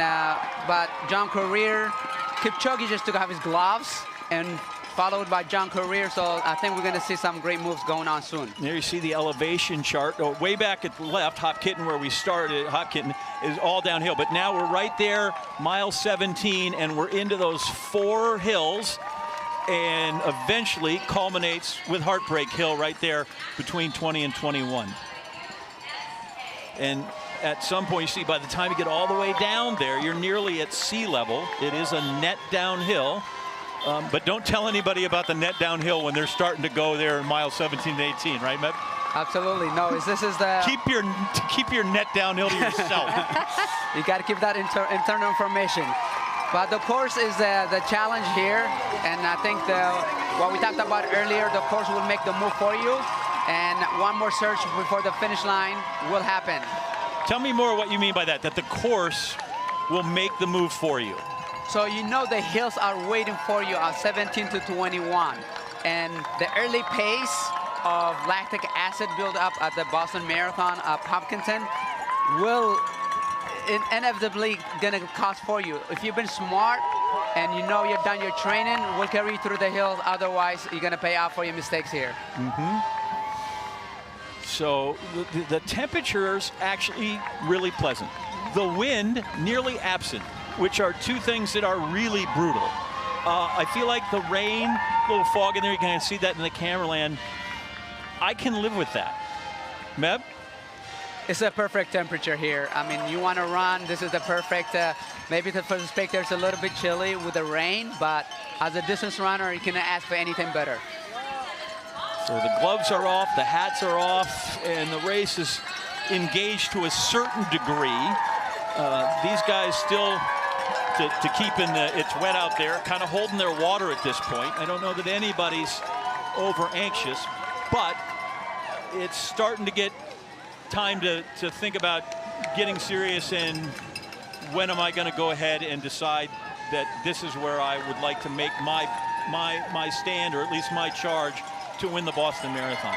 Speaker 10: but John Career, Kipchoge just took off his gloves, and followed by John Career, so I think we're going to see some great moves going on soon.
Speaker 2: There you see the elevation chart. Oh, way back at the left, Hopkinton, where we started, Hopkinton is all downhill, but now we're right there, mile 17, and we're into those 4 hills, and eventually culminates with Heartbreak Hill right there between 20 and 21. And at some point, you see, by the time you get all the way down there, you're nearly at sea level. It is a net downhill. But don't tell anybody about the net downhill when they're starting to go there in mile 17 to 18, right, Meb?
Speaker 10: Absolutely. No, this is the...
Speaker 2: Keep your net downhill to yourself.
Speaker 10: You got to keep that internal information. But the course is the challenge here, and I think what we talked about earlier, the course will make the move for you, and one more search before the finish line will happen.
Speaker 2: Tell me more what you mean by that the course will make the move for you.
Speaker 10: So you know the hills are waiting for you at 17 to 21. And the early pace of lactic acid buildup at the Boston Marathon at Hopkinton will inevitably gonna cost for you. If you've been smart and you know you've done your training, we'll carry you through the hills. Otherwise, you're gonna pay off for your mistakes here.
Speaker 2: So the temperature's actually really pleasant. The wind nearly absent, which are two things that are really brutal. I feel like the rain, a little fog in there, you can see that in the camera land. I can live with that. Meb?
Speaker 10: It's a perfect temperature here. I mean, you want to run, this is the perfect, maybe for the spectators a little bit chilly with the rain, but as a distance runner, you can't ask for anything better.
Speaker 2: So the gloves are off, the hats are off, and the race is engaged to a certain degree. These guys still to keep in the, it's wet out there, kind of holding their water at this point. I don't know that anybody's over anxious, but it's starting to get time to think about getting serious and when am I going to go ahead and decide that this is where I would like to make my stand, or at least my charge, to win the Boston Marathon.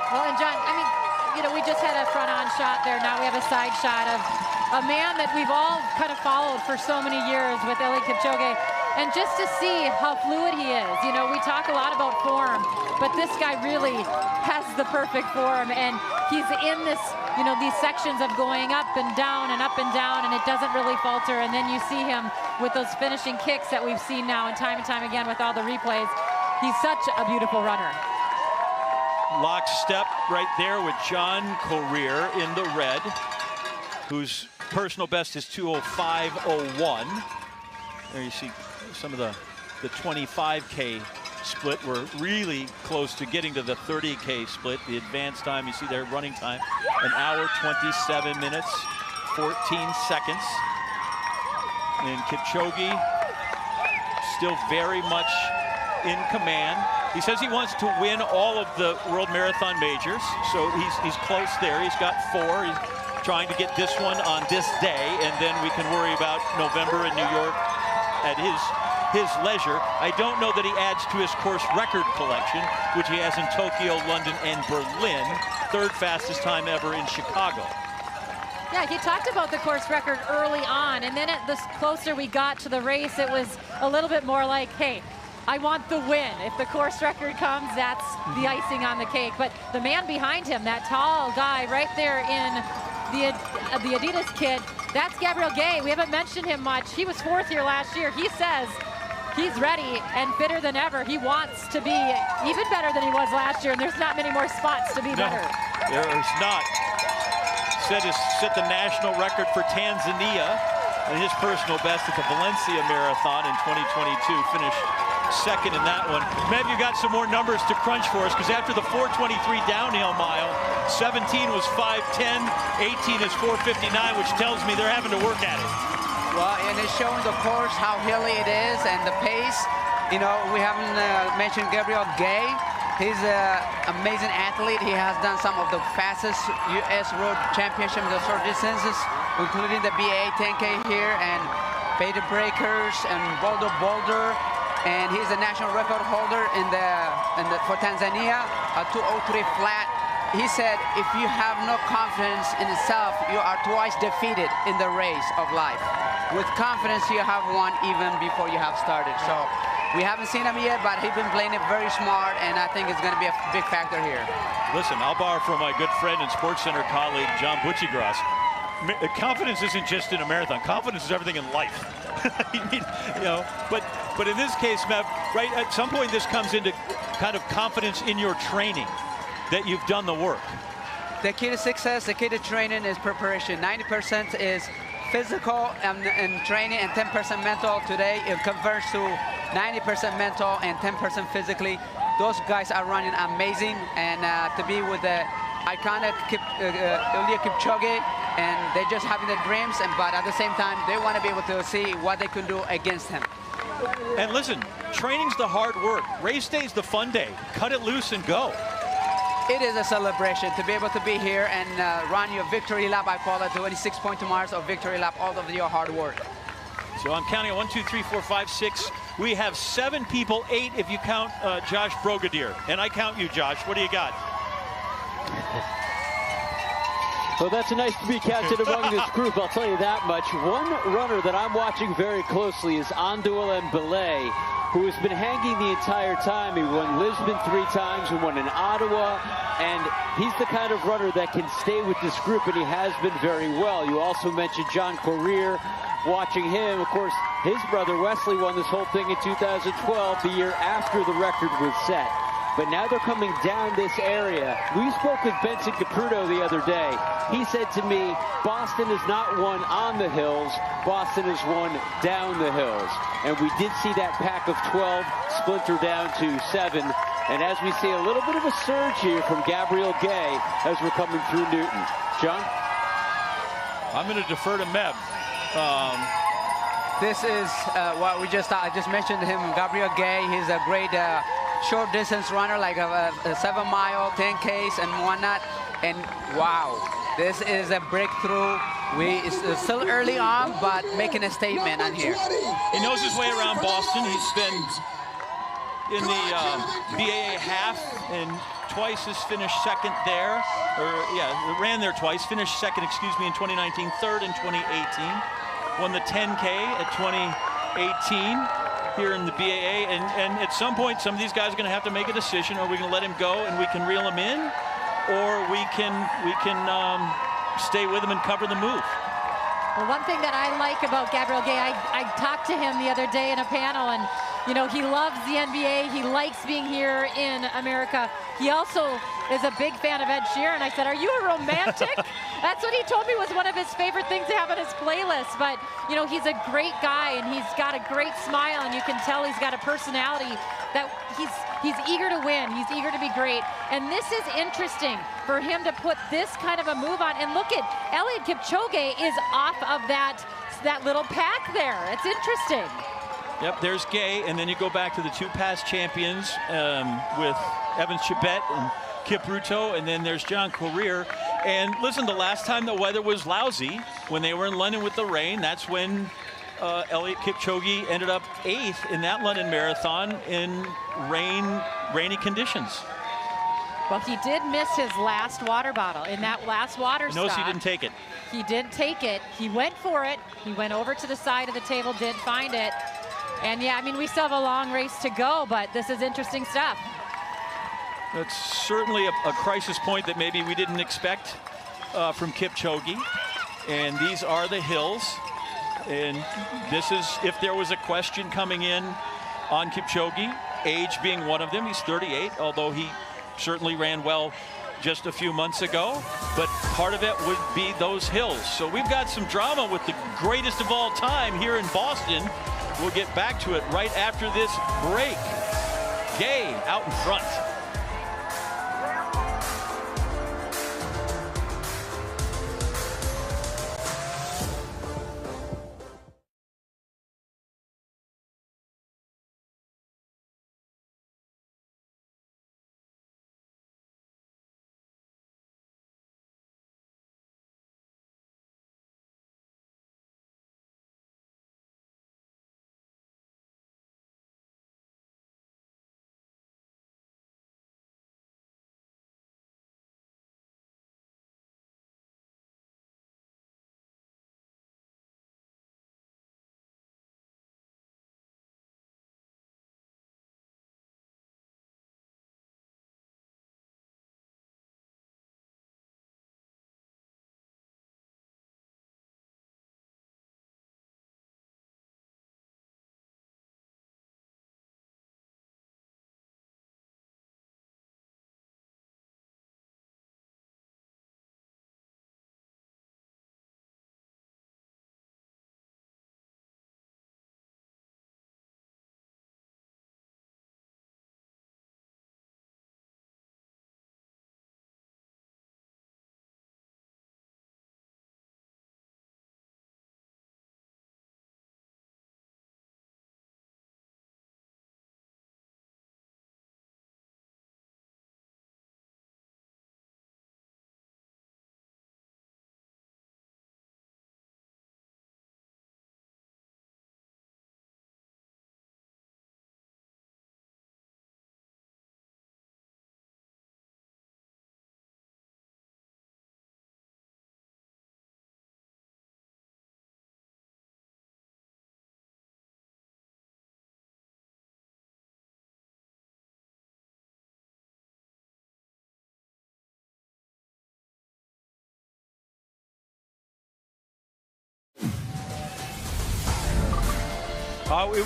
Speaker 11: Well, and John, I mean, you know, we just had a front-on shot there. Now we have a side shot of a man that we've all kind of followed for so many years with Eliud Kipchoge. And just to see how fluid he is, you know, we talk a lot about form, but this guy really has the perfect form, and he's in this, you know, these sections of going up and down, and it doesn't really falter. And then you see him with those finishing kicks that we've seen now and time again with all the replays. He's such a beautiful runner.
Speaker 2: lockstep right there with John Corrier in the red, whose personal best is 2:05:01. There you see some of the 25K split. We're really close to getting to the 30K split. The advanced time, you see their running time, 1 hour, 27 minutes, 14 seconds. And Kipchoge still very much in command. He says he wants to win all of the World Marathon majors, so he's close there. He's got 4. He's trying to get this one on this day, and then we can worry about November in New York at his leisure. I don't know that he adds to his course record collection, which he has in Tokyo, London, and Berlin. 3rd fastest time ever in Chicago.
Speaker 11: Yeah, he talked about the course record early on, and then the closer we got to the race, it was a little bit more like, hey, I want the win. If the course record comes, that's the icing on the cake. But the man behind him, that tall guy right there in the Adidas kit, that's Gabriel Gay. We haven't mentioned him much. He was 4th here last year. He says he's ready and fitter than ever. He wants to be even better than he was last year, and there's not many more spots to be better.
Speaker 2: There's not. Set the national record for Tanzania and his personal best at the Valencia Marathon in 2022. Finished 2nd in that one. Meb, you got some more numbers to crunch for us, because after the 4:23 downhill mile, 17 was 5:10, 18 is 4:59, which tells me they're having to work at it.
Speaker 10: Well, and it's showing the course, how hilly it is, and the pace. You know, we haven't mentioned Gabriel Gay. He's an amazing athlete. He has done some of the fastest U.S. road championships, the short distances, including the BA 10K here, and Beta Breakers, and Boulder. And he's a national record holder for Tanzania, a 2:03 flat. He said, if you have no confidence in yourself, you are twice defeated in the race of life. With confidence, you have won even before you have started. So we haven't seen him yet, but he's been playing it very smart, and I think it's going to be a big factor here.
Speaker 2: Listen, I'll borrow from my good friend and SportsCenter colleague, John Butchigras. Confidence isn't just in a marathon. Confidence is everything in life. But in this case, Mev, right, at some point this comes into kind of confidence in your training, that you've done the work.
Speaker 10: The key to success, the key to training is preparation. 90% is physical and training, and 10% mental. Today it converts to 90% mental and 10% physically. Those guys are running amazing, and to be with the iconic Eliud Kipchoge, and they're just having their dreams, but at the same time they want to be able to see what they can do against him.
Speaker 2: And listen, training's the hard work. Race day's the fun day. Cut it loose and go.
Speaker 10: It is a celebration to be able to be here and run your victory lap. I call it 26.2 miles of victory lap, all of your hard work.
Speaker 2: So I'm counting 1, 2, 3, 4, 5, 6. We have 7 people, 8 if you count Josh Brogadier. And I count you, Josh. What do you got?
Speaker 22: Well, that's nice to be counted among this group, I'll tell you that much. One runner that I'm watching very closely is Andouille Mbele, who has been hanging the entire time. He won Lisbon 3 times, he won in Ottawa, and he's the kind of runner that can stay with this group, and he has been very well. You also mentioned John Corrier. Watching him, of course, his brother Wesley won this whole thing in 2012, the year after the record was set. But now they're coming down this area. We spoke with Benson Caputo the other day. He said to me, Boston is not won on the hills, Boston is won down the hills. And we did see that pack of 12 splinter down to 7. And as we see a little bit of a surge here from Gabriel Gay as we're coming through Newton. John?
Speaker 2: I'm going to defer to Meb.
Speaker 10: This is what I just mentioned him, Gabriel Gay. He's a great short distance runner, like a 7-mile, 10Ks and whatnot. And wow, this is a breakthrough. It's still early on, but making a statement on here.
Speaker 2: He knows his way around Boston. He's been in the BAA half, and twice has finished second there. Ran there twice, finished second, in 2019, third in 2018. Won the 10K at 2018 here in the BAA, and at some point, some of these guys are going to have to make a decision. Are we going to let him go and we can reel him in, or we can stay with him and cover the move?
Speaker 11: Well, one thing that I like about Gabriel Gay, I talked to him the other day in a panel, and he loves the NBA. He likes being here in America. He also is a big fan of Ed Sheeran. I said, are you a romantic? That's what he told me was one of his favorite things to have on his playlist. But, you know, he's a great guy, and he's got a great smile, and you can tell he's got a personality that he's eager to win. He's eager to be great. And this is interesting for him to put this kind of a move on. And look at Eliud Kipchoge is off of that little pack there. It's interesting.
Speaker 2: Yep, there's Gay, and then you go back to the two past champions with Evans Chebet and Kipruto, and then there's John Courier. And listen, the last time the weather was lousy, when they were in London with the rain, that's when Eliud Kipchoge ended up 8th in that London Marathon in rainy conditions.
Speaker 11: Well, he did miss his last water bottle in that last water stop.
Speaker 2: Notice he didn't take it.
Speaker 11: He didn't take it. He went for it. He went over to the side of the table, did find it. And yeah, I mean, we still have a long race to go, but this is interesting stuff.
Speaker 2: It's certainly a crisis point that maybe we didn't expect from Kipchoge. And these are the hills. And this is, if there was a question coming in on Kipchoge, age being one of them. He's 38, although he certainly ran well just a few months ago. But part of it would be those hills. So we've got some drama with the greatest of all time here in Boston. We'll get back to it right after this break. Gay out in front.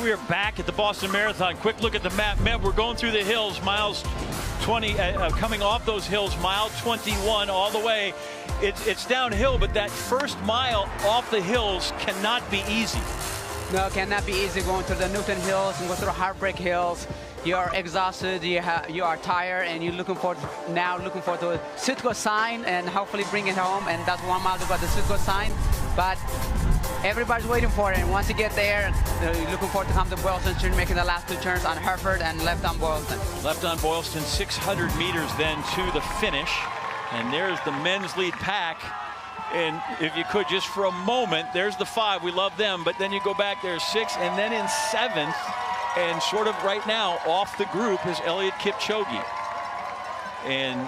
Speaker 2: We are back at the Boston Marathon. Quick look at the map. We're going through the hills, miles 20, coming off those hills, mile 21 all the way. It's downhill, but that first mile off the hills cannot be easy.
Speaker 10: No, it cannot be easy going through the Newton Hills and go through the Heartbreak Hills. You are exhausted, you are tired, and you're looking for the Citgo sign and hopefully bring it home. And that's 1 mile to go, the Citgo sign. But everybody's waiting for it. And once you get there, you're looking forward to come to Boylston Street, making the last 2 turns on Hereford and left on Boylston.
Speaker 2: Left on Boylston, 600 meters then to the finish. And there's the men's lead pack. And if you could, just for a moment, there's the 5. We love them. But then you go back, there's 6. And then in 7th, and sort of right now off the group, is Eliud Kipchoge. And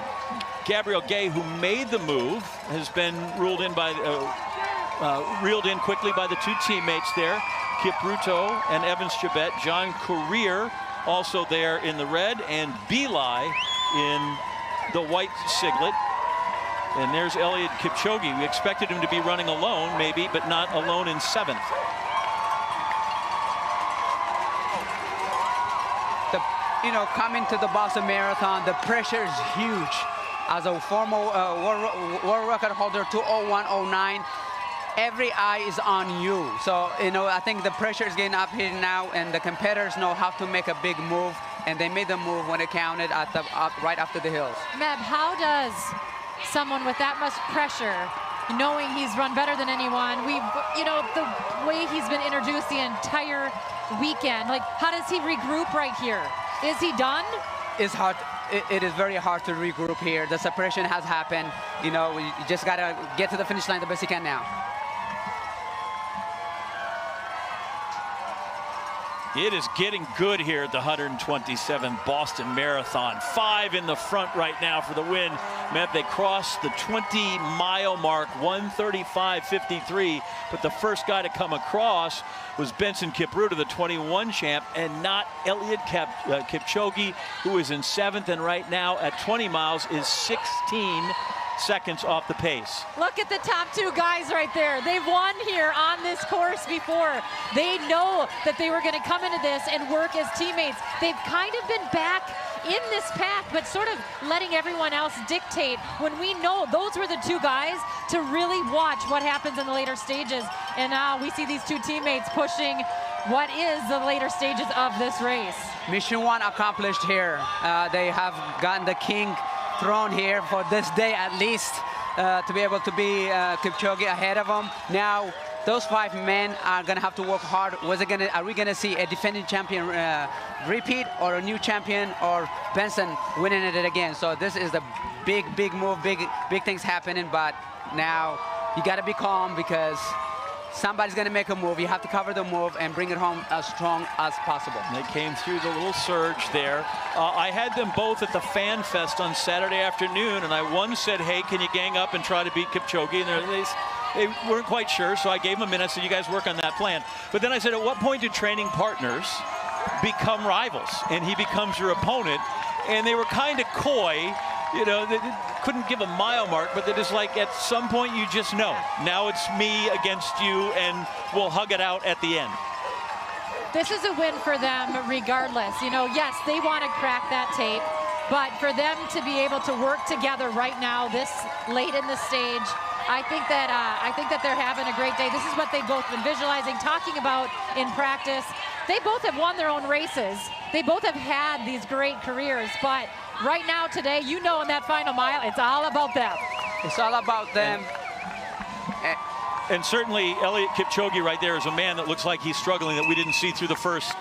Speaker 2: Gabriel Gay, who made the move, has been ruled in by reeled in quickly by the 2 teammates there, Kipruto and Evans Chebet. John Courier also there in the red, and Belay in the white siglet. And there's Eliud Kipchoge. We expected him to be running alone, maybe, but not alone in 7th.
Speaker 10: Coming to the Boston Marathon, the pressure is huge. as a former world record holder, 2:01:09, every eye is on you. So, you know, I think the pressure is getting up here now, and the competitors know how to make a big move, and they made the move when it counted at the right after the hills.
Speaker 11: Meb, how does someone with that much pressure, knowing he's run better than anyone, you know, the way he's been introduced the entire weekend, like, how does he regroup right here? Is he done?
Speaker 10: It's hard. It is very hard to regroup here. The separation has happened. You know, you just gotta get to the finish line the best you can now.
Speaker 2: It is getting good here at the 127 Boston Marathon. 5 in the front right now for the win. They crossed the 20-mile mark, 1:35:53. But the first guy to come across was Benson Kipruto, the 21 champ, and not Eliud Kipchoge, who is in 7th, and right now at 20 miles is 16 seconds off the pace.
Speaker 11: Look at the top 2 guys right there. They've won here on this course before. They know that they were going to come into this and work as teammates. They've kind of been back in this pack, but sort of letting everyone else dictate, when we know those were the 2 guys to really watch what happens in the later stages. And now we see these 2 teammates pushing what is the later stages of this race.
Speaker 10: Mission 1 accomplished here. They have gotten the king throne here for this day at least, to be able to be Kipchoge ahead of him. Now those 5 men are gonna have to work hard. Are we gonna see a defending champion repeat, or a new champion, or Benson winning it again? So this is the big move, big things happening. But now you gotta be calm, because somebody's going to make a move. You have to cover the move and bring it home as strong as possible.
Speaker 2: And they came through the little surge there. I had them both at the Fan Fest on Saturday afternoon, and one said, hey, can you gang up and try to beat Kipchoge? And they weren't quite sure, so I gave them a minute. I said, you guys work on that plan. But then I said, at what point do training partners become rivals and he becomes your opponent? And they were kind of coy. You know, they couldn't give a mile mark, but they're just like, at some point you just know. Now it's me against you, and we'll hug it out at the end.
Speaker 11: This is a win for them regardless. You know, yes, they want to crack that tape, but for them to be able to work together right now, this late in the stage, I think that they're having a great day. This is what they've both been visualizing, talking about in practice. They both have won their own races. They both have had these great careers, but right now today, you know, in that final mile, it's all about them.
Speaker 10: It's all about them.
Speaker 2: And certainly Eliud Kipchoge right there is a man that looks like he's struggling, that we didn't see through the first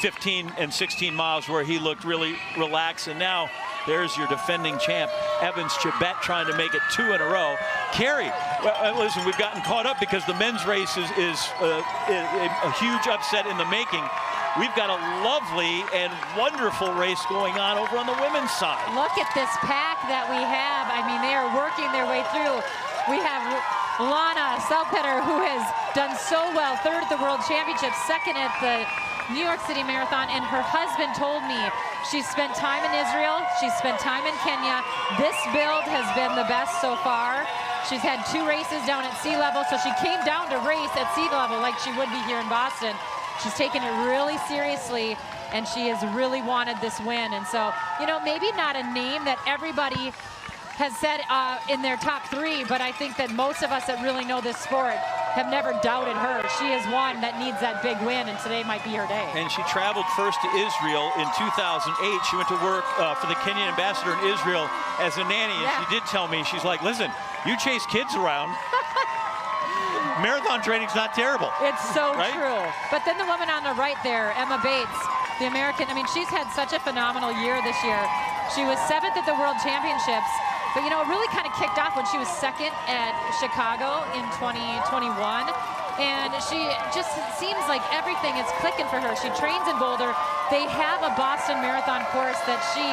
Speaker 2: 15 and 16 miles where he looked really relaxed. And now there's your defending champ, Evans Chibet, trying to make it 2 in a row. Kerry, listen, we've gotten caught up because the men's race is a huge upset in the making. We've got a lovely and wonderful race going on over on the women's side.
Speaker 11: Look at this pack that we have. I mean, they are working their way through. We have Lana Salpeter, who has done so well, 3rd at the World Championships, 2nd at the New York City Marathon, and her husband told me she's spent time in Israel, she's spent time in Kenya. This build has been the best so far. She's had 2 races down at sea level, so she came down to race at sea level like she would be here in Boston. She's taken it really seriously, and she has really wanted this win. And so, you know, maybe not a name that everybody has said in their top 3, but I think that most of us that really know this sport have never doubted her. She is one that needs that big win, and today might be her day.
Speaker 2: And she traveled first to Israel in 2008. She went to work for the Kenyan ambassador in Israel as a nanny, and she did tell me, she's like, listen, you chase kids around, marathon training's not terrible.
Speaker 11: It's so true. But then the woman on the right there, Emma Bates, the American, I mean, she's had such a phenomenal year this year. She was 7th at the World Championships, but you know, it really kind of kicked off when she was 2nd at Chicago in 2021. And she just seems like everything is clicking for her. She trains in Boulder. They have a Boston Marathon course that she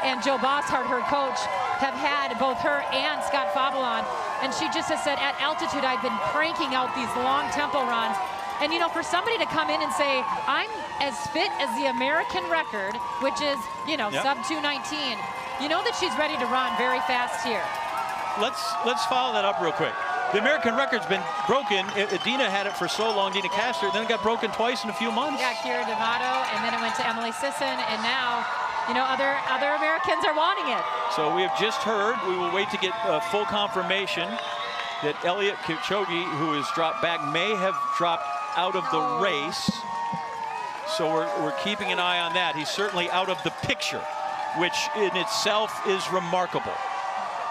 Speaker 11: and Joe Bosshart, her coach, have had both her and Scott Fauble on. And she just has said, at altitude, I've been cranking out these long tempo runs. And, you know, for somebody to come in and say, I'm as fit as the American record, which is, you know, sub 2:19, you know that she's ready to run very fast here.
Speaker 2: Let's follow that up real quick. The American record's been broken. Dina had it for so long, Dina Castor, then it got broken twice in a few months.
Speaker 11: Yeah, Kira D'Amato, and then it went to Emily Sisson, and now you know, other Americans are wanting it.
Speaker 2: So we have just heard, we will wait to get full confirmation that Eliud Kipchoge, who has dropped back, may have dropped out of the race. So we're keeping an eye on that. He's certainly out of the picture, which in itself is remarkable.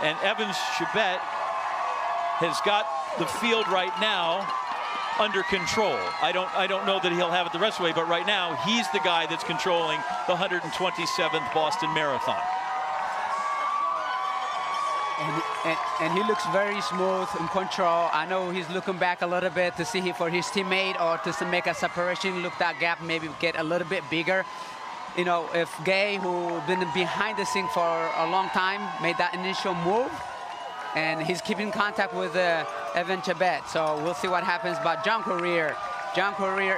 Speaker 2: And Evans Chebet has got the field right now under control. I don't know that he'll have it the rest of the way, but right now he's the guy that's controlling the 127th Boston Marathon.
Speaker 10: And he looks very smooth, in control. I know he's looking back a little bit to see for his teammate or to make a separation, look that gap, maybe get a little bit bigger. You know, if Gay, who's been behind the scene for a long time, made that initial move, and he's keeping contact with Evan Chebet. So we'll see what happens. But John Courier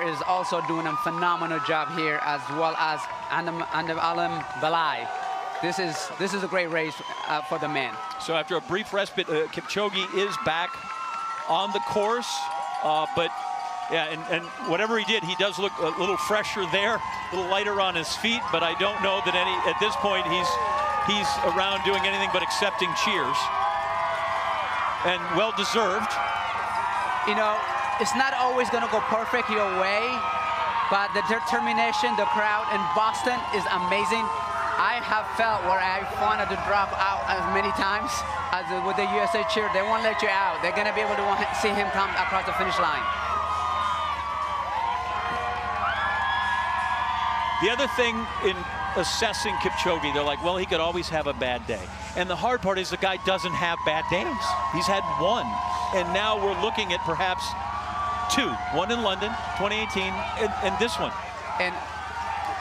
Speaker 10: is also doing a phenomenal job here, as well as Alam Balai. This is a great race for the man.
Speaker 2: So after a brief respite, Kipchoge is back on the course, but yeah, and whatever he did, he does look a little fresher there, a little lighter on his feet, but I don't know that at this point he's around doing anything but accepting cheers. And well-deserved.
Speaker 10: You know, it's not always going to go perfect your way, but the determination, the crowd in Boston is amazing. I have felt where I wanted to drop out as many times as with the USA cheer. They won't let you out. They're going to be able to see him come across the finish line.
Speaker 2: The other thing in assessing Kipchoge, they're like, well, he could always have a bad day. And the hard part is the guy doesn't have bad days. He's had one. And now we're looking at perhaps two. One in London, 2018, and this one.
Speaker 10: And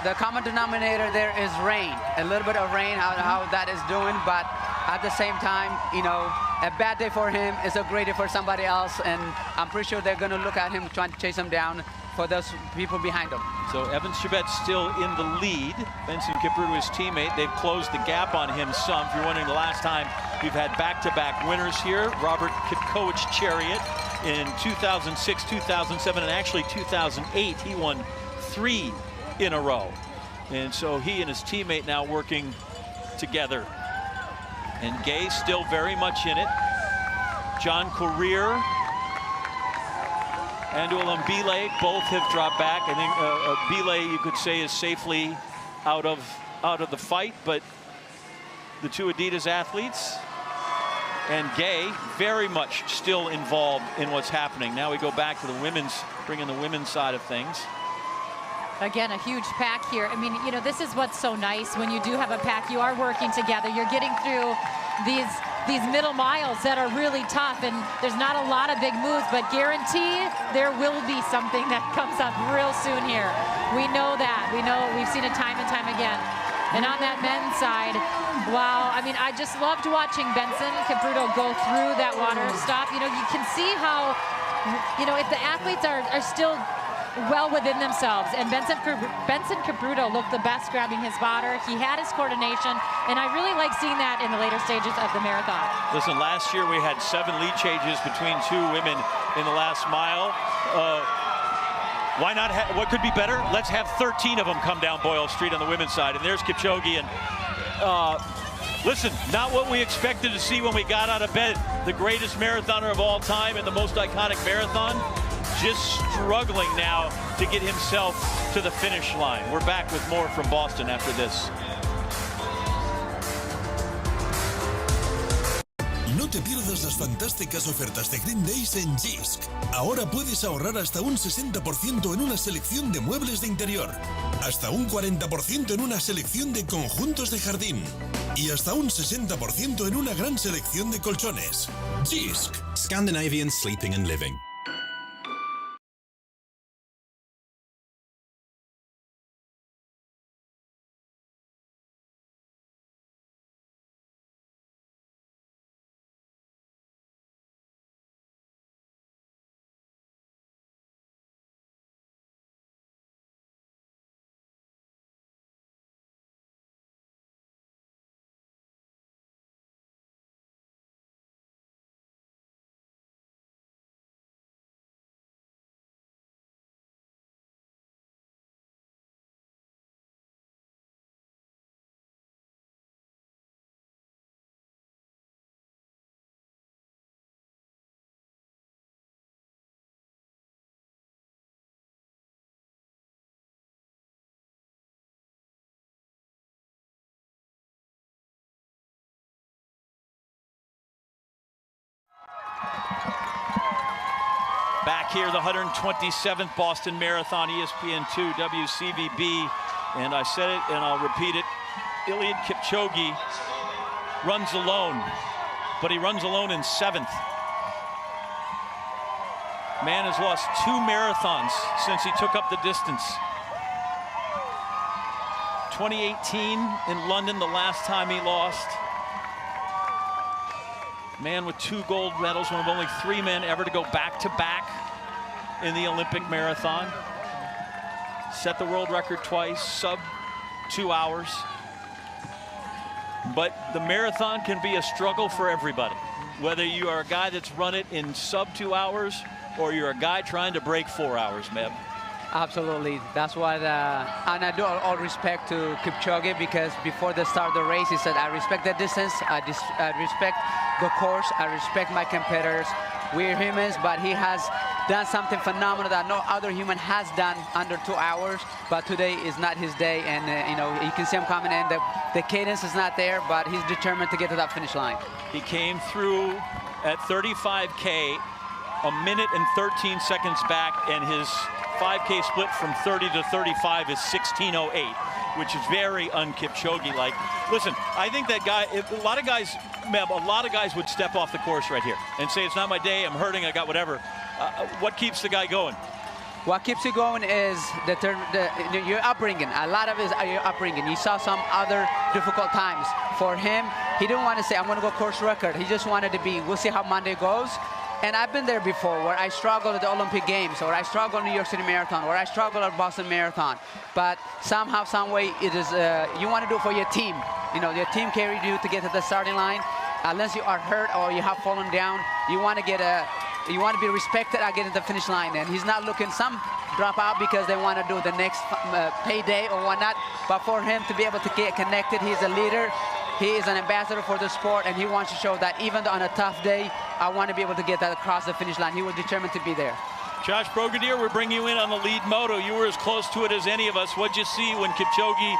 Speaker 10: the common denominator there is rain. A little bit of rain, how that is doing. But at the same time, you know, a bad day for him is a great day for somebody else. And I'm pretty sure they're going to look at him, trying to chase him down for those people behind him.
Speaker 2: So Evans Chebet still in the lead. Benson Kipruto, his teammate, they've closed the gap on him some. If you're wondering, the last time we've had back-to-back winners here, Robert Kipkowicz's Chariot in 2006, 2007, and actually 2008. He won 3 in a row. And so he and his teammate now working together. And Gay still very much in it. John Courier and Mbile both have dropped back. I think Mbile, you could say, is safely out of the fight, but the two Adidas athletes and Gay very much still involved in what's happening. Now we go back to the women's, bringing the women's side of things.
Speaker 11: Again, a huge pack here. I mean, you know, this is what's so nice when you do have a pack. You are working together. You're getting through these middle miles that are really tough, and there's not a lot of big moves, but guarantee there will be something that comes up real soon here. We know that. We know, we've seen it time and time again. And on that men's side, wow, I mean, I just loved watching Benson Kipruto go through that water stop. You know, you can see how, you know, if the athletes are still well within themselves, and Benson Kipruto looked the best grabbing his water. He had his coordination, and I really like seeing that in the later stages of the marathon.
Speaker 2: Listen, last year we had 7 lead changes between 2 women in the last mile. Why not? What could be better? Let's have 13 of them come down Boyle Street on the women's side. And there's Kipchoge. And listen, not what we expected to see when we got out of bed. The greatest marathoner of all time and the most iconic marathon, just struggling now to get himself to the finish line. We're back with more from Boston after this.
Speaker 14: No te pierdas las fantásticas ofertas de Green Days en Jysk. Ahora puedes ahorrar hasta un 60% en una selección de muebles de interior, hasta un 40% en una selección de conjuntos de jardín y hasta un 60% en una gran selección de colchones. Jysk. Scandinavian Sleeping and Living.
Speaker 2: Back here, the 127th Boston Marathon, ESPN2, WCVB. And I said it, and I'll repeat it. Eliud Kipchoge runs alone, but he runs alone in 7th. Man has lost 2 marathons since he took up the distance. 2018 in London, the last time he lost. Man with 2 gold medals, one of only 3 men ever to go back-to-back in the Olympic marathon. Set the world record twice, sub 2 hours. But the marathon can be a struggle for everybody. Whether you are a guy that's run it in sub 2 hours or you're a guy trying to break 4 hours, Meb.
Speaker 10: Absolutely. That's what, and I do all respect to Kipchoge, because before the start of the race, he said, I respect the distance, I respect the course, I respect my competitors. We're humans, but he has done something phenomenal that no other human has done under 2 hours. But today is not his day, and you know, you can see him coming in. The cadence is not there, but he's determined to get to that finish line. He
Speaker 2: came through at 35K, a minute and 13 seconds back, and his 5K split from 30 to 35 is 16:08, which is very un-Kipchoge-like. Listen, I think that guy, a lot of guys, Meb, a lot of guys would step off the course right here and say, it's not my day, I'm hurting, I got whatever. What keeps the guy going?
Speaker 10: What keeps you going is your upbringing. A lot of it is your upbringing. You saw some other difficult times. For him, he didn't want to say, I'm going to go course record. He just wanted to be, we'll see how Monday goes. And I've been there before, where I struggled at the Olympic Games, or I struggled in New York City Marathon, or I struggled at Boston Marathon. But somehow, some way, it is you want to do it for your team. You know, your team carried you to get to the starting line. Unless you are hurt or you have fallen down, you want to be respected at getting to the finish line. And he's not looking. Some drop out because they want to do the next payday or whatnot. But for him to be able to get connected, he's a leader. He is an ambassador for the sport, and he wants to show that even on a tough day, I want to be able to get that across the finish line. He was determined to be there.
Speaker 2: Josh Brigadier, we're bringing you in on the lead moto. You were as close to it as any of us. What'd you see when Kipchoge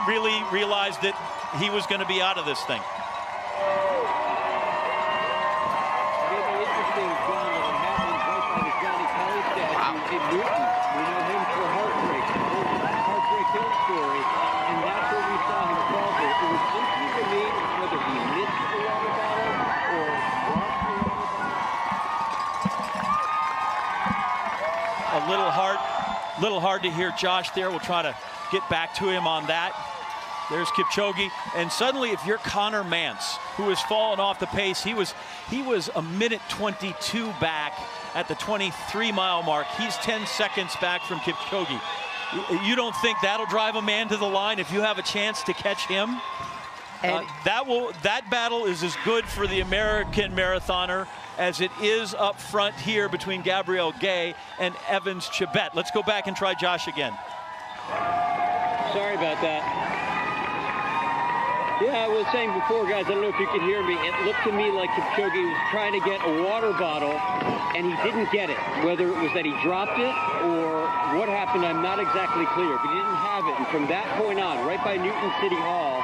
Speaker 2: really realized that he was going to be out of this thing? Little hard to hear Josh there. We'll try to get back to him on that. There's Kipchoge, and suddenly if you're Connor Mance, who has fallen off the pace, he was a minute 22 back at the 23-mile mark. He's 10 seconds back from Kipchoge. You don't think that'll drive a man to the line if you have a chance to catch him? That battle is as good for the American marathoner as it is up front here between Gabriel Gay and Evans Chibet. Let's go back and try Josh again.
Speaker 22: Sorry about that. Yeah, I was saying before, guys, I don't know if you could hear me. It looked to me like Kipchoge was trying to get a water bottle, and he didn't get it. Whether it was that he dropped it or what happened, I'm not exactly clear. But he didn't have it, and from that point on, right by Newton City Hall,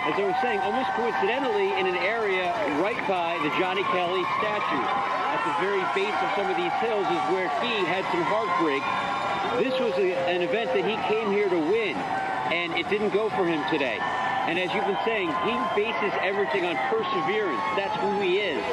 Speaker 22: as I was saying, almost coincidentally, in an area right by the Johnny Kelly statue, at the very base of some of these hills, is where he had some heartbreak. This was an event that he came here to win, and it didn't go for him today. And as you've been saying, he bases everything on perseverance. That's who he is.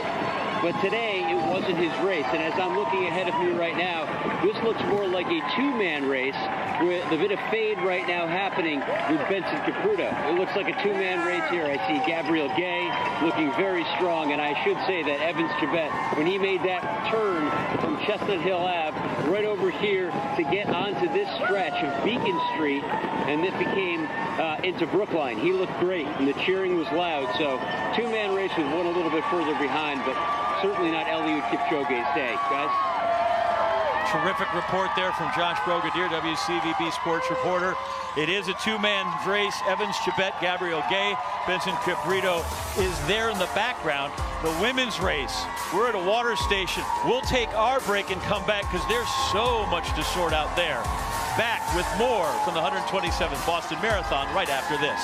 Speaker 22: But today, it wasn't his race. And as I'm looking ahead of me right now, this looks more like a two-man race with a bit of fade right now happening with Benson Caputo. It looks like a two-man race here. I see Gabriel Gay looking very strong. And I should say that Evans Chibet, when he made that turn from Chestnut Hill Ave right over here to get onto this stretch of Beacon Street, and this became into Brookline, he looked great, and the cheering was loud. So two-man race with one a little bit further behind, but certainly not Eliud Kipchoge's day, guys.
Speaker 2: Terrific report there from Josh Brigadier, WCVB sports reporter. It is a two-man race. Evans Chibet, Gabriel Gay, Benson Caputo is there in the background. The women's race, we're at a water station. We'll take our break and come back because there's so much to sort out there. Back with more from the 127th Boston Marathon right after this.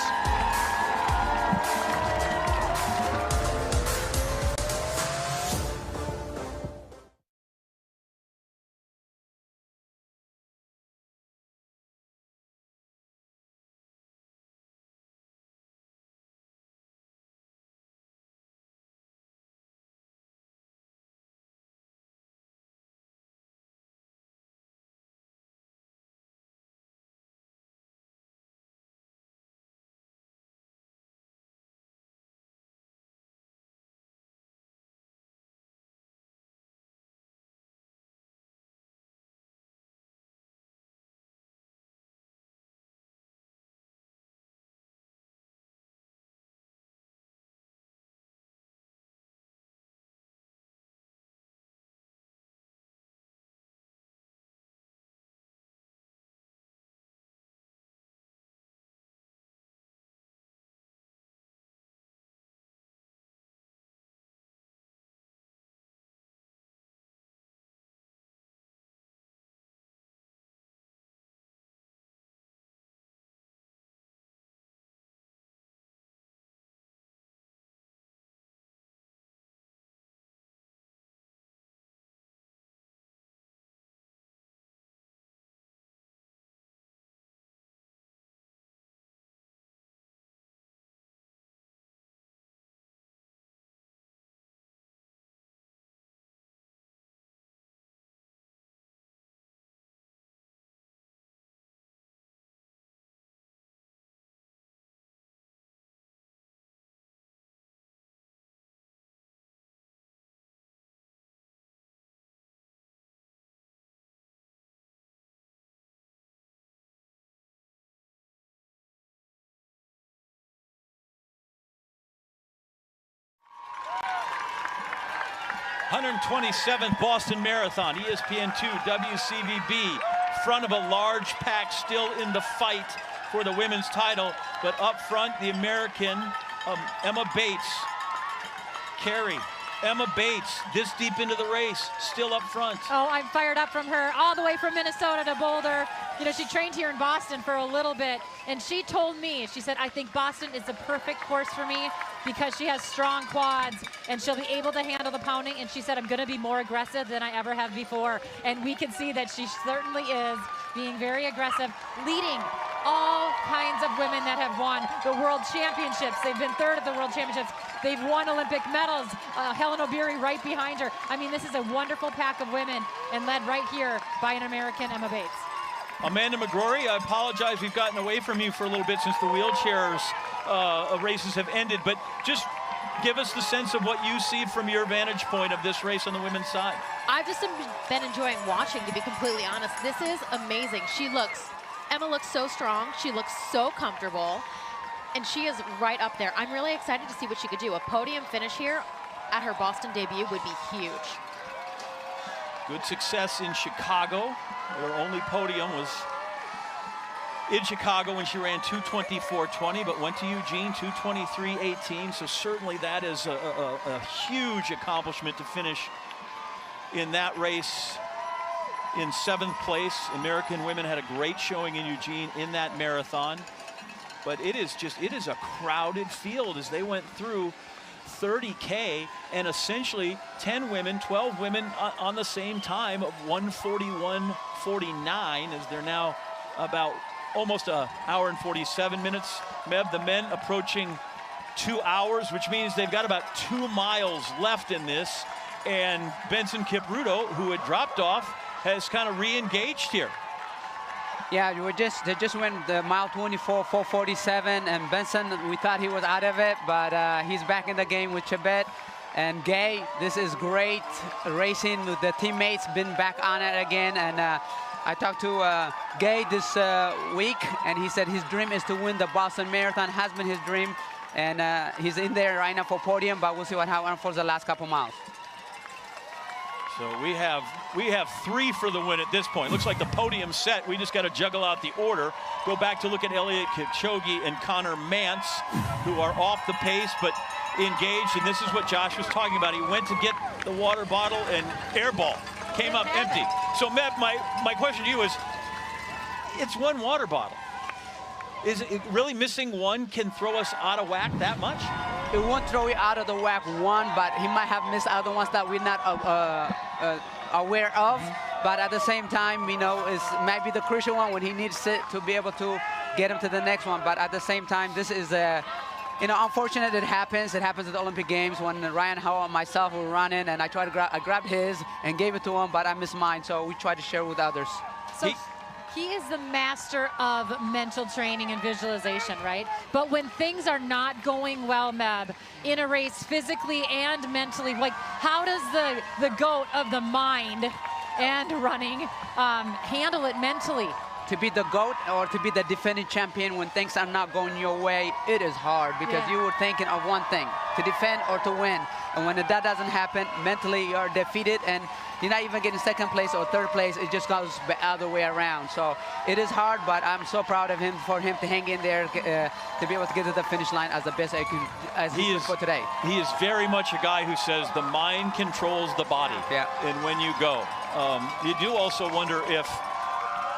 Speaker 2: 127th Boston Marathon, ESPN2, WCVB, front of a large pack, still in the fight for the women's title, but up front, the American Emma Bates. Carrie, Emma Bates, this deep into the race, still up front.
Speaker 11: Oh, I'm fired up from her, all the way from Minnesota to Boulder. You know, she trained here in Boston for a little bit, and she told me, she said, I think Boston is the perfect course for me because she has strong quads, and she'll be able to handle the pounding, and she said, I'm gonna be more aggressive than I ever have before. And we can see that she certainly is being very aggressive, leading all kinds of women that have won the World Championships. They've been third at the World Championships. They've won Olympic medals. Helen Obiri right behind her. I mean, this is a wonderful pack of women and led right here by an American, Emma Bates.
Speaker 2: Amanda McGrory, I apologize. We've gotten away from you for a little bit since the wheelchairs races have ended, but just give us the sense of what you see from your vantage point of this race on the women's side.
Speaker 1: I've just been enjoying watching, to be completely honest. This is amazing. Emma looks so strong. She looks so comfortable, and she is right up there. I'm really excited to see what she could do. A podium finish here at her Boston debut would be huge.
Speaker 2: Good success in Chicago. Her only podium was in Chicago when she ran 2:24.20, but went to Eugene 2:23.18. So certainly that is a huge accomplishment to finish in that race in 7th place. American women had a great showing in Eugene in that marathon, but it is a crowded field as they went through 30K, and essentially 10 women, 12 women on the same time of 1:41.49, as they're now about almost an hour and 47 minutes. Meb, the men approaching 2 hours, which means they've got about 2 miles left in this, and Benson Kipruto, who had dropped off, has kind of re-engaged here.
Speaker 10: Yeah, they just went the mile 24, 4:47, and Benson, we thought he was out of it, but he's back in the game with Chebet and Gay. This is great racing with the teammates, been back on it again, and I talked to Gay this week, and he said his dream is to win the Boston Marathon, has been his dream, and he's in there right now for podium, but we'll see what happens for the last couple miles.
Speaker 2: So we have 3 for the win at this point. Looks like the podium's set. We just got to juggle out the order. Go back to look at Elliot Kipchoge and Connor Mance, who are off the pace but engaged. And this is what Josh was talking about. He went to get the water bottle and airball came up empty. So Meb, my question to you is, it's one water bottle. Is it really missing one can throw us out of whack that much?
Speaker 10: It won't throw you out of the whack one, but he might have missed other ones that we're not aware of. But at the same time, you know, it might be the crucial one when he needs it to be able to get him to the next one. But at the same time, this is you know, unfortunate it happens. It happens at the Olympic Games when Ryan Howell and myself were running, and I grabbed his and gave it to him, but I missed mine. So we try to share with others.
Speaker 11: So he is the master of mental training and visualization, right? But when things are not going well, Meb, in a race physically and mentally, like how does the GOAT of the mind and running handle it mentally?
Speaker 10: To be the GOAT or to be the defending champion when things are not going your way, it is hard because you were thinking of one thing, to defend or to win. And when that doesn't happen, mentally you're defeated and you're not even getting second place or third place. It just goes the other way around. So it is hard, but I'm so proud of him for him to hang in there, to be able to get to the finish line as the best as he is for today.
Speaker 2: He is very much a guy who says the mind controls the body.
Speaker 10: Yeah.
Speaker 2: And when you go, you do also wonder if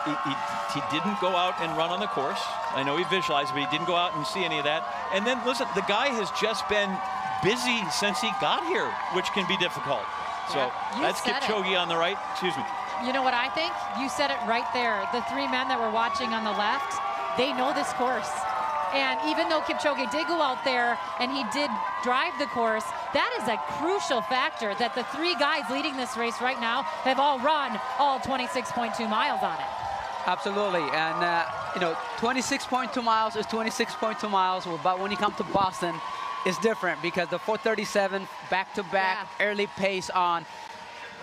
Speaker 2: he didn't go out and run on the course. I know he visualized, but he didn't go out and see any of that. And then, listen, the guy has just been busy since he got here, which can be difficult. So that's Kipchoge on the right. Excuse me.
Speaker 11: You know what I think? You said it right there. The 3 men that were watching on the left, they know this course. And even though Kipchoge did go out there and he did drive the course, that is a crucial factor that the 3 guys leading this race right now have all run all 26.2 miles on it.
Speaker 10: Absolutely, and you know, 26.2 miles is 26.2 miles, but when you come to Boston, it's different because the 4:37 back-to-back early pace on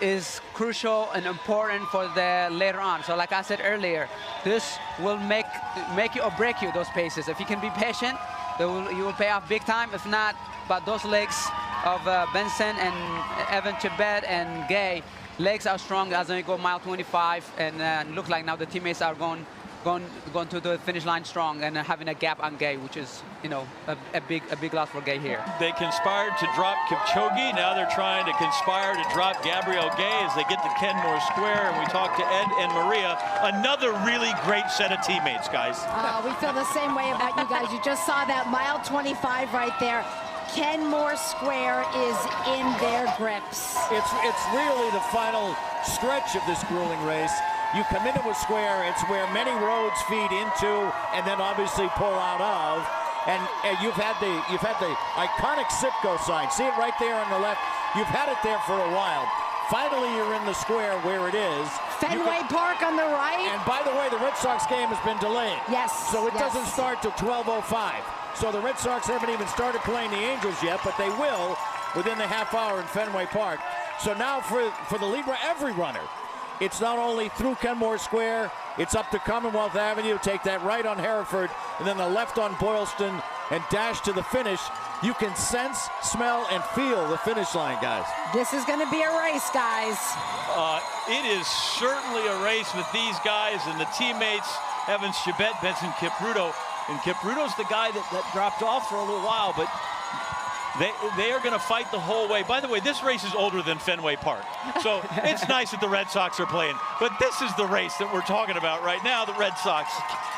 Speaker 10: is crucial and important for the later on. So like I said earlier, this will make you or break you, those paces. If you can be patient, you will pay off big time. If not, but those legs Benson and Evan Chibet and Gay. Legs are strong as they go mile 25, and look like now the teammates are going to the finish line strong and having a gap on Gay, which is, you know, a big loss for Gay here.
Speaker 2: They conspired to drop Kipchoge. Now they're trying to conspire to drop Gabriel Gay as they get to Kenmore Square. And we talked to Ed and Maria. Another really great set of teammates, guys.
Speaker 13: We feel the same way about you guys. You just saw that mile 25 right there. Kenmore Square is in their grips.
Speaker 12: It's really the final stretch of this grueling race. You come into a square, it's where many roads feed into and then obviously pull out of. And you've had the iconic Sitco sign. See it right there on the left? You've had it there for a while. Finally, you're in the square where it is.
Speaker 13: Fenway Park on the right.
Speaker 12: And by the way, the Red Sox game has been delayed.
Speaker 13: Yes.
Speaker 12: So it doesn't start till 12:05. So the Red Sox haven't even started playing the Angels yet, but they will within the half hour in Fenway Park. So now for the lead, every runner, it's not only through Kenmore Square, it's up to Commonwealth Avenue, take that right on Hereford, and then the left on Boylston, and dash to the finish. You can sense, smell, and feel the finish line, guys.
Speaker 13: This is going to be a race, guys.
Speaker 2: It is certainly a race with these guys and the teammates, Evans, Chibet, Benson, Kipruto. And Kipruto's the guy that dropped off for a little while, but they are going to fight the whole way. By the way, this race is older than Fenway Park. So it's nice that the Red Sox are playing. But this is the race that we're talking about right now, the Red Sox.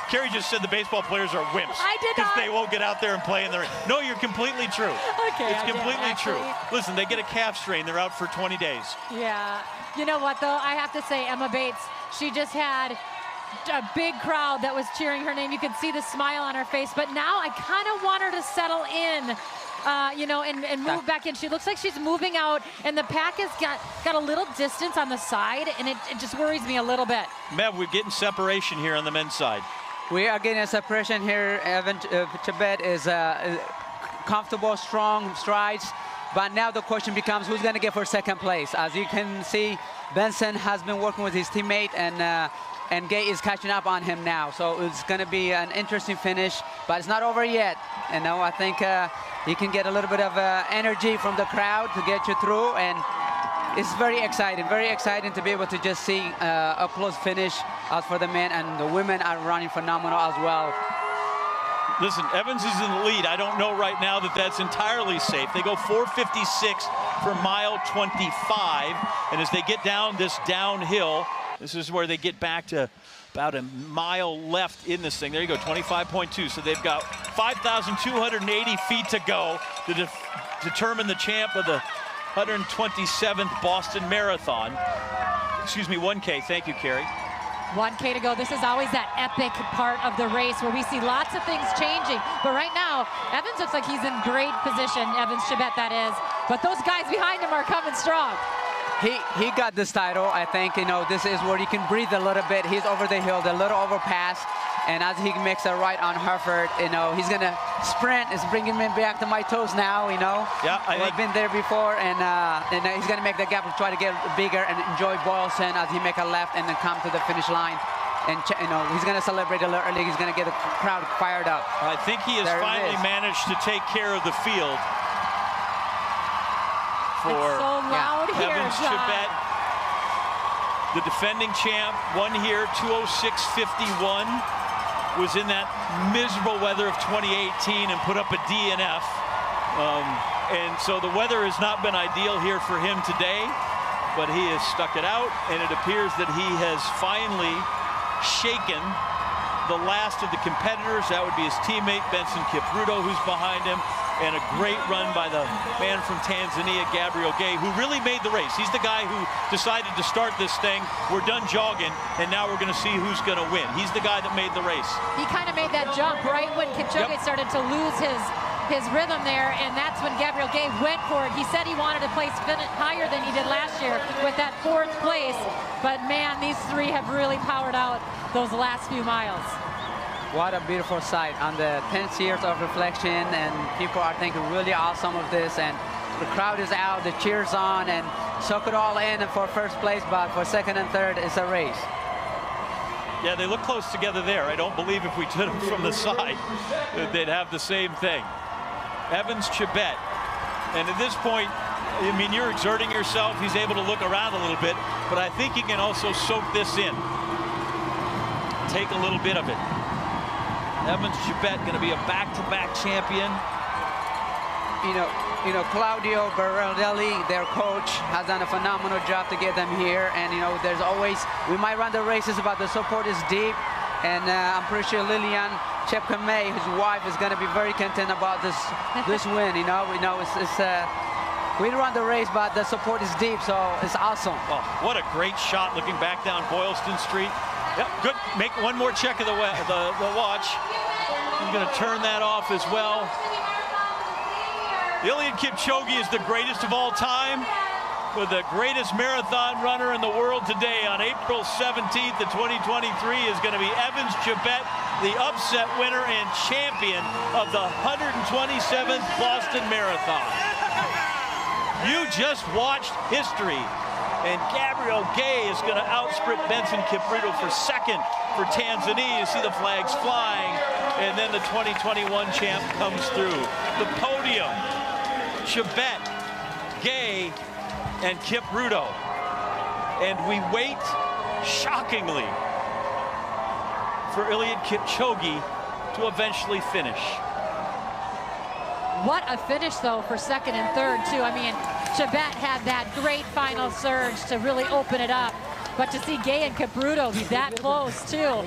Speaker 2: Carrie just said the baseball players are wimps.
Speaker 11: I did not.
Speaker 2: Because they won't get out there and play in the rain. No, you're completely true.
Speaker 11: Okay,
Speaker 2: it's completely true. Listen, they get a calf strain. They're out for 20 days.
Speaker 11: Yeah. You know what, though? I have to say, Emma Bates, she just had a big crowd that was cheering her name. You could see the smile on her face. But now I kind of want her to settle in. You know, and move back in. She looks like she's moving out, and the pack has got a little distance on the side, and it just worries me a little bit.
Speaker 2: Mev, we're getting separation here on the men's side.
Speaker 10: We are getting a separation here. Evan Chibet is comfortable, strong strides, but now the question becomes who's going to get for second place. As you can see, Benson has been working with his teammate, and Gay is catching up on him now. So it's going to be an interesting finish, but it's not over yet. You know, I think you can get a little bit of energy from the crowd to get you through, and it's very exciting to be able to just see a close finish as for the men, and the women are running phenomenal as well.
Speaker 2: Listen, Evans is in the lead. I don't know right now that that's entirely safe. They go 4:56 for mile 25, and as they get down this downhill, this is where they get back to about a mile left in this thing. There you go, 25.2. So they've got 5,280 feet to go to determine the champ of the 127th Boston Marathon. Excuse me, 1K. Thank you, Carrie.
Speaker 11: 1K to go. This is always that epic part of the race where we see lots of things changing. But right now, Evans looks like he's in great position. Evans Chibet, that is. But those guys behind him are coming strong.
Speaker 10: He got this title. I think, you know, this is where you can breathe a little bit. He's over the hill, the little overpass. And as he makes a right on Hereford, you know, he's going to sprint. It's bringing me back to my toes now, you know.
Speaker 2: Yeah,
Speaker 10: I've been there before, and he's going to make the gap and try to get bigger and enjoy Boylston as he make a left and then come to the finish line. And, you know, he's going to celebrate a little early. He's going to get the crowd fired up.
Speaker 2: I think he has finally managed to take care of the field. For
Speaker 11: it's so loud here,
Speaker 2: Evans Chibet, the defending champ, won here 2:06.51. Was in that miserable weather of 2018 and put up a DNF. And so the weather has not been ideal here for him today, but he has stuck it out, and it appears that he has finally shaken the last of the competitors. That would be his teammate, Benson Kipruto, who's behind him, and a great run by the man from Tanzania, Gabriel Gay, who really made the race. He's the guy who decided to start this thing. We're done jogging, and now we're going to see who's going to win. He's the guy that made the race.
Speaker 11: He kind of made that jump right when Kipchoge started to lose his rhythm there, and that's when Gabriel Gay went for it. He said he wanted to place higher than he did last year with that 4th place, but man, these three have really powered out those last few miles.
Speaker 10: What a beautiful sight on the 10 years of reflection, and people are thinking really awesome of this, and the crowd is out, the cheers on, and soak it all in for first place, but for second and third, it's a race.
Speaker 2: Yeah, they look close together there. I don't believe if we did them from the side, they'd have the same thing. Evans Chibet And at this point, I mean, you're exerting yourself. He's able to look around a little bit, but I think he can also soak this in. Take a little bit of it. Evans Chebet going to be a back-to-back champion.
Speaker 10: You know, Claudio Berardelli, their coach, has done a phenomenal job to get them here. And, you know, there's always, we might run the races, but the support is deep. And I'm pretty sure Lilian Chepkamay, his wife, is going to be very content about this win. You know, we run the race, but the support is deep, so it's awesome.
Speaker 2: Oh, what a great shot looking back down Boylston Street. Yep, good. Make one more check of the watch. He's going to turn that off as well. Eliud Kipchoge is the greatest of all time, but the greatest marathon runner in the world today on April 17th of 2023 is going to be Evans Chebet, the upset winner and champion of the 127th Boston Marathon. You just watched history, and Gabriel Gay is going to outsprint Benson Kipruto for second for Tanzania. You see the flags flying, and then the 2021 champ comes through. The podium, Chebet, Gay, and Kipruto. And we wait, shockingly, for Eliud Kipchoge to eventually finish.
Speaker 11: What a finish, though, for second and third, too. I mean, Chebet had that great final surge to really open it up. But to see Gay and Kipruto be that close, too,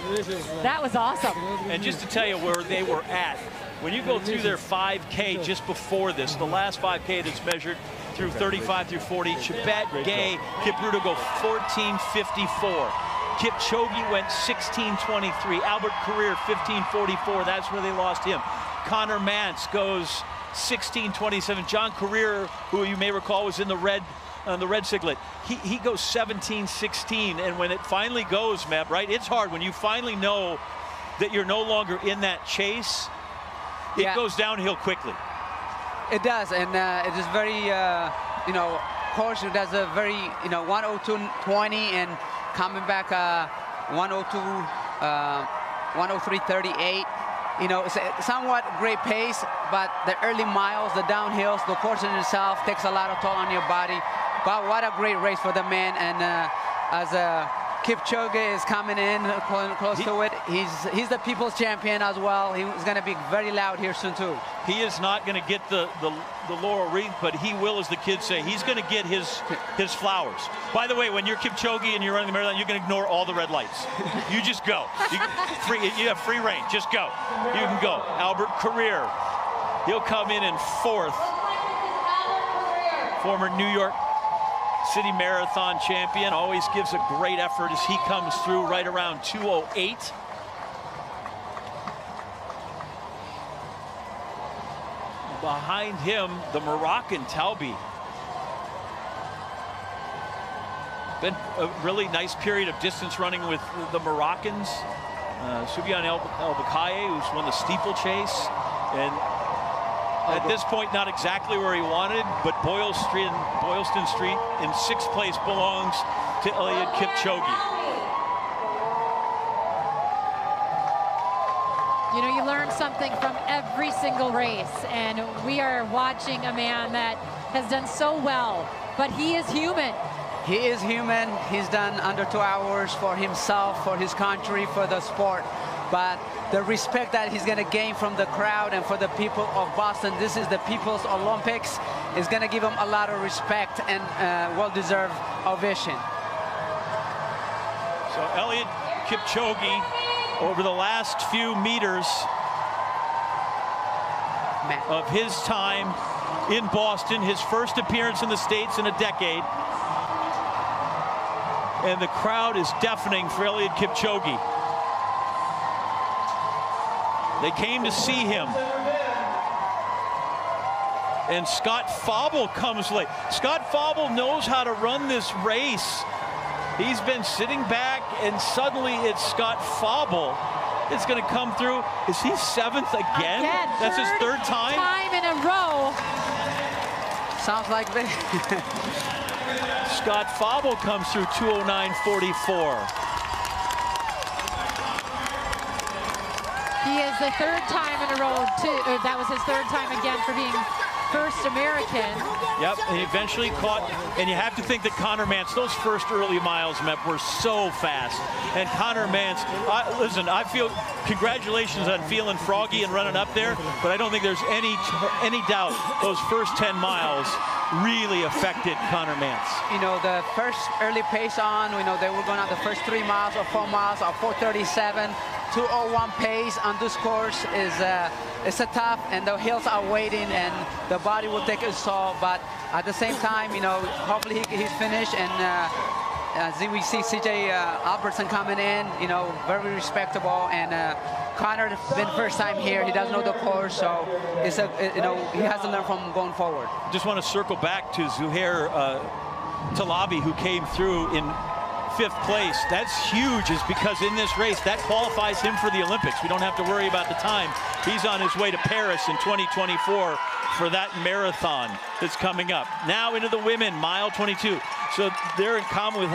Speaker 11: that was awesome.
Speaker 2: And just to tell you where they were at, when you go through their 5K just before this, the last 5K that's measured through 35 through 40, Chebet, Gay, Kipruto go 14:54. Kipchoge went 16:23. Albert Carrere 15:44. That's where they lost him. Connor Mantz goes 16:27. John Carrere, who you may recall was in the red singlet, he goes 17:16. And when it finally goes, Meb, right, it's hard when you finally know that you're no longer in that chase. It goes downhill quickly.
Speaker 10: It does, and it is very, you know, Horseshoe does a very, you know, 1:02.20 and coming back 1:03.38. You know, it's a somewhat great pace, but the early miles, the downhills, the course in itself takes a lot of toll on your body. But what a great race for the man, and as Kipchoge is coming in close to it, he's the people's champion as well. He's going to be very loud here soon too.
Speaker 2: He is not going to get the laurel wreath, but he will, as the kids say, he's going to get his flowers. By the way, when you're Kipchoge and you're running the marathon, you can ignore all the red lights. You just go. You have free reign. Just go. You can go. Albert Carrere, he'll come in fourth. Former New York City Marathon champion, always gives a great effort as he comes through right around 2:08. Behind him, the Moroccan Talbi. Been a really nice period of distance running with the Moroccans. Soufiane El Bakaye, who's won the steeplechase, and at this point, not exactly where he wanted, but Boylston Street in sixth place belongs to Eliud Kipchoge.
Speaker 11: You know, you learn something from every single race, and we are watching a man that has done so well, but he is human.
Speaker 10: He is human. He's done under 2 hours for himself, for his country, for the sport. But the respect that he's going to gain from the crowd and for the people of Boston, this is the People's Olympics, is going to give him a lot of respect and well-deserved ovation.
Speaker 2: So Eliud Kipchoge, over the last few meters of his time in Boston, his first appearance in the States in a decade, and the crowd is deafening for Eliud Kipchoge. They came to see him. And Scott Fauble comes late. Scott Fauble knows how to run this race. He's been sitting back, and suddenly it's Scott Fauble. It's going to come through. Is he seventh again? That's his third time?
Speaker 11: Time in a row.
Speaker 10: Sounds like this.
Speaker 2: Scott Fauble comes through 2:09.44.
Speaker 11: He is the third time in a row, too. That was his third time again for being first American.
Speaker 2: Yep, and he eventually caught, and you have to think that Connor Mance, those first early miles, were so fast. And Connor Mance, listen, I feel, congratulations on feeling froggy and running up there, but I don't think there's any doubt those first 10 miles really affected Connor Mance.
Speaker 10: You know, the first early pace on, you know, they were going on the first 3 miles or 4 miles or 4:37, 2:01 pace on this course is it's a tough, and the hills are waiting, and the body will take its toll. But at the same time, you know, hopefully he's finished, and we see CJ Albertson coming in, you know, very respectable, and Connor has been first time here. He doesn't know the course, so it's you know, he has to learn from going forward.
Speaker 2: Just want to circle back to Zuhair Talabi, who came through in 5th place. That's huge, is because in this race that qualifies him for the Olympics. We don't have to worry about the time. He's on his way to Paris in 2024 for that marathon that's coming up. Now into the women, mile 22. So they're in common with